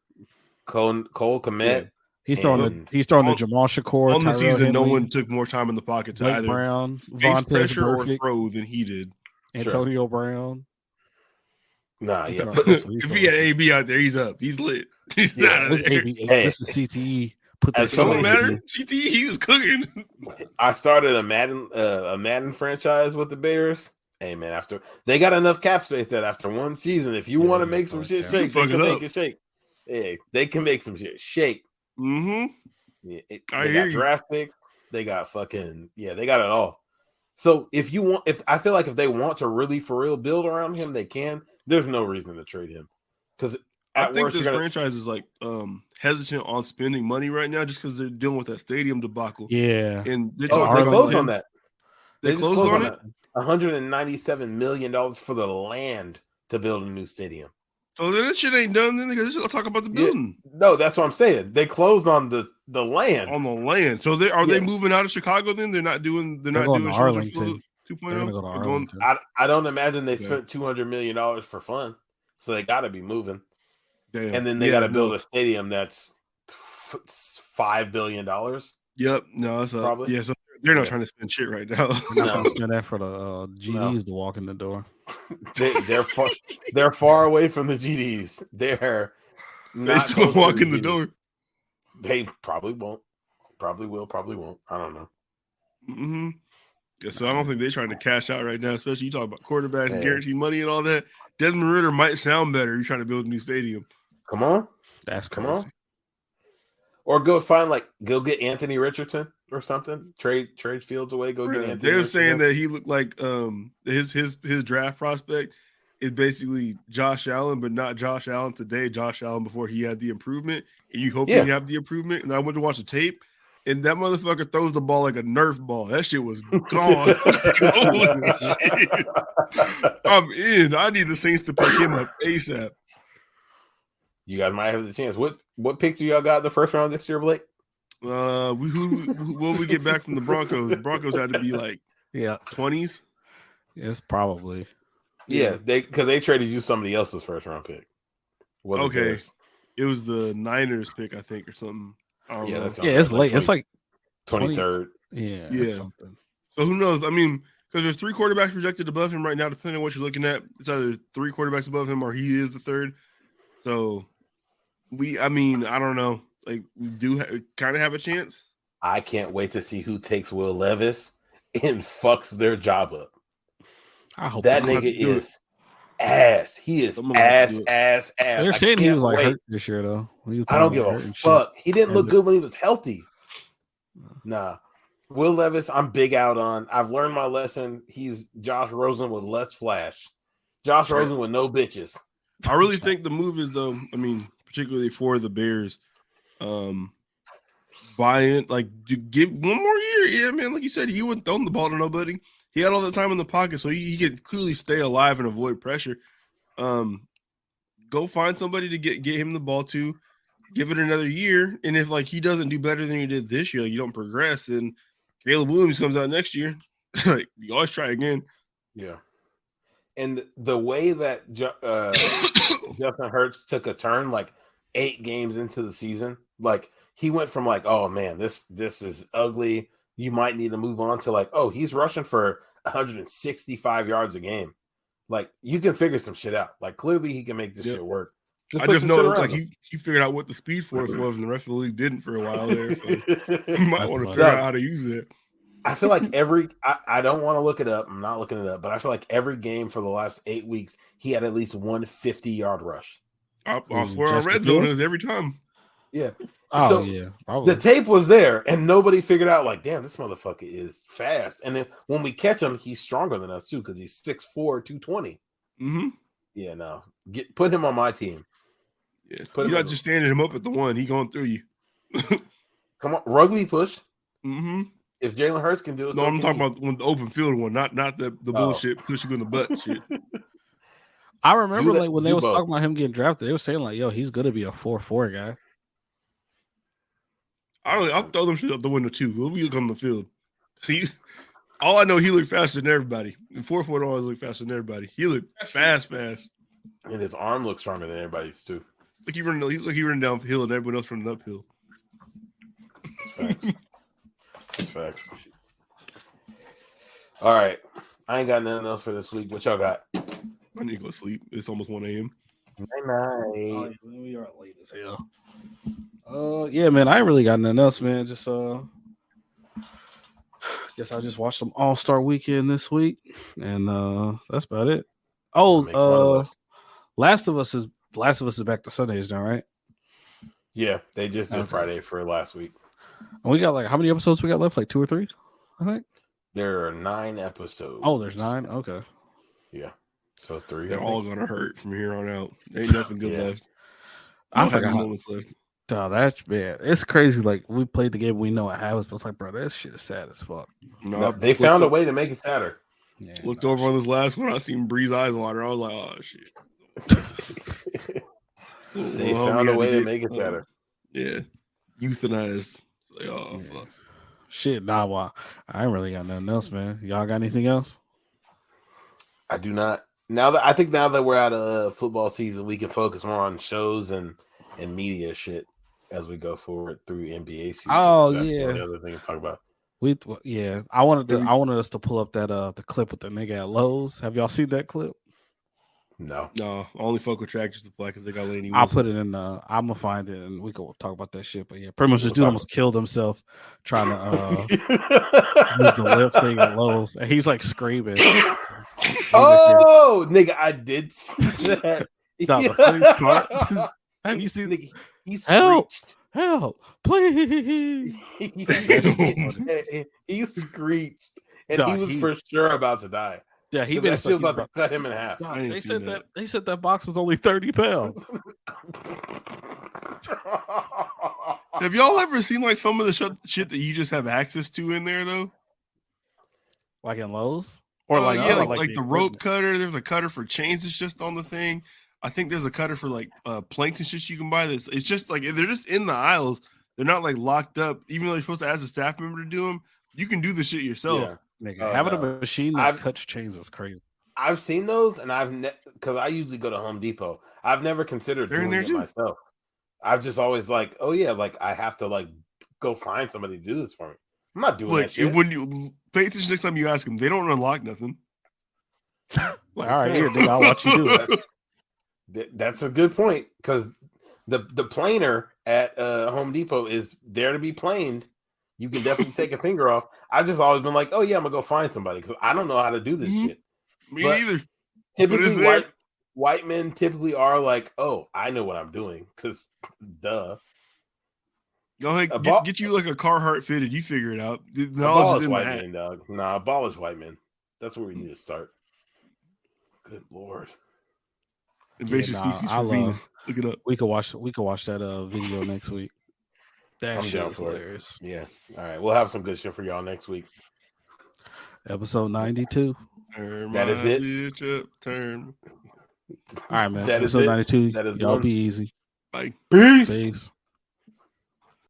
Cole Kmet. Yeah. He's throwing to Jamal Shakur. On the Tyrell season, Henley, no one took more time in the pocket to Blake either Brown, face Vontaze pressure or Burfict, throw than he did. Antonio Brown. Nah, yeah. If he had AB out there, he's up. He's lit. He's out of there. This is CTE. Put As that someone matter. CTE, he was cooking. I started a Madden franchise with the Bears. Hey man, after they got enough cap space that after one season, if you want to make some shit shake, they can make it shake. Yeah, they can make some shit shake. Mm-hmm. Yeah, they got draft picks. They got they got it all. So if I feel like if they want to really for real build around him, they can. There's no reason to trade him because I think this franchise is like hesitant on spending money right now just because they're dealing with that stadium debacle. Yeah, and they closed on that. They closed on it. $197 million for the land to build a new stadium. So then that shit ain't done. Then they're just gonna talk about the building. Yeah. No, that's what I'm saying. They closed on the land. On the land. So they moving out of Chicago? Then they're not doing Arlington 2.0. I don't imagine they spent $200 million for fun. So they got to be moving. Damn. And then they got to build a stadium that's $5 billion. Yep. No, that's probably. Yeah. So they're not trying to spend shit right now. They're not gonna spend that for the GDs to walk in the door. They're far away from the GDs. They're not they still walk in the door. They probably won't. Probably will. Probably won't. I don't know. Mm-hmm. Yeah, so I don't think they're trying to cash out right now. Especially you talk about quarterbacks and guaranteed money and all that. Desmond Ridder might sound better. You're trying to build a new stadium. Come on, that's crazy. Come on. Or go get Anthony Richardson or something. Trade Fields away. Go get Anthony. They're saying that he looked like his draft prospect is basically Josh Allen, but not Josh Allen today. Josh Allen before he had the improvement, and you hope he have the improvement. And I went to watch the tape, and that motherfucker throws the ball like a Nerf ball. That shit was gone. I'm in. I need the Saints to pick him up ASAP. You guys might have the chance. What picks do y'all got in the first round this year, Blake? Will we get back from the Broncos? The Broncos had to be like 20s. Yes, probably. Yeah, because they traded you somebody else's first round pick. Okay, it was the Niners pick, I think, or something. It's late. It's like 23rd. Yeah. Something. So who knows? I mean, because there's 3 quarterbacks projected above him right now, depending on what you're looking at. It's either 3 quarterbacks above him or he is the third. So I don't know. Like, we do kind of have a chance. I can't wait to see who takes Will Levis and fucks their job up. I hope that nigga is ass. He is ass. They're saying he was like hurt this year, though. I don't give a fuck. He didn't look good when he was healthy. Nah. Will Levis, I'm big out on. I've learned my lesson. He's Josh Rosen with less flash. Josh Rosen with no bitches. I really think the move is, though, I mean, particularly for the Bears, buy in, like, to give one more year. Yeah, man, like you said, he wouldn't throw the ball to nobody. He had all the time in the pocket, so he could clearly stay alive and avoid pressure. Go find somebody to get him the ball to, give it another year, and if, like, he doesn't do better than he did this year, like, you don't progress, then Caleb Williams comes out next year. Like, you always try again. Yeah. And the way that Justin Hurts took a turn, like 8 games into the season, like he went from like, oh man, this is ugly. You might need to move on to like, oh, he's rushing for 165 yards a game. Like you can figure some shit out. Like clearly he can make this shit work. I just know like he figured out what the Speed Force was, and the rest of the league didn't for a while there. So you might want to figure out how to use it. I feel like I don't want to look it up. I'm not looking it up, but I feel like every game for the last 8 weeks, he had at least one 50-yard rush. I swear on red zone is every time. Yeah. Oh So yeah, probably. the tape was there, and nobody figured out, like, damn, this motherfucker is fast. And then when we catch him, he's stronger than us too, because he's 6'4", 220. Mm-hmm. Yeah, no. Put him on my team. Yeah. Put You're him not just standing him up at the one. He going through you. Come on, rugby push. Mm-hmm. If Jalen Hurts can do it, No, so I'm can talking he. about the open field one, not the bullshit push you in the butt shit. I remember that- like when they do was both. talking about him getting drafted, they were saying like, "Yo, he's gonna be a 4.4 guy." I'll throw them shit out the window too. We'll be on the field. All I know, he looked faster than everybody. And 4-4 always look faster than everybody. He looked fast. And his arm looks stronger than everybody's too. Like he running downhill and everyone else running uphill. That's facts. All right. I ain't got nothing else for this week. What y'all got? I need to go sleep. It's almost 1 a.m. Night. We are late as hell. Yeah, man, I ain't really got nothing else, man. Just guess I just watched some All-Star Weekend this week, and that's about it. Oh, Last of Us is back to Sundays now, right? Yeah, they just did Friday for last week. And we got like how many episodes we got left? Like 2 or 3, I think. There are 9 episodes. Oh, there's 9. Okay. Yeah. So 3. They're all gonna hurt from here on out. There ain't nothing good left. I forgot moments left. That's man, it's crazy. Like we played the game, we know what happens, but it's like, bro, that shit is sad as fuck. No, they found a way to make it sadder. Yeah, looked over on this last one. I seen Bree's eyes water. I was like, oh shit. They found a way to make it sadder. Yeah, euthanized. Like, oh fuck. Shit, nah, well, I ain't really got nothing else, man. Y'all got anything else? I do not. Now that we're out of football season, we can focus more on shows and media shit as we go forward through NBA season. Oh, That's yeah. the only other thing to talk about. I wanted us to pull up that the clip with the nigga at Lowe's. Have y'all seen that clip? No. I only fuck with Tractor Supply because they got Laney. I'll put it in. I'm gonna find it and we can talk about that shit. But yeah, pretty much this dude almost killed himself trying to use the lip thing at Lowe's, and he's like screaming. Oh, nigga, I did see that. No, the funny part. Have you seen? Nigga, he screeched. Help, please. He screeched, and No, he was for sure about to die. Yeah, he was about to cut him in half. God, they said that box was only 30 pounds. Have y'all ever seen like some of the shit that you just have access to in there though? Like in Lowe's? Or like the rope cutter. There's a cutter for chains. It's just on the thing. I think there's a cutter for like planks and shit you can buy. This it's just like they're just in the aisles. They're not like locked up. Even though you're supposed to ask a staff member to do them, you can do the shit yourself. Yeah. Nigga, having a machine that cuts chains is crazy. I've seen those, and because I usually go to Home Depot. I've never considered doing it myself. I've just always like, oh yeah, like I have to like go find somebody to do this for me. I'm not doing that shit. When you pay attention next time you ask them, they don't unlock nothing. Like, all right, here, dude, I'll watch you do it. That's a good point because the planer at Home Depot is there to be planed. You can definitely take a finger off. I've just always been like, oh yeah, I'm gonna go find somebody because I don't know how to do this shit. Me neither. Typically, white men typically are like, oh, I know what I'm doing because duh. Go ahead, get you like a Carhartt fitted. You figure it out. The knowledge is in white men, dog. Nah, abolish white men. That's where we need to start. Good lord. Invasive species from Venus. Look it up. We could watch that video next week. I'm down for it. Yeah. All right. We'll have some good shit for y'all next week. Episode 92. That is it. All right, man. Episode 92. Y'all be easy. Bye. Peace.